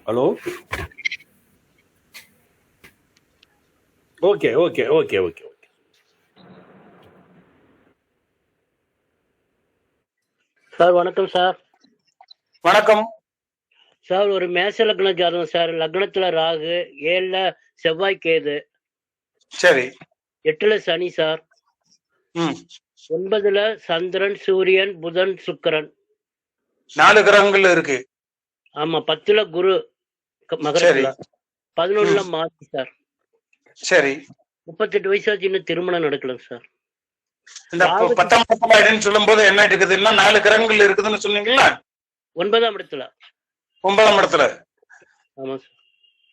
Hello. Okay okay okay okay sir. வணக்கம் சார். வணக்கம் சார். ஒரு மேச லக்ன ஜாதகம் சார். லக்னத்துல ராகு, 7ல செவ்வாய் கேது, சரி, 8ல சனி சார், 9ல சந்திரன், சூரியன், புதன், சுக்கிரன், 4 கிரகங்கள் இருக்கு. ஆமா. 10ல குரு மகரத்துல, 11ல மாசி சார். சரி. 38 வயசாச்சு, இன்னும் திருமணம் நடக்கல சார். இந்த 10ஆம் இடத்துல சொல்லும் போது என்ன இருக்குதுன்னா 4 கிரகங்கள் இருக்குதுன்னு சொன்னீங்களா? 9ஆம் இடத்துல. 9ஆம் இடத்துல. ஆமா சார்.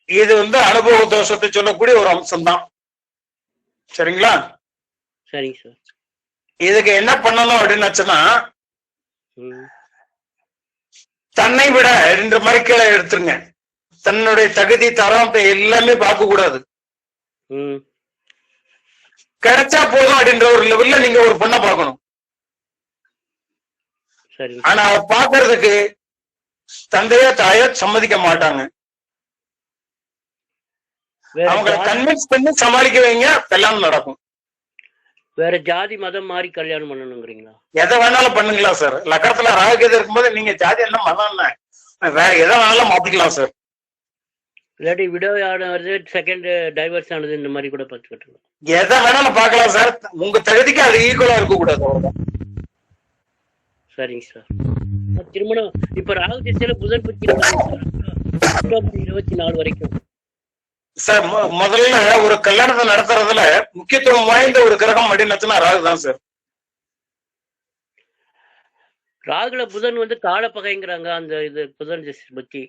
இது வந்து அனுபவ தோஷத்தை சொல்லக்கூடிய ஒரு அம்சம் தான். சரிங்களா? சரிங்க சார். இதுக்கு என்ன பண்ணணும் அப்படின்னாச்சுன்னா தன்னை விட 2 மாதிரி கீழே எடுத்துருங்க. தன்னுடைய தகுதி தரம் எல்லாமே பார்க்க கூடாது. கிடைச்சா போதும் அப்படின்ற ஒரு லெவல்ல நீங்க ஒரு பொண்ணை பார்க்கணும். ஆனா பாக்குறதுக்கு தந்தையோ தாயோ சம்மதிக்க மாட்டாங்க. அவங்களை கன்வின்ஸ் பண்ணி சமாளிக்க வைங்க, எல்லாம் நடக்கும். வேற ஜாதி மதம் மாறி கல்யாணம் பண்ணணுங்கிறீங்களா? எதை வேணாலும் பண்ணுங்களா சார். லக்கணத்துல ராகு கேது இருக்கும்போது நீங்க ஜாதி என்ன மதம் என்ன வேற எதை வேணாலும் மாத்திக்கலாம் சார். இல்லாட்டி விடோ ஆனது, செகண்ட் டைவர்ஸ் ஆனது, இந்த மாதிரி கூட பார்த்துக்கிட்டு எதை வேணாலும் பார்க்கலாம் சார். உங்க தகுதிக்கு அது ஈக்குவலா இருக்க கூடாது. சரிங்க சார். திருமணம் இப்ப ராகு திசையில புதன் புத்தி அக்டோபர் 24 வரைக்கும் சார். முதல்ல ஒரு கல்யாணத்தை நடத்துறதுல முக்கியத்துவம் வாய்ந்த ஒரு கிரகம் அப்படின்னுச்சுன்னா ராகு தான் சார். ராகுல புதன் வந்து காலப்பகைங்கிறாங்க. அந்த இது புதன் திசை பத்தி.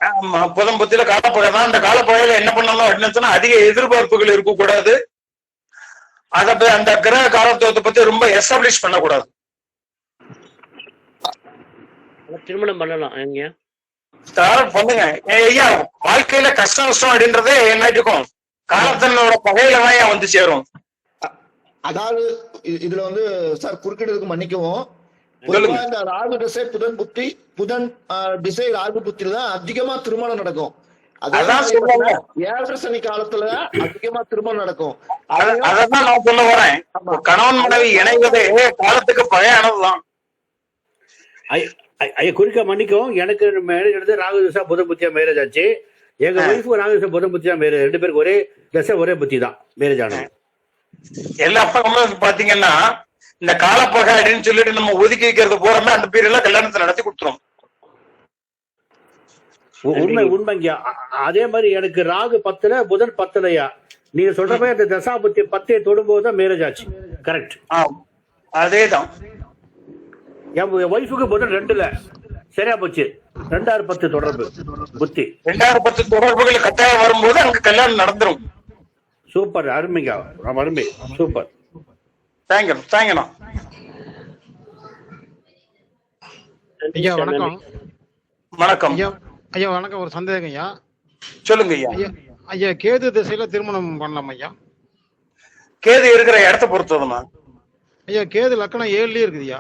ஆமா, புதன் புத்தியில காலப்பகை தான். அந்த காலப்பகையில என்ன பண்ணணும் அப்படின்னுச்சுன்னா அதிக எதிர்பார்ப்புகள் இருக்கக்கூடாது. அதை அந்த கிரக காலத்துவத்தை பத்தி ரொம்ப எஸ்டாப்ளிஷ் பண்ணக்கூடாது. திருமணம் பண்ணலாம் எங்க பண்ணுங்க ஐயா. வாழ்க்கையில கஷ்டம் நஷ்டம் அப்படின்றதே என்னாச்சுக்கும் காலத்தனோட பகையில தான் ஏன் வந்து சேரும். அதாவது இதுல வந்து சார் குறுக்கிடுறதுக்கு மன்னிக்கவும், இந்த ராகு திசை புதன் புத்தி, புதன் திசை ராகு புத்தியில தான் அதிகமா திருமணம் நடக்கும். அதான் ஏழரை சனி காலத்துல அதிகமா திருமணம் நடக்கும். அதான் நான் சொல்ல வரேன். கணவன் மனைவி இணைவதே காலத்துக்கு பகையானதுதான். குறிக்க மன்னிக்கவும், எனக்கு மேரேஜ் எடுத்து ராகு திசை புதன் புத்தியா மேரேஜ் ஆச்சு. எங்க ஒய்ஃபு ராகு திசை புதன் புத்தியா மேரேஜ். 2 பேருக்கு ஒரே திசை ஒரே புத்தி தான் மேரேஜ் ஆனது. எல்லா பக்கமும் பாத்தீங்கன்னா இந்த காலப்பகை அப்படின்னு சொல்லிட்டு நம்ம ஒதுக்கி வைக்கிறது போறோமே அந்த பீரியட்ல கல்யாணத்தை நடத்தி கொடுத்துரும். உண்மைங்கய்யா. அதே மாதிரி எனக்கு ராகு 10ல புதன் 10லயா. நீங்க சொல்ற மாதிரி அந்த தசா புத்தி 10 தொடும்போது தான் மேரேஜ் ஆச்சு. கரெக்ட். அதேதான். என் ஒய்ஃபுக்கு புதன் 2ல சரியா போச்சு. 2010 தொடர்பு புத்தி. 2010 தொடர்புகள் கட்டாயம் வரும்போது அங்க கல்யாணம் நடந்துரும். சூப்பர், அருமைங்க, அருமை, சூப்பர். தேங்க்யூ. ஐயா வணக்கம். வணக்கம் ஐயா வணக்கம். ஒரு சந்தேகம் ஐயா. சொல்லுங்க ஐயா. ஐயா கேது திசையில திருமணம் பண்ணலாம் ஐயா? கேது இருக்கிற இடத்த பொறுத்ததுமா ஐயா? கேது லக்கணம் 7லயே இருக்குதுயா.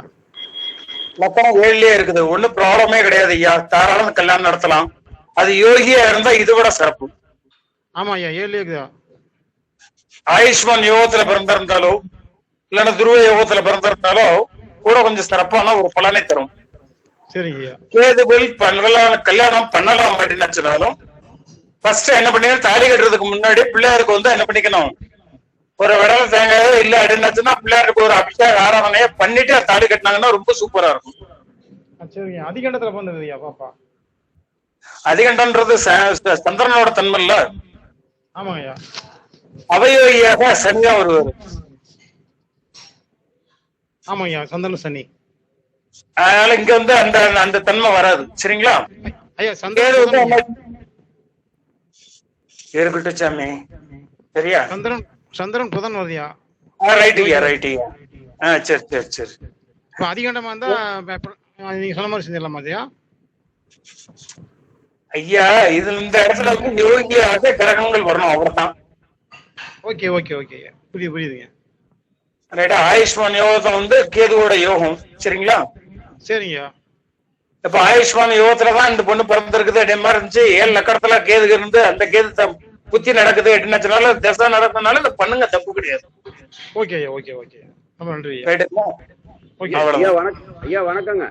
லக்கணம் 7லயே இருக்குது. ஒண்ணும் ப்ராப்ளமே கிடையாது ஐயா. தாராளம் கல்யாணம் நடத்தலாம். அது யோகியா இருந்தா இதை விட சிறப்பு. ஆமா ஐயா 7லயே இருக்குதா. ஆயுஷ்மான் யோகத்துல பிறந்திருந்தாலோ இல்லைன்னா துருவ யோகத்துல பிறந்திருந்தாலோ கூட கொஞ்சம் சிறப்பான ஒரு பலனை தரும். சரிங்க. கேதுகள் கல்யாணம் பண்ணலாம் அப்படின்னாலும் ஃபர்ஸ்ட் என்ன பண்ணிக்கணும், தாலி கட்டுறதுக்கு முன்னாடி பிள்ளையாருக்கு வந்து என்ன பண்ணிக்கணும், ஒரு விடலை தேங்காயோ இல்ல அப்படின்னாச்சுன்னா பிள்ளையாருக்கு ஒரு அபிஷேக ஆராதனையை பண்ணிட்டு தாலி கட்டினாங்கன்னா ரொம்ப சூப்பரா இருக்கும். சரிங்க. அதிகண்டத்துல பண்ணது ஐயா பாப்பா. அதிகண்டன்றது சந்திரனோட தன்மை இல்ல. ஆமாங்க ஐயா. அவயோகியாக சனியா வருவாரு. ஆமாய்யா சந்திரன் சனி. அதனால இங்க வந்து அந்த அந்த தன்மை வராது. சரிங்களா ஐயா? இருக்கட்டும் சாமி. சரியா? சந்திரன் புதன் வருதியா? ரைட்டுயா ரைட்டுயா. சரி சரி சரி. இப்ப அதிகண்டமா இருந்தா நீங்க சொன்ன மாதிரி செஞ்சிடலாமா ஐயா? ஐயா இதுல இந்த இடத்துல வந்து யோகியாக கிரகங்கள் வரணும், அவ்வளவுதான். ஓகே ஓகே ஓகே புரியுதுங்க. ரைட்டா? ஆயுஷ்மான் யோகத்தை வந்து கேதுவோட யோகம். சரிங்களா? சரிங்க. இப்ப ஆயுஷ்மான் யோகத்துலதான் இந்த பொண்ணு பிறந்திருக்குது அதே மாதிரி இருந்துச்சு. 7 லக்கணத்துல கேது இருந்து அந்த கேது புத்தி நடக்குது அப்படின்னால தசை நடக்கிறதுனால இதை பண்ணுங்க, தப்பு கிடையாது. Okay okay okay. ரொம்ப நன்றி. ஐயா வணக்கங்க.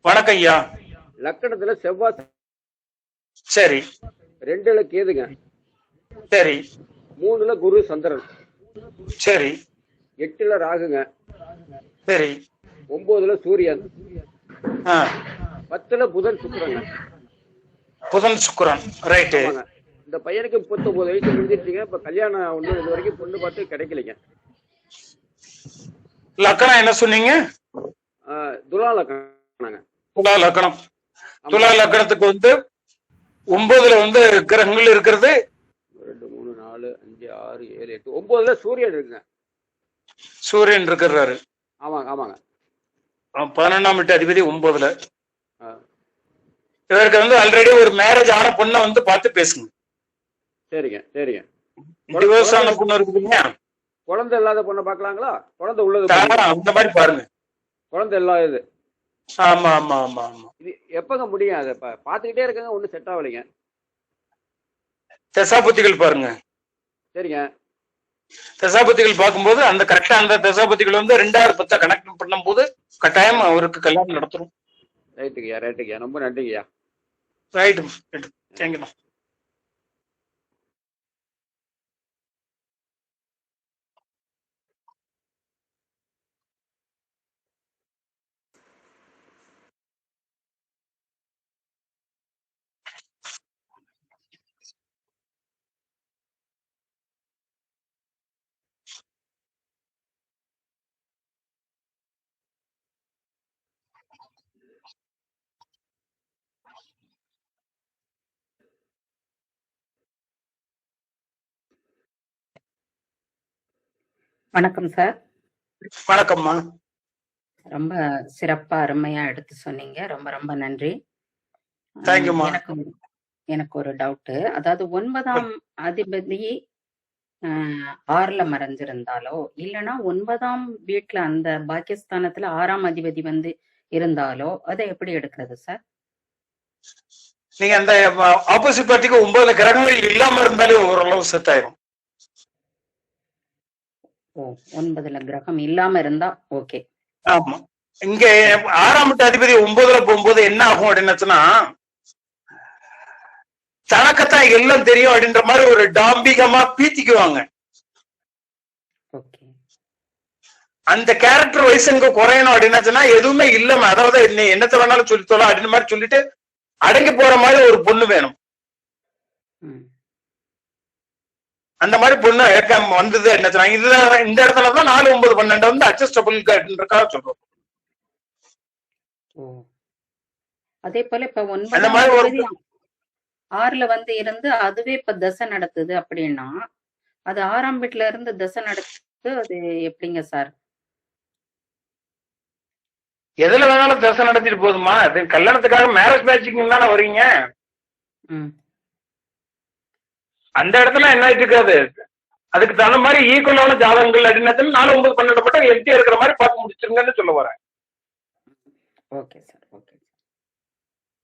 வணக்கம் ஐயா. லக்கணத்துல செவ்வாய். சரி. 2ல கேதுங்க. சரி. 3ல குரு சந்திரன். சரி. 8ல ராகுங்க. சரி. 9ல சூரியன். 10ல புதன் சுக்கிரன். புதன் சுக்கிரன். ரைட். இந்த பையனுக்கு 39 வயசு முடிஞ்சிருச்சுங்க. இப்ப கல்யாணம் ஒண்ணு இது வரைக்கும் பொண்ணு பார்த்து கிடைக்கலைங்க. லக்கணம் என்ன சொன்னீங்க? துலா லக்கணங்க. துலா லக்கணம். துலா லக்கணத்துக்கு வந்து 9ல வந்து கிரகங்கள் இருக்கிறது. 2 3 4 5 6 7 8 9ல சூரியன் இருக்குங்க. சூரியன் இருக்கிறாரு. ஆமாங்க ஆமாங்க. 11ஆம் வீட்டு அதிபதி 9ல. இவருக்கு வந்து ஆல்ரெடி ஒரு மேரேஜ் ஆன பொண்ணை வந்து பார்த்து பேசுங்க. சரிங்க சரிங்க. டிவோர்ஸ் ஆன பொண்ணு இருக்குதுங்க. குழந்தை இல்லாத பொண்ணை பாக்கலாங்களா? குழந்தை உள்ளது அந்த மாதிரி பாருங்க. குழந்தை இல்லாதது. ஆமா ஆமா ஆமா ஆமா. இது எப்பங்க முடியும்? அதை பாத்துக்கிட்டே இருக்காங்க, ஒன்னும் செட் ஆகலைங்க. தசாபுத்திகள் பாருங்க. சரிங்க. தசாபதிகள் பார்க்கும்போது அந்த கரெக்டா அந்த தசாபதிகள் வந்து 2010 கனெக்ட் பண்ணும்போது கட்டாயம் அவருக்கு கல்யாணம் நடத்துரும். ரைட்டுங்கய்யா, ரொம்ப நன்றிங்கய்யா. Right, thank you. வணக்கம் சார். வணக்கம்மா. ரொம்ப சிறப்பா அருமையா எடுத்து சொன்னீங்க. ரொம்ப ரொம்ப நன்றி. தேங்க்யூம்மா. எனக்கு ஒரு டவுட். அதாவது 9ஆம் அதிபதி 6ல மறைஞ்சிருந்தாலோ இல்லைன்னா 9ஆம் வீட்டுல அந்த பாகிஸ்தானத்துல 6ஆம் அதிபதி வந்து இருந்தாலோ அதை எப்படி எடுக்கிறது சார்? நீங்க அந்த ஆப்போசிட் பார்ட்டிக்கு 9 கிரகங்கள் இல்லாம இருந்தாலே ஓரளவு செட் ஆயிரும். 9ல கிரகம் இல்லாம இருந்தா ஓகே. ஆமா. இங்க 6ஆம் வீட்டு அதிபதி 9ல போகும்போது என்ன ஆகும் அப்படின்னுச்சுன்னா, தனக்கத்தான் எல்லாம் தெரியும் அப்படின்ற மாதிரி ஒரு டாம்பிகமா பீத்திக்குவாங்க. அந்த கேரக்டர் வைஸ் எங்க குறையணும் அப்படின்னாச்சுன்னா எதுவுமே இல்லமா, அதாவது என்னத்தை வேணாலும் சொல்லித்தோலாம் அப்படின்னு மாதிரி சொல்லிட்டு அடங்கி போற மாதிரி ஒரு பொண்ணு வேணும். அந்த மாதிரி பொண்ணு வந்தது என்ன இதுதான் இந்த இடத்துலதான் 4, 9, 12 வந்து அட்ஜஸ்டபிள் சொல்றோம். அதே போல இப்ப 9 6ல வந்து இருந்து அதுவே இப்ப தசை நடத்துது அப்படின்னா அது 6ஆம் வீட்டுல இருந்து தசை நடத்துது, அது எப்படிங்க சார்? எதுல வேணாலும் தசை நடத்திட்டு போதுமா, அது கல்யாணத்துக்காக மேரேஜ் மேட்சிங் தானே வரீங்க. அந்த இடத்துல என்ன இருக்காது, அதுக்கு தகுந்த மாதிரி ஈக்குவலான ஜாதகங்கள் அப்படின்னா 4, 9, 12 மட்டும் எம்டியா இருக்கிற மாதிரி பார்த்து முடிச்சிருங்கன்னு சொல்ல வரேன். Okay sir, okay.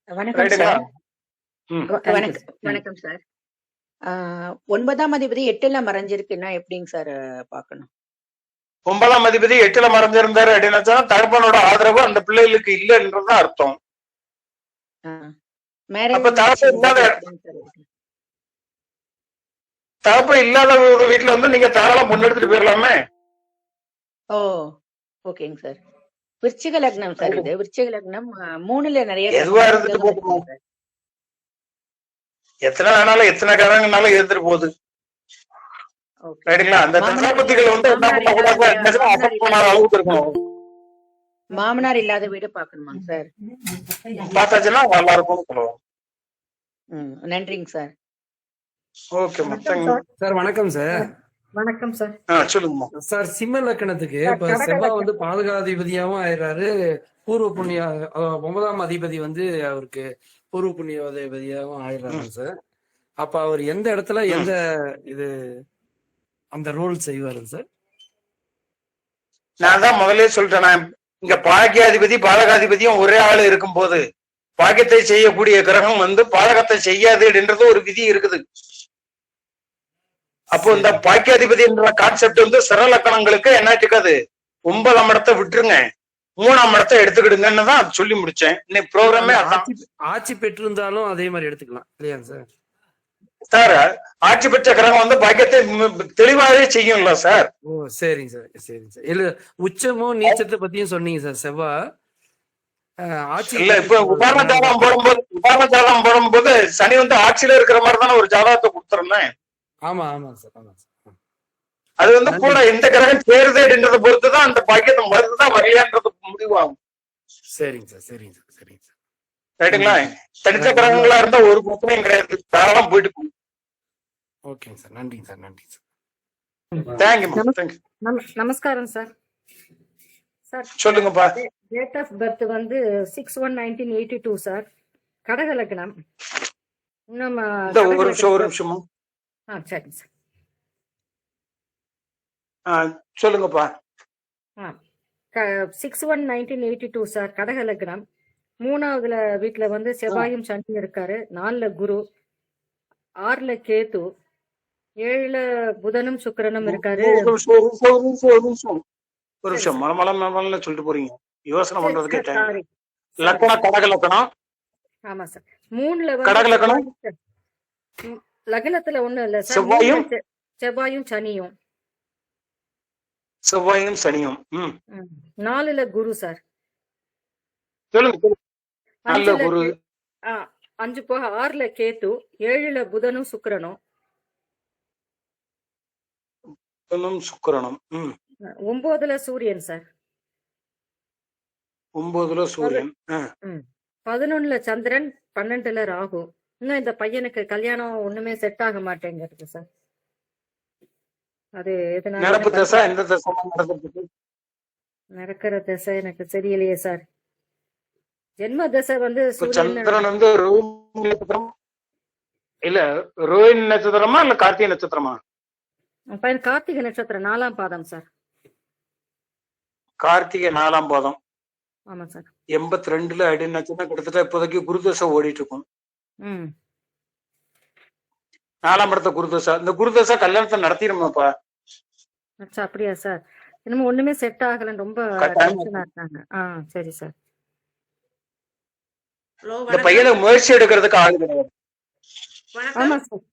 வணக்கம் சார். வணக்கம் சார். 9ஆம் அதிபதி 8ல மறைஞ்சிருக்குன்னா எப்படிங்க சார் பார்க்கணும்? 9ஆம் அதிபதி 8ல மறைஞ்சிருந்தாரு அப்படின்னா தகப்பனோட ஆதரவு அந்த பிள்ளைகளுக்கு இல்லைன்றதுதான் அர்த்தம். தகப்ப இல்லாத ஒரு வீட்டுல வந்து நீங்க தாராளம் முன்னெடுத்துட்டு போயிடலாமே. ஓ, ஓகேங்க சார். விருச்சிக லக்னம் சார். இது விருச்சிக லக்னம் 3ல நிறைய எதுவா இருந்துட்டு போகணும், எத்தனை வேணாலும் எத்தனை காரணங்களாலும் இருந்துட்டு போகுது. ரைட்டுங்களா? அந்த தசாபதிகள் வந்து அளவுக்கு இருக்கணும். மாமனார் இல்லாத வீடு பாக்கணுமாங்க சார்? பார்த்தாச்சுன்னா நல்லா இருக்கும்னு சொல்லுவோம். நன்றிங்க சார். Okay sir. வணக்கம் சார். வணக்கம் சார். சொல்லுங்கம்மா சார். சிம்ம லக்கணத்துக்கு இப்ப செவ்வாய் வந்து பாதகாதிபதியாவும் ஆயிடுறாரு, பூர்வ புண்ணிய 9ஆம் அதிபதி வந்து அவருக்கு பூர்வ புண்ணிய அதிபதியாவும் ஆயிடுறாரு சார். அப்ப அவர் எந்த இடத்துல எந்த இது அந்த ரோல் செய்வாரு சார்? நான் தான் முதலே சொல்லிட்டேன், இங்க பாக்கியாதிபதி பாதகாதிபதியும் ஒரே ஆளு இருக்கும் போது பாக்கியத்தை செய்யக்கூடிய கிரகம் வந்து பாதகத்தை செய்யாது அப்படின்றது ஒரு விதி இருக்குது. அப்போ இந்த பாக்கியாதிபதி என்ற கான்செப்ட் வந்து சிறலக்கணங்களுக்கு என்ன இருக்காது, 9ஆம் இடத்தை விட்டுருங்க, 3ஆம் இடத்தை எடுத்துக்கிடுங்கன்னு தான் சொல்லி முடிச்சேன். இன்னைக்கு ப்ரோக்ராமே அதான். ஆட்சி பெற்றிருந்தாலும் அதே மாதிரி எடுத்துக்கலாம் இல்லையா சார்? சார், ஆட்சி பெற்ற கிரகம் வந்து பாக்கியத்தை தெளிவாகவே செய்யும்ல சார். ஓ, சரிங்க சார், சரிங்க சார். இல்ல உச்சமும் நீச்சத்தை பத்தியும் சொன்னீங்க சார். செவ்வாய் ஆட்சி இல்ல, இப்ப உதாரண ஜாதகம் போடும்போது சனி வந்து ஆட்சியில இருக்கிற மாதிரி தானே ஒரு ஜாதகத்தை கொடுத்துருந்தேன். ஆமா ஆமா சார், ஆமா சார். அது வந்து கூட எந்த கிரகம் சேருது அப்படின்றத பொறுத்துதான் அந்த பாக்கியத்தை வருதுதான் வரையான்றது முடிவாகும். சரிங்க சார், சரிங்க சார், சரிங்க சார். ரைட்டுங்களா? தனித்த கிரகங்களா இருந்தா ஒரு பிரச்சனையும் கிடையாது, தாராளம் போயிட்டு போகும். ஓகேங்க சார், நன்றிங்க சார், நன்றிங்க சார். நமஸ்காரம் சார். சார் சொல்லுங்கப்பா. டேட் ஆஃப் பர்த் வந்து 6/1/1982 சார். கடக லக்னம். ஒரு நிமிஷமா. சரிங்க சார். சொல்லுங்கப்பா. 6/1/1982 சார். கடக லக்னம். 3ஆவதுல வீட்டுல வந்து செவ்வாயும் சனி இருக்காரு. 4ல குரு, 6ல கேது, ஏழுல புதனும் சுக்கிரனும் இருக்காரு. ஒரு நிமிஷம் ஒரு நிமிஷம் ஒரு நிமிஷம் ஒரு நிமிஷம் ஒரு சரி நிமிஷம் சார். மலமலன்னு சொல்லிட்டு போறீங்க. யோசனை சரி பண்றதுக்கே சார், டைம். சாரி சாரி லக்கணம் கடக லக்கணம். ஆமா சார். 3ல வந்து கடக லக்கணம் செவ்வாய் லக்னத்துல ஒண்ணும் இல்ல சார். 3ல செவ்வாயும் செவ்வாயும் சனியும். செவ்வாயும் சனியும். ம் 4ல குரு சார். சொல்லுங்க சொல்லுங்க. நல்ல 5ல குரு. 5 போக 6ல கேத்து. 7ல புதனும் சுக்கிரனும். புதனும் சுக்கிரனும். 9ல சூரியன் சார். 9ல சூரியன். 11ல சந்திரன். 12ல ராகு. இன்னும் இந்த பையனுக்கு கல்யாணம் ஒண்ணுமே செட் ஆக மாட்டேங்கிறது சார். அது எதனால நடப்பு தசை எந்த தசை நடந்துட்டு நடக்கிற திசை எனக்கு தெரியலையே சார். ஜென்ம திசை வந்து இப்ப சூரியன். சந்திரன் வந்து ரோஹிணி நட்சத்திரம் இல்ல ரோஹிணி நட்சத்திரமா இல்ல கார்த்திகை நட்சத்திரமா? பையன் கார்த்திகை நட்சத்திரம் 4ஆம் பாதம் சார். கார்த்திகை 4ஆம் பாதம். ஆமா சார். 82ல அடினாச்சுன்னா கிட்டத்தட்ட இப்போதைக்கு குருதசை ஓடிட்டு இருக்கும். ம் 4ஆம் இடத்த குருதசை. இந்த குருதசை கல்யாணத்தை நடத்திடுமாப்பா? அச்சா அப்படியா சார்? இன்னமும் ஒண்ணுமே செட் ஆகலன்னு ரொம்ப கட்டாயம். டென்ஷனா இருக்காங்க. சரி சார். ஹலோ இந்த வணக்கம். பையனுக்கு முயற்சி எடுக்கிறதுக்கு ஆள் கிடையாது. வணக்கம். ஆமா சார்.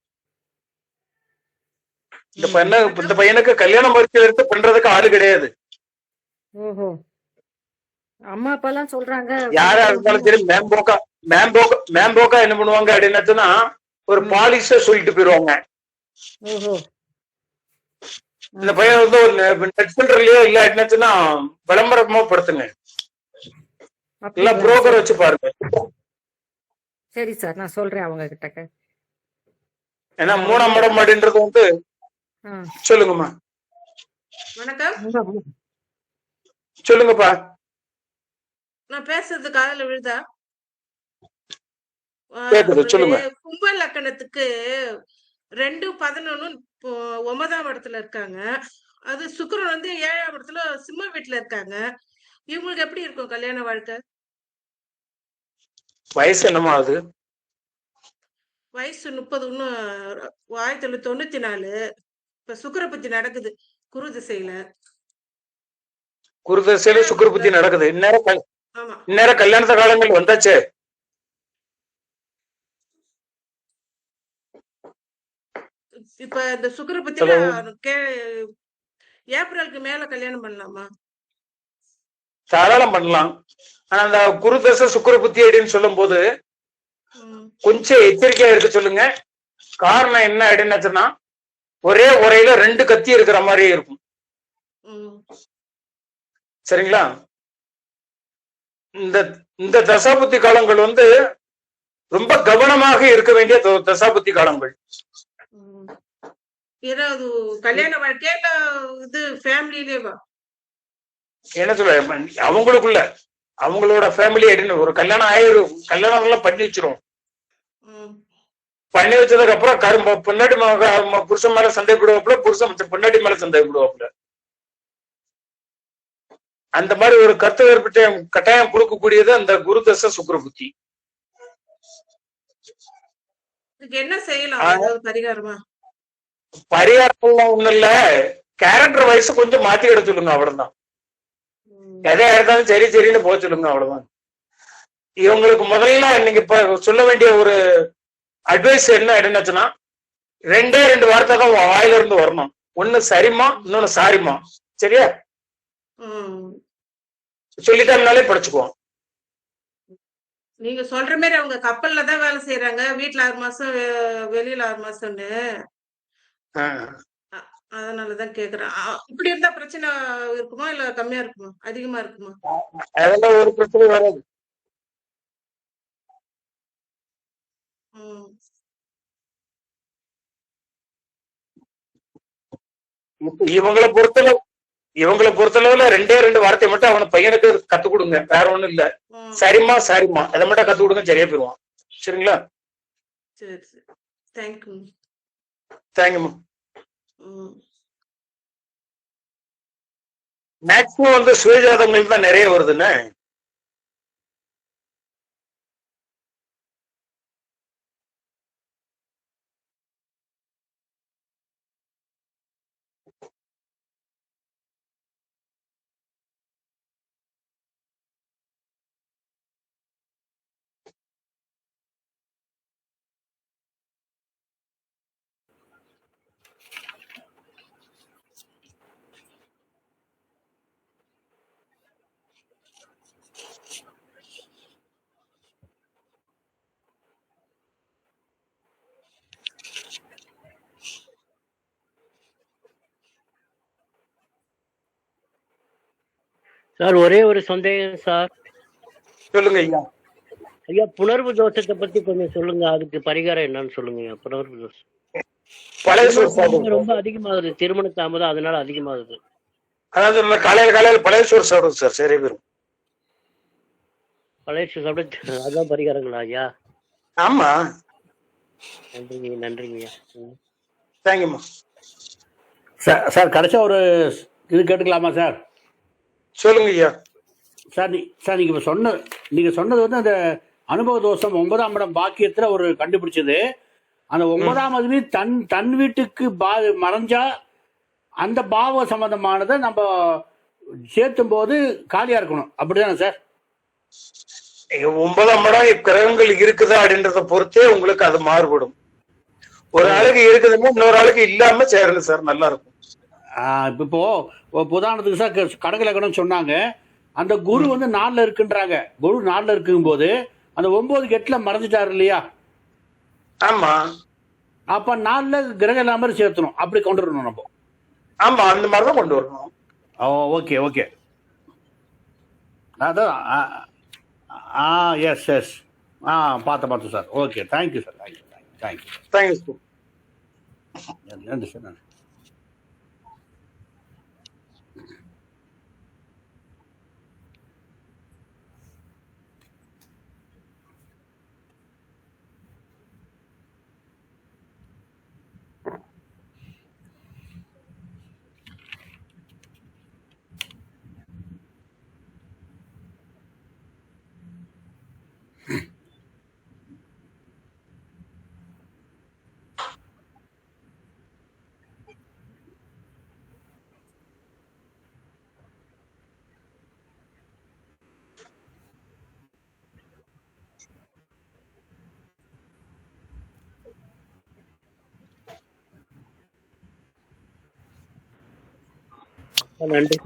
இந்த பையனுக்கு கல்யாண முயற்சி எடுத்து பண்றதுக்கு ஆளு கிடையாது. ஓஹோ. அம்மா அப்பா எல்லாம் சொல்றாங்க. யாரா இருந்தாலும் சரி மேம்போக்கா என்ன பண்ணுவாங்க அப்படின்னாச்சுன்னா ஒரு பாலிஷ சொல்லிட்டு போயிருவாங்க. ஓஹோ. இந்த பையன் வந்து ஒரு நெட் சென்டர்லயோ இல்ல என்னாச்சுன்னா விளம்பரமா படுத்துங்க. இல்ல அப்படியா? புரோக்கர் வச்சு பாருங்க. சரி சார், நான் சொல்றேன் அவங்க கிட்ட. ஏன்னா 3ஆம் இடம் அப்படின்றது வந்து சொல்லுங்கம்மா. வணக்கம். சொல்லுங்கப்பா. நான் பேசுறது காதுல விழுதா? கேக்குது, சொல்லுங்க. கும்ப லக்கணத்துக்கு 2-11 இப்போ 9ஆம் இடத்துல இருக்காங்க. அது சுக்கிரன் வந்து 7ஆம் இடத்துல சிம்ம வீட்டுல இருக்காங்க. இவங்களுக்கு எப்படி இருக்கும் கல்யாண வாழ்க்கை? வயசு என்னமா ஆகுது? வயசு 30. இன்னும் 1994 இப்ப சுக்கிர புத்தி நடக்குது குரு திசையில. குருதசையில சுக்கிர புத்தி நடக்குது. ஆமா. இந்நேரம் கல்யாணத்த காலங்கள் வந்தாச்சே. இப்ப இந்த சுக்கிர புத்தில ஏப்ரலுக்கு மேல கல்யாணம் பண்ணலாமா? தாராளம் பண்ணலாம். ஆனா அந்த குருதசை சுக்கிர புத்தி அப்படின்னு சொல்லும் போது கொஞ்சம் எச்சரிக்கையா இருக்க சொல்லுங்க. காரணம் என்ன அப்படின்னாச்சுன்னா ஒரே உரையில 2 கத்தி இருக்கிற மாதிரி இருக்கும். சரிங்களா? இந்த தசாபுத்தி காலங்கள் வந்து ரொம்ப கவனமாக இருக்க வேண்டிய தசாபுத்தி காலங்கள். ஏதாவது கல்யாண வாழ்க்கையில இது ஃபேமிலிலேவா? என்ன சொல்ல அவங்களுக்குள்ள அவங்களோட ஃபேமிலி அப்படின்னு ஒரு கல்யாணம் ஆயிரும். கல்யாணம் எல்லாம் பண்ணி வச்சிரும். பண்ணி வச்சதுக்கு அப்புறம் பொன்னாடி புருஷன் மேல சந்தேகப்படுவாப்புல, புருஷன் பொன்னாடி மேல சந்தேகப்படுவாப்புல. அந்த மாதிரி ஒரு கருத்து வேறுபட்ட கட்டாயம் கொடுக்கக்கூடியது அந்த குருதசை சுக்கிர புத்தி. இதுக்கு என்ன செய்யலாம்? ஏதாவது பரிகாரமா? பரிகாரம் ஒண்ணு இல்ல, கேரக்டர் வயசு கொஞ்சம் மாத்தி எடுத்து சொல்லுங்க, அவ்வளவுதான். எதையா இருந்தாலும் சரி சரின்னு போக சொல்லுங்க, அவ்வளவுதான். இவங்களுக்கு முதல்ல நீங்க இப்ப சொல்ல வேண்டிய ஒரு அட்வைஸ் என்ன அப்படின்னாச்சுன்னா 2 வார்த்தை தான் வாயில இருந்து வரணும். ஒண்ணு சரிமா, இன்னொன்னு சாரிமா. சரியா? சொல்லிட்டாங்கனாலே படிச்சுக்குவோம். நீங்க சொல்ற மாதிரி அவங்க கப்பல்ல தான் வேலை செய்யறாங்க. வீட்டுல 6 மாசம் வெளியில 6 மாசம்னு. அதனாலதான் கேக்குறேன். இப்படி இருந்தா பிரச்சனை இருக்குமா இல்ல கம்மியா இருக்குமா, அதிகமா இருக்குமா? அதெல்லாம் ஒரு பிரச்சனை வராது. இவங்களை பொறுத்தளவுல 2 வார்த்தை மட்டும் அவன பையனுக்கு கத்து கொடுங்க. வேற ஒண்ணும் இல்ல. சரிமா சாரிமா அதை மட்டும் கத்து கொடுங்க, சரியா போயிருவான். சரிங்களா? சரி சரி. தேங்க்யூ. தேங்க்யூமா. மேக்சிமம் வந்து சுயஜாதகங்கள் தான் நிறைய வருதுன்னு. சார் ஒரே ஒரு சந்தேகம் சார். சொல்லுங்க ஐயா. ஐயா புணர்வு தோஷத்தை பத்தி கொஞ்சம் சொல்லுங்க, அதுக்கு பரிகாரம் என்னன்னு சொல்லுங்க ஐயா. புணர்வு தோஷம் பழைய சோறு திருமண சாப்பிடுங்க. ரொம்ப அதிகமாகுது, திருமண தாமதம் அதனால அதிகமாகுது. அதாவது நம்ம காலையில பழைய சோறு சாப்பிடுங்க சார், சரியா போயிரும். பழைய சோறு சாப்பிட அதான் பரிகாரங்களா ஐயா? ஆமா. நன்றிங்க நன்றிங்க ஐயா. தேங்க்யூம்மா. சார் கடைசியா ஒரு இது கேட்டுக்கலாமா சார்? சொல்லுங்க ஐயா. சார் சார் நீங்க சொன்னது வந்து அந்த அனுபவ தோஷம் 9ஆம் இடம் பாக்கியத்துல ஒரு கண்டுபிடிச்சது. அந்த 9ஆம் அதிபதி தன் வீட்டுக்கு மறைஞ்சா அந்த பாவ சம்பந்தமானதை நம்ம சேர்த்தும் போது காலியா இருக்கணும், அப்படிதானே சார்? 9ஆம் இடம் கிரகங்கள் இருக்குதா அப்படின்றத பொறுத்தே உங்களுக்கு அது மாறுபடும். ஒரு ஆளுக்கு இருக்குதுன்னா இன்னொரு ஆளுக்கு இல்லாம சேருங்க சார், நல்லா இருக்கும். இப்போ உதாரணத்துக்கு சார் கடகலக்கணம் சொன்னாங்க, அந்த குரு வந்து 4ல இருக்குன்றாங்க. குரு 4ல இருக்கும் போது அந்த 9க்கு 8ல மறைஞ்சிட்டாரு இல்லையா? ஆமா. அப்ப 4ல கிரகம் இல்லாம சேர்த்தணும், அப்படி கொண்டு வரணும் நம்ம. ஆமா, அந்த மாதிரிதான் கொண்டு வரணும். Okay okay. அதான் எஸ் எஸ் பார்த்தேன் sir. Okay, thank you sir. Thank you. நன்றி சார். நன்றி. நன்றி.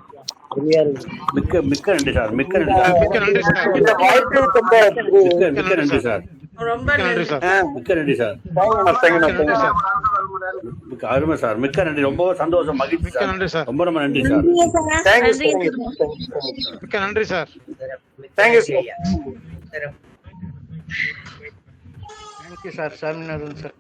மிக்க நன்றி சார். மிக்க நன்றி சார். மிக்க நன்றி சார். இந்த வாய்ப்புக்கு மிக்க நன்றி சார். ரொம்ப நன்றி சார். மிக்க நன்றி சார். மிக்க அருமை சார். மிக்க நன்றி. ரொம்ப சந்தோஷம், மகிழ்ச்சி மிக்க சார். நன்றி சார். ரொம்ப ரொம்ப நன்றி சார். மிக்க நன்றி sir. Thank you sir. Thank you sir. Saminathan sir.